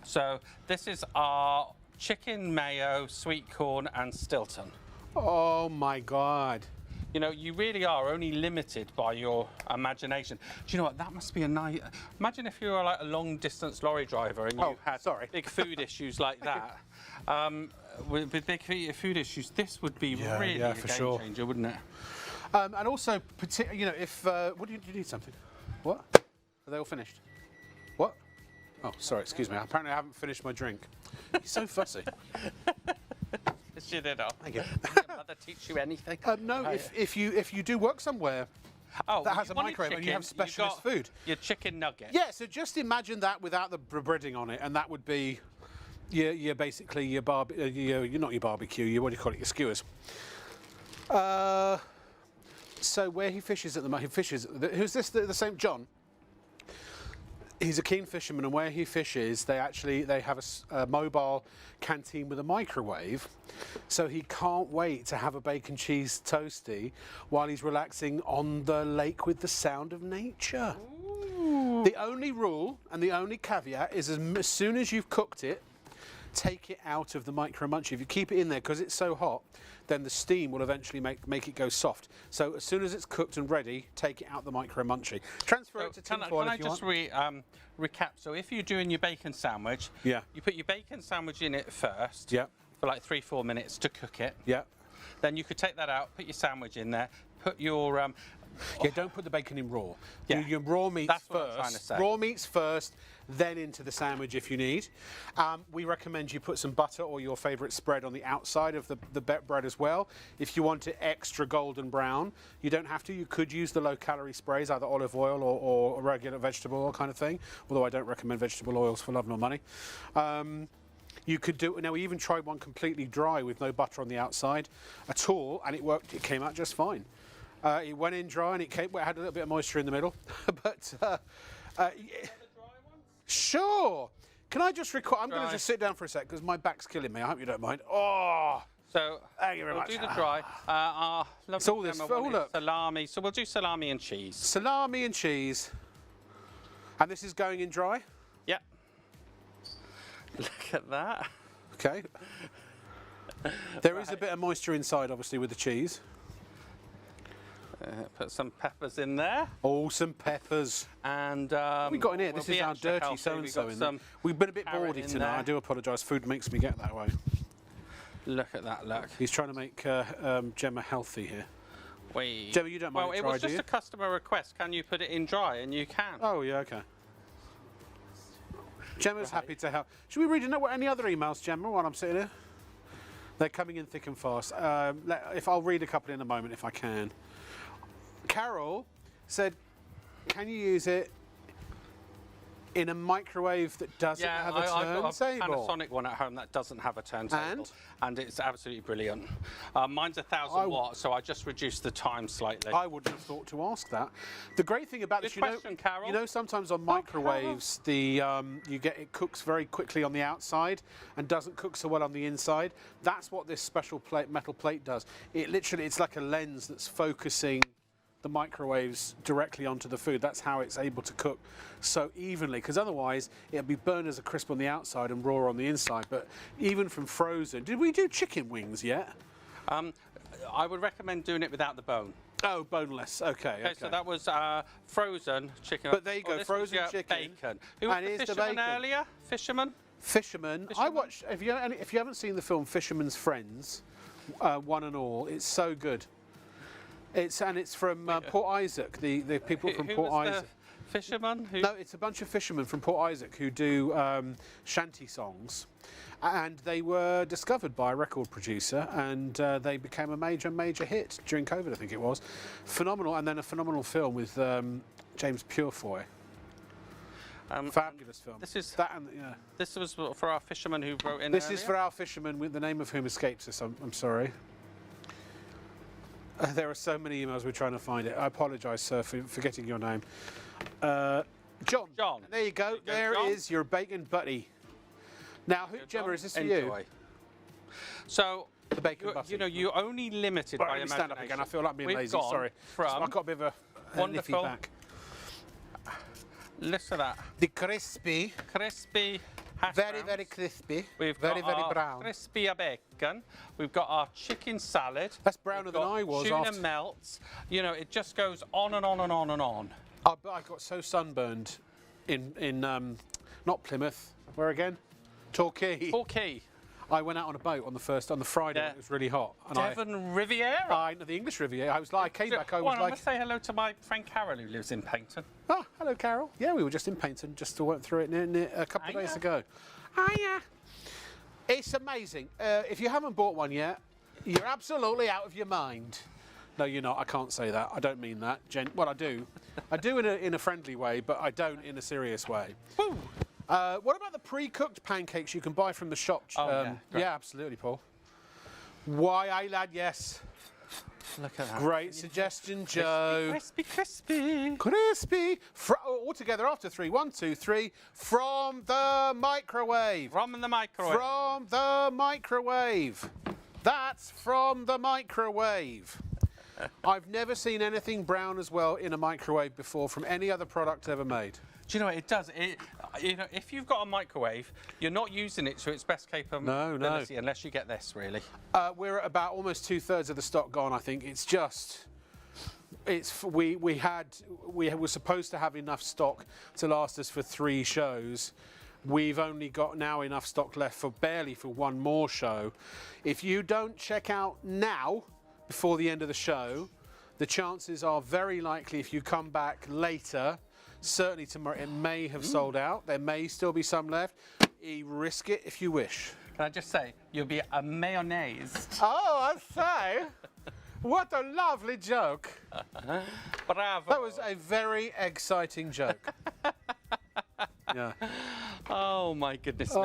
So this is our chicken mayo, sweet corn and Stilton. Oh my God. You know, you really are only limited by your imagination. Do you know what? That must be a nice... Imagine if you were like a long-distance lorry driver and you had big food issues like that. With big food issues, this would be really a game changer, wouldn't it? And also, you know, if... what do you need something? What? Are they all finished? What? Oh, sorry, excuse me. Apparently I haven't finished my drink. You're so fussy. She did it. Thank you. Did your mother teach you anything? No, if you do work somewhere that has a microwave and you have specialist food. Your chicken nugget. Yeah, so just imagine that without the breading on it, and that would be your basically your you're not your barbecue, what do you call it, your skewers. So where he fishes at the moment, who's this, the same John? He's a keen fisherman, and where he fishes, they have a mobile canteen with a microwave, so he can't wait to have a bacon cheese toasty while he's relaxing on the lake with the sound of nature. Ooh. The only rule and the only caveat is as soon as you've cooked it, take it out of the micro munchie. If you keep it in there because it's so hot, then the steam will eventually make it go soft. So as soon as it's cooked and ready, take it out the micro munchie. Transfer it to tin foil if you want. Can I just recap? So if you're doing your bacon sandwich, yeah, you put your bacon sandwich in it first, yeah, for like 3-4 minutes to cook it. Yeah. Then you could take that out, put your sandwich in there, put your yeah, don't put the bacon in raw. Yeah. Do your raw meats That's first. what I'm trying to say. Raw meats first, then into the sandwich if you need. We recommend you put some butter or your favourite spread on the outside of the bread as well. If you want it extra golden brown, you don't have to. You could use the low-calorie sprays, either olive oil or regular vegetable oil kind of thing, although I don't recommend vegetable oils for love nor money. You could do it. Now, we even tried one completely dry with no butter on the outside at all, and it worked. It came out just fine. It went in dry and it had a little bit of moisture in the middle. But sure. Can I just record? I'm going to just sit down for a sec because my back's killing me. I hope you don't mind. Oh. So thank you very much. We'll do the dry. Our lovely this. Gemma wanted salami. So we'll do salami and cheese. Salami and cheese. And this is going in dry? Yep. Look at that. Okay. There is a bit of moisture inside, obviously, with the cheese. Put some peppers in there. Oh, some peppers. And we got in here. This is our dirty so-and-so in there. We've been a bit bawdy tonight. I do apologise. Food makes me get that way. Look at that, look. He's trying to make Gemma healthy here. Gemma, you don't mind well, it dry, was just a customer request. Can you put it in dry? And you can. Oh, yeah, okay. Gemma's happy to help. Should we read any other emails, Gemma, while I'm sitting here? They're coming in thick and fast. I'll read a couple in a moment if I can. Carol said, can you use it in a microwave that doesn't have a turntable? I've got a Panasonic one at home that doesn't have a turntable. And it's absolutely brilliant. Mine's 1,000 watts, so I just reduced the time slightly. I wouldn't have thought to ask that. The great thing about this, you know, sometimes on microwaves, it cooks very quickly on the outside and doesn't cook so well on the inside. That's what this special metal plate does. It's like a lens that's focusing the microwaves directly onto the food. That's how it's able to cook so evenly, because otherwise it'd be burned as a crisp on the outside and raw on the inside. But even from frozen, did we do chicken wings yet? I would recommend doing it without the bone. Oh, boneless. Okay. So that was frozen chicken. But there you go, frozen chicken. Bacon. Who was the fisherman earlier? Fisherman. I watched. If you haven't seen the film Fisherman's Friends, one and all, it's so good. It's from Port Isaac. The people from Port Isaac. The fisherman? No, it's a bunch of fishermen from Port Isaac who do shanty songs, and they were discovered by a record producer, and they became a major hit during COVID, I think it was. Phenomenal, and then a phenomenal film with James Purefoy. Fabulous film. This was for our fisherman who wrote in. This is for our fisherman, with the name of whom escapes us. I'm sorry. There are so many emails we're trying to find it. I apologise, sir, for forgetting your name. John. There you go. There it is, your bacon buddy. Now, Gemma, is this for you? So, the bacon buddy. You know, you're only limited by imagination. Stand up again. I feel like being lazy. Sorry. I've got a bit of a wonderful back. Listen to that. The crispy. Very crispy. We've very got brown. Crispy bacon. We've got our chicken salad. That's browner than I was. Tuna melts. You know, it just goes on and on and on and on. I got so sunburned in not Plymouth. Where again? Torquay. I went out on a boat on the Friday. Yeah. It was really hot. And Devon Riviera. The English Riviera. I came back. I must say hello to my friend Carol, who lives in Paynton. Oh, hello, Carol. Yeah, we were just in Paynton, just went through it a couple of days ago. Hiya. It's amazing. If you haven't bought one yet, you're absolutely out of your mind. No, you're not. I can't say that. I don't mean that. Well, I do. I do in a friendly way, but I don't in a serious way. Woo. What about the pre-cooked pancakes you can buy from the shop? Yeah, absolutely, Paul. Why, aye, lad, yes. Look at that. Great suggestion, Joe. Crispy, crispy. Crispy. All together after 3. 1, 2, 3. From the microwave. From the microwave. From the microwave. That's from the microwave. I've never seen anything brown as well in a microwave before from any other product ever made. Do you know what it does? You know, if you've got a microwave, you're not using it to its best capability unless you get this, really. We're at about almost 2/3 of the stock gone, I think. It's just, we were supposed to have enough stock to last us for 3 shows. We've only got now enough stock left for barely for 1 more show. If you don't check out now, before the end of the show, the chances are very likely if you come back later, certainly tomorrow, it may have sold out. There may still be some left. Risk it if you wish. Can I just say, you'll be a mayonnaise. Oh, I say. What a lovely joke. Bravo. That was a very exciting joke. Yeah. Oh, my goodness me.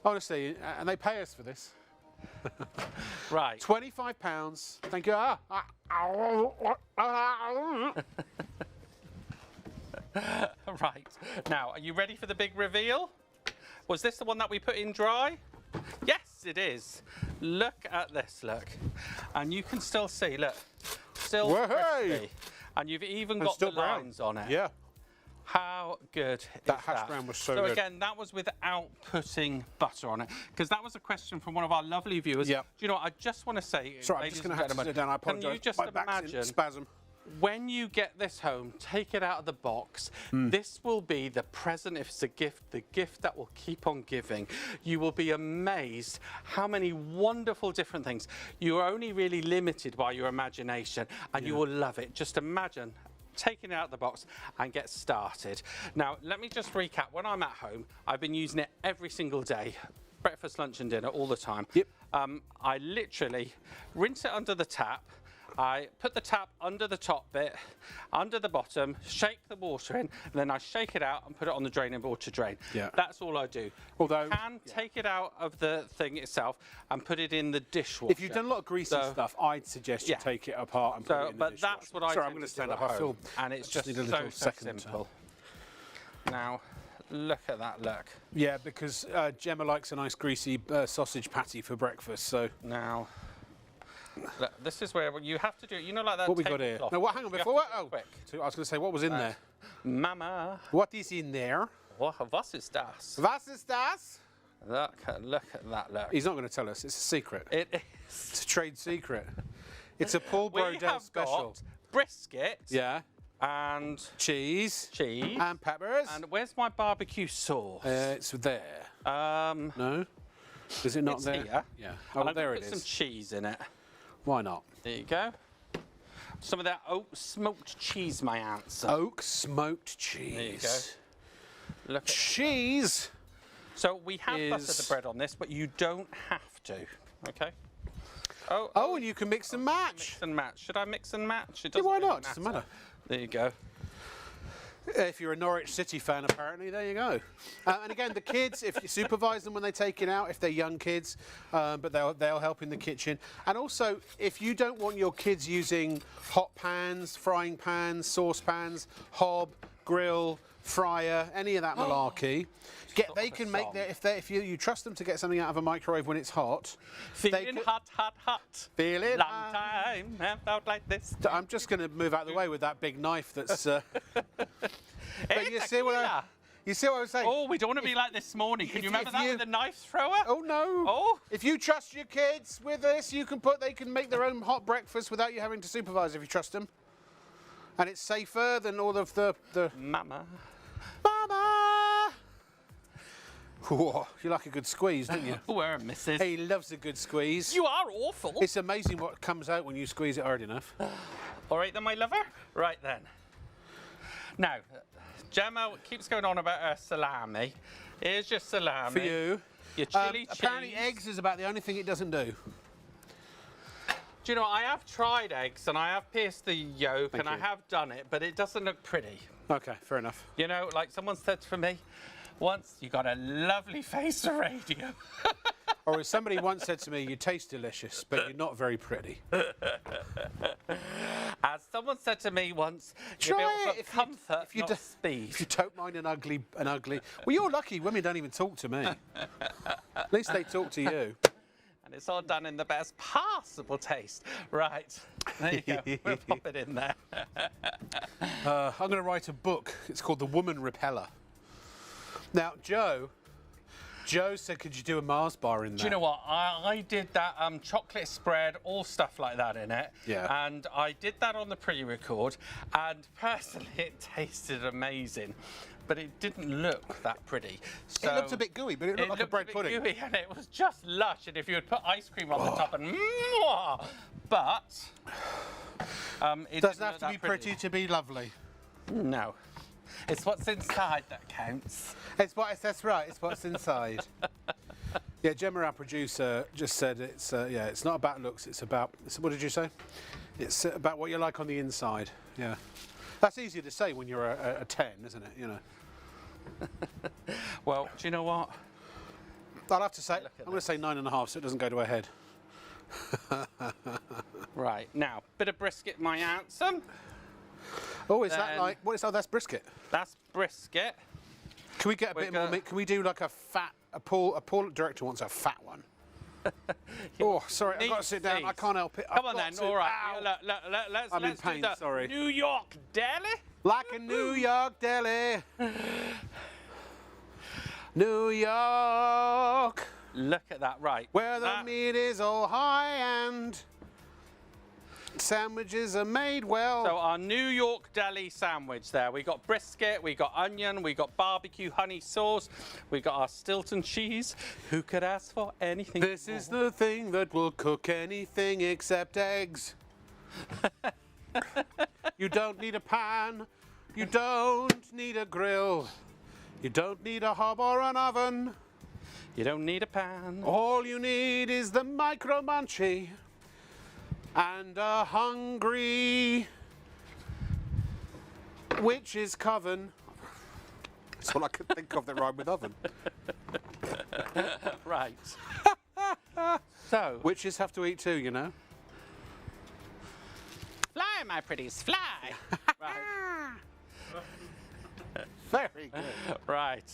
Honestly, and they pay us for this. Right. £25. Thank you. Right. Now, are you ready for the big reveal? Was this the one that we put in dry? Yes, it is. Look at this, look. And you can still see, look, still crispy. And you've even got the lines on it. Yeah. How good That is hash brown was so So good. again, that was without putting butter on it, because that was a question from one of our lovely viewers. Yep. Do you know what, I just want to say, Sorry, I'm ladies just going and to have to gentlemen, sit down. I apologise. can you just My back's in imagine, spasm. when you get this home, take it out of the box. This will be the present, if it's a gift, the gift that will keep on giving. You will be amazed how many wonderful different things. You are only really limited by your imagination, and you will love it. Just imagine taking it out of the box and get started. Now, let me just recap. When I'm at home, I've been using it every single day. Breakfast, lunch and dinner all the time. Yep. I literally rinse it under the tap. I put the tap under the top bit, under the bottom, shake the water in, and then I shake it out and put it on the draining board to drain. Yeah. That's all I do. Although, you can take it out of the thing itself and put it in the dishwasher. if you've done a lot of greasy stuff, I'd suggest you take it apart and put it in the But dishwasher. that's what I Sorry, I'm tend going to to stand do up. at I feel, home, and it's just need a so, little so second. simple. Now, look at that, look. Yeah, because Gemma likes a nice greasy sausage patty for breakfast, so... Now, look, this is where you have to do it. You know, like that. What we got here? tablecloth. No, what? Hang on, You have before... to do it Oh, quick. I was going to say, what was in there? Mama, What is in there? was ist das? Was ist das? Look at that, look. He's not going to tell us. It's a secret. It is. It's a trade secret. It's a Paul We Brodell have special. got brisket Yeah. and Cheese. cheese. And peppers. And where's my barbecue sauce? It's there. No? Is it not It's there? here. Yeah. And Oh, I'm there gonna it put some is. cheese in it. Why not? There you go. Some of that oak smoked cheese, my answer. Oak smoked cheese. There you go. Look at Cheese. So we have buttered is- the bread on this, but you don't have to. Okay. Oh, and you can mix and match. Mix and match. Should I mix and match? It Yeah, doesn't why really not? Doesn't matter. There you go. If you're a Norwich City fan, apparently, there you go. And again, the kids, if you supervise them when they take it out, if they're young kids, but they'll help in the kitchen. And also, if you don't want your kids using hot pans, frying pans, saucepans, hob, grill, fryer, any of that malarkey, they can make their, if you trust them to get something out of a microwave when it's hot. Feeling hot, hot, hot. Feeling Long hot. time, have felt like this. I'm just going to move out of the way with that big knife that's... But you see what I was saying? Oh, we don't want to be like this morning. Can you remember if that you- with the knife thrower? Oh no! Oh. If you trust your kids with this, they can make their own hot breakfast without you having to supervise if you trust them. And it's safer than all of the Mama. Mama! Whoa, you like a good squeeze, don't you? Where, Mrs. He loves a good squeeze. You are awful. It's amazing what comes out when you squeeze it hard enough. All right then, my lover. Right then. Now, Gemma keeps going on about her salami. Here's your salami. For you. Your chili cheese. Apparently eggs is about the only thing it doesn't do. Do you know, I have tried eggs and I have pierced the yolk Thank and I you. have done it, but it doesn't look pretty. Okay, fair enough. You know, like someone said for me once, you got a lovely face for radio. Or as somebody once said to me, you taste delicious, but you're not very pretty. As someone said to me once, you're Try built it for comfort, if you not do- speed. If you don't mind an ugly. Well, you're lucky. Women don't even talk to me. At least they talk to you. And it's all done in the best possible taste. Right, there you go. We'll pop it in there. I'm going to write a book. It's called The Woman Repeller. Now, Joe said, could you do a Mars bar in there? Do you know what? I did that chocolate spread, all stuff like that in it. Yeah. And I did that on the pre-record. And personally, it tasted amazing. But it didn't look that pretty. So It looked a bit gooey, but it looked like a bread pudding. Gooey, and it was just lush. And if you had put ice cream on the top and mwah, but it Doesn't didn't have look to be that pretty to be lovely. No. It's what's inside that counts. That's right. It's what's inside. Yeah, Gemma, our producer, just said it's not about looks. It's about what did you say? It's about what you like on the inside. Yeah, that's easier to say when you're a 10, isn't it? You know. Well, do you know what? I'll have to say. I'm going to say 9.5, so it doesn't go to her head. Right now, bit of brisket, my answer. Oh, is that Then- like what is that? That's brisket. That's brisket. Can we get a We're bit more go- meat? Can we do like a fat? A Paul director wants a fat one. Oh, sorry, I've got to sit down. I can't help it. Come on then. All right. Ow. Let's I'm in let's pain, do the sorry. New York deli. Like a New York deli. New York, Look at that. Right. where the That- meat is all high-end. Sandwiches are made well. So our New York deli sandwich there. We got brisket, we got onion, we got barbecue honey sauce, we got our Stilton cheese. Who could ask for anything This more? is the thing that will cook anything except eggs. You don't need a pan. You don't need a grill. You don't need a hob or an oven. You don't need a pan. All you need is the micro munchie and a hungry witch's coven. That's all I could think of that rhymed with oven. Right. So, Witches have to eat too, you know. fly, my pretties, fly. Right. Very good. Right.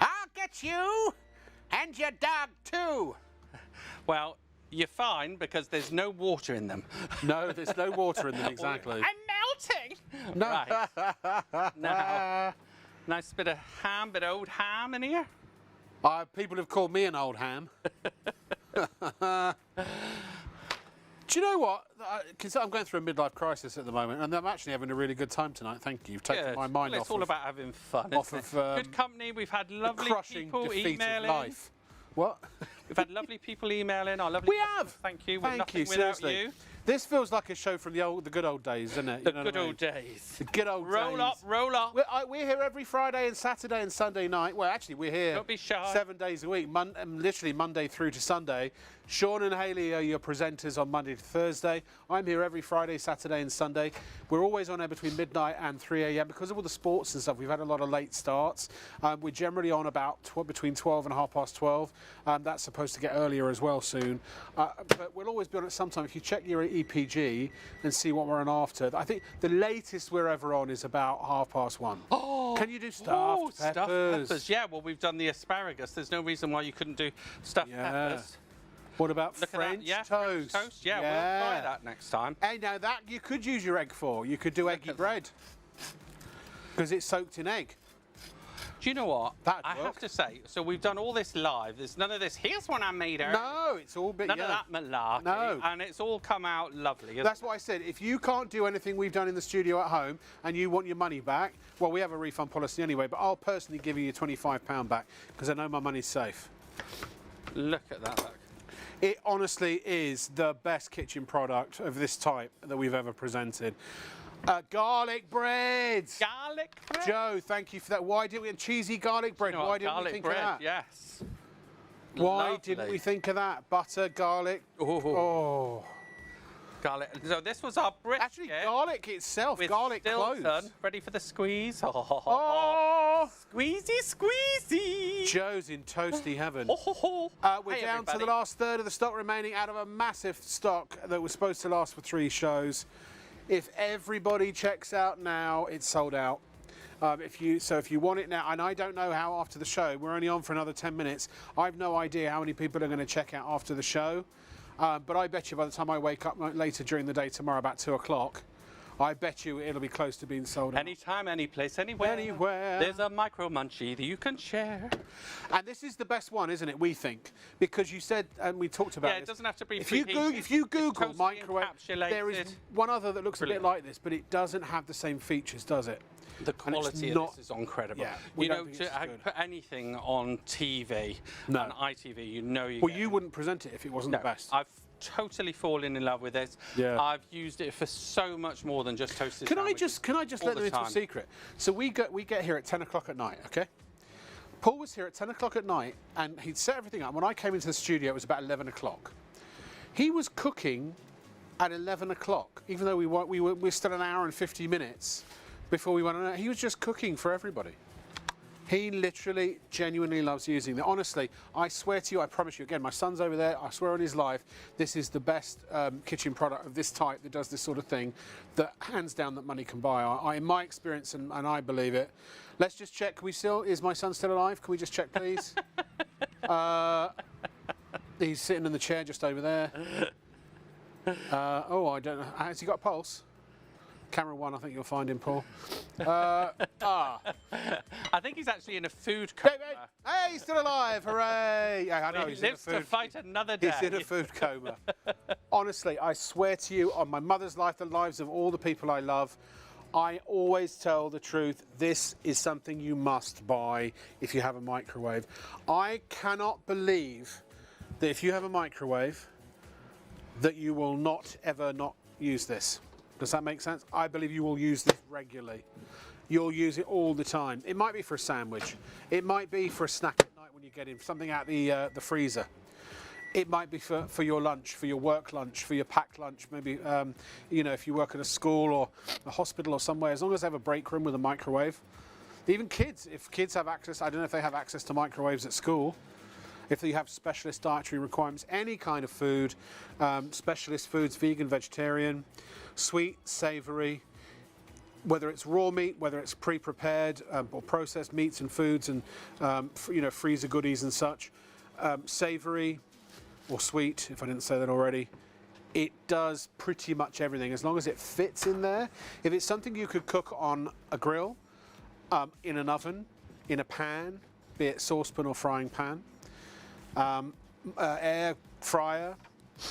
I'll get you and your dog too. Well, you're fine because there's no water in them. No, there's no water in them, exactly. I'm melting. No. Right. Now, nice bit of ham, bit of old ham in here. People have called me an old ham. Do you know what? Because I'm going through a midlife crisis at the moment, and I'm actually having a really good time tonight. Thank you. You've taken Good. my mind Well, off it's all of about having fun. off isn't of, it? Good company. We've had the lovely crushing people defeat emailing. of life. What? We've had lovely people emailing. Our lovely We customers. have. Thank you. We're Thank nothing you. without Seriously. you. This feels like a show from the good old days, doesn't it? The You know good what I old mean? days. The good old Roll days. up, roll up. We're here every Friday and Saturday and Sunday night. Well, actually, we're here Don't be shy. 7 days a week, literally Monday through to Sunday. Sean and Hayley are your presenters on Monday to Thursday. I'm here every Friday, Saturday and Sunday. We're always on air between midnight and 3 a.m. because of all the sports and stuff. We've had a lot of late starts. We're generally on about between 12 and 12:30. That's supposed to get earlier as well soon. But we'll always be on at some time. If you check your EPG and see what we're on after, I think the latest we're ever on is about 1:30. Oh, Can you do stuffed stuffed peppers? peppers? Yeah, well, we've done the asparagus. There's no reason why you couldn't do stuffed peppers. What about Look French at that. Yeah, toast? French toast. Yeah, we'll try that next time. Hey, now that you could use your egg for. You could do eggy at bread because it's soaked in egg. Do you know what? That'd I have work. to say, so we've done all this live. There's none of this, here's one I made her. No, it's all bit. None yeah. of that malarkey. No. And it's all come out lovely. Isn't That's what I said. If you can't do anything we've done in the studio at home and you want your money back, well, we have a refund policy anyway, but I'll personally give you your £25 back because I know my money's safe. it? Look at that. Look. It honestly is the best kitchen product of this type that we've ever presented. Garlic bread. Garlic bread. Joe, thank you for that. Why didn't we have cheesy garlic bread? You know Why what? didn't we Garlic think bread, of that? yes. Why Lovely. didn't we think of that? Butter, garlic. Oh. Oh. Garlic. So this was our brisket. Actually, garlic itself, with garlic Stilton. cloves. Ready for the squeeze? Oh, Squeezy, squeezy. Joe's in toasty heaven. We're Hey, down to everybody. the last third of the stock remaining out of a massive stock that was supposed to last for 3 shows. If everybody checks out now, it's sold out. If you want it now, and I don't know how after the show, we're only on for another 10 minutes. I've no idea how many people are going to check out after the show. But I bet you by the time I wake up later during the day tomorrow about 2 o'clock, I bet you it'll be close to being sold out. Anytime, any place, anywhere. Anywhere. There's a micro munchie that you can share. And this is the best one, isn't it, we think? Because you said, and we talked about Yeah, it this, doesn't have to be if you preheated. Google It's totally microwave, there is encapsulated. one other that looks Brilliant. a bit like this, but it doesn't have the same features, does it? The quality not- of this is incredible. Yeah, we you don't know, think to it's good. put anything on TV, No. on ITV, you know you Well, get you wouldn't present it if it wasn't No, the best. I've totally fallen in love with this. Yeah. I've used it for so much more than just toasted Can I sandwiches just all let them the into a time. secret? So we get here at 10 o'clock at night, okay? Paul was here at 10 o'clock at night, and he'd set everything up. When I came into the studio, it was about 11 o'clock. He was cooking at 11 o'clock, even though we're still an hour and 50 minutes before we went on. He was just cooking for everybody. He literally, genuinely loves using them. Honestly, I swear to you, I promise you, again, my son's over there, I swear on his life, this is the best kitchen product of this type that does this sort of thing, that hands down that money can buy. In my experience, and I believe it. Let's just check, is my son still alive? Can we just check, please? He's sitting in the chair just over there. Oh, I don't know. Has he got a pulse? Camera 1, I think you'll find him, Paul. I think he's actually in a food coma. Hey, he's still alive! Hooray! Yeah, I know He he's in a lives to food. fight another day. He's in a food coma. Honestly, I swear to you, on my mother's life, the lives of all the people I love, I always tell the truth. This is something you must buy if you have a microwave. I cannot believe that if you have a microwave, that you will not ever not use this. Does that make sense? I believe you will use this regularly. You'll use it all the time. It might be for a sandwich. It might be for a snack at night when you get in, something out the freezer. It might be for your lunch, for your work lunch, for your packed lunch. Maybe, you know, if you work at a school or a hospital or somewhere, as long as they have a break room with a microwave. Even kids, if kids have access, I don't know if they have access to microwaves at school. If you have specialist dietary requirements, any kind of food, specialist foods, vegan, vegetarian, sweet, savoury, whether it's raw meat, whether it's pre-prepared or processed meats and foods and you know, freezer goodies and such, savoury or sweet, if I didn't say that already. It does pretty much everything as long as it fits in there. If it's something you could cook on a grill, in an oven, in a pan, be it saucepan or frying pan, air fryer,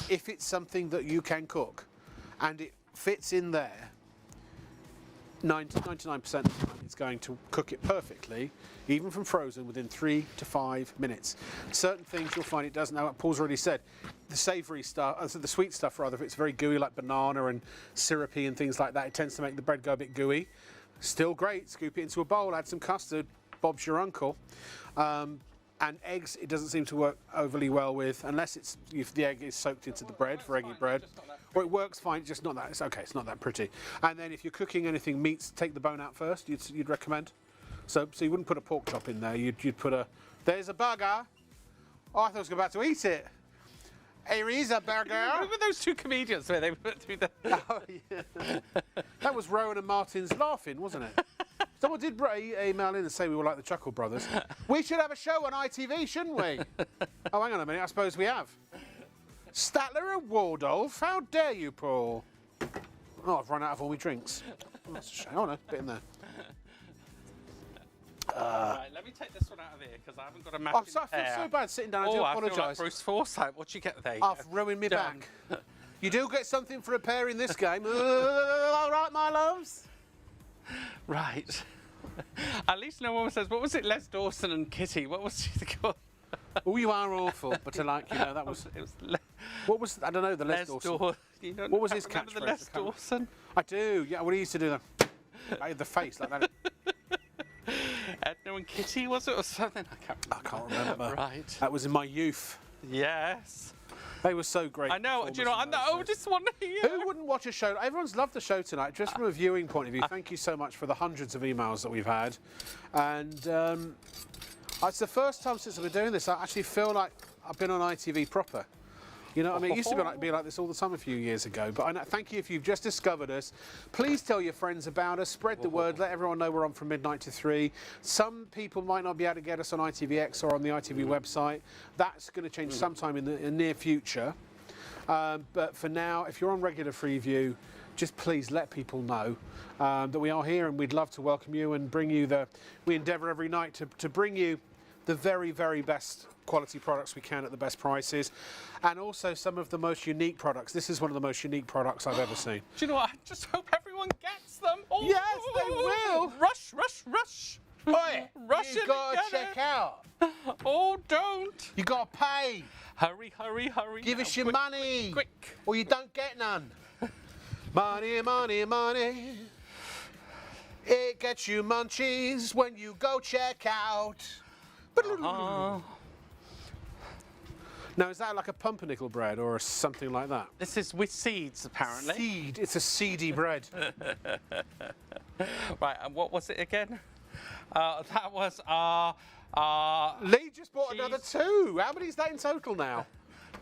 if it's something that you can cook and it fits in there, 99% of the time it's going to cook it perfectly, even from frozen, within 3 to 5 minutes. Certain things you'll find it doesn't. Now, Paul's already said, the savoury stuff, the sweet stuff rather, if it's very gooey like banana and syrupy and things like that, it tends to make the bread go a bit gooey. Still great, scoop it into a bowl, add some custard, Bob's your uncle. And eggs, it doesn't seem to work overly well with, unless it's if the egg is soaked into the bread for eggy bread. Or it works fine, just not that. It's okay. It's not that pretty. And then if you're cooking anything meats, take the bone out first. You'd recommend. So you wouldn't put a pork chop in there. You'd put a. There's a burger. Oh, I thought I was about to eat it. Here is a burger. Remember those two comedians where they went through the... Oh, yeah. That was Rowan and Martin's laughing, wasn't it? Someone did email in and say we were like the Chuckle Brothers. We should have a show on ITV, shouldn't we? Oh, hang on a minute. I suppose we have. Statler and Waldorf. How dare you, Paul? Oh, I've run out of all my drinks. Oh, that's a shame. Oh, no, a bit in there. Right, let me take this one out of here because I haven't got a I mashed feel so bad sitting down. I do I feel like apologise. Bruce Forsyth. What'd you get there? I've ruined my Done. back. You do get something for a pair in this game. All right, my loves. Right. At least no one says, what was it, Les Dawson and Kitty? What was she called? Oh, you are awful, but like, you know, that was... It was What was, I don't know, the Les Dawson. You don't What was his remember the catchphrase? Les Dawson? I do, yeah, what he used to do, the face like that. Edna and Kitty, was it, or something? I can't remember. I can't remember. Right. That was in my youth. Yes. They were so great. I know. Do you know, I'm the oldest one here. Who wouldn't watch a show? Everyone's loved the show tonight, just from a viewing point of view. Thank you so much for the hundreds of emails that we've had. And it's the first time since I've been doing this, I actually feel like I've been on ITV proper. You know, I mean, it used to be like this all the time a few years ago. But I know, thank you if you've just discovered us. Please tell your friends about us. Spread the word. Let everyone know we're on from midnight to 3. Some people might not be able to get us on ITVX or on the ITV website. That's going to change sometime in the near future. But for now, if you're on regular Freeview, just please let people know that we are here, and we'd love to welcome you and bring you we endeavour every night to bring you the very, very best quality products we can at the best prices, and also some of the most unique products. This is one of the most unique products I've ever seen. Do you know what? I just hope everyone gets them. Oh, Yes, they will. Rush, rush, rush. Oi, Rush you in gotta and get check it. out. Oh, don't. You gotta pay. Hurry, hurry, hurry. Give now. us your Quick, money, Quick. or you don't get none. Money, money, money. It gets you munchies when you go check out. Now, is that like a pumpernickel bread or something like that? This is with seeds, apparently. Seed. It's a seedy bread. Right, and what was it again? That was Lee just bought cheese. another 2. How many is that in total now?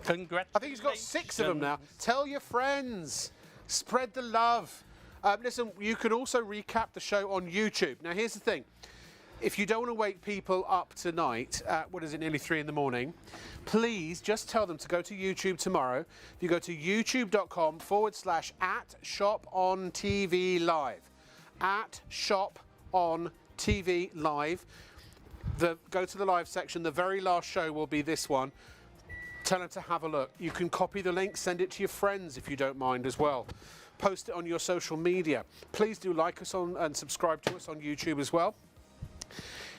Congratulations. I think he's got 6 of them now. Tell your friends. Spread the love. Listen, you can also recap the show on YouTube. Now, here's the thing. If you don't want to wake people up tonight at, nearly 3 in the morning, please just tell them to go to YouTube tomorrow. If you go to youtube.com/@ShopOnTV Live. @ShopOnTV Live. Go to the live section. The very last show will be this one. Tell them to have a look. You can copy the link, send it to your friends if you don't mind as well. Post it on your social media. Please do like us and subscribe to us on YouTube as well.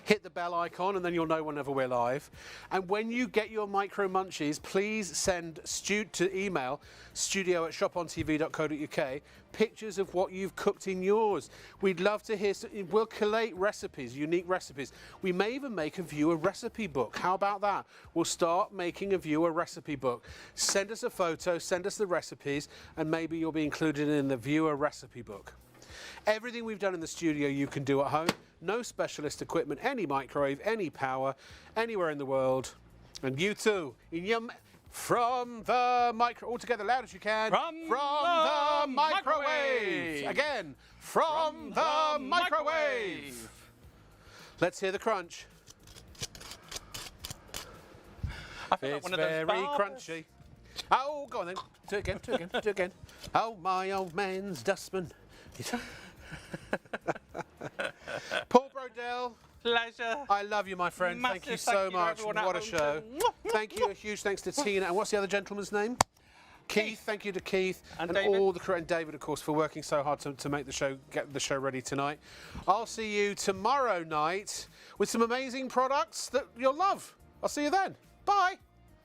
Hit the bell icon and then you'll know whenever we're live. And when you get your micro munchies, please send email studio@shopontv.co.uk pictures of what you've cooked in yours. We'd love to hear. We'll collate recipes, unique recipes. We may even make a viewer recipe book. How about that? We'll start making a viewer recipe book. Send us a photo, send us the recipes, and maybe you'll be included in the viewer recipe book. Everything we've done in the studio you can do at home. No specialist equipment, any microwave, any power, anywhere in the world. And you too, from the micro, all together, loud as you can. From the microwave. Again, from the microwave. Let's hear the crunch. I feel like It's one of those very barbers. crunchy. Oh, go on then. Do it again, do it again, do it again. Oh, my old man's dustman. Paul Brodell, Pleasure. I love you, my friend. Massive Thank you so much. everyone at What a home. show. Thank you. A huge thanks to Tina. And what's the other gentleman's name? Keith. Thank you to Keith And and David. all the crew, and David, of course, for working so hard to make the show, get the show ready tonight. I'll see you tomorrow night with some amazing products that you'll love. I'll see you then. Bye.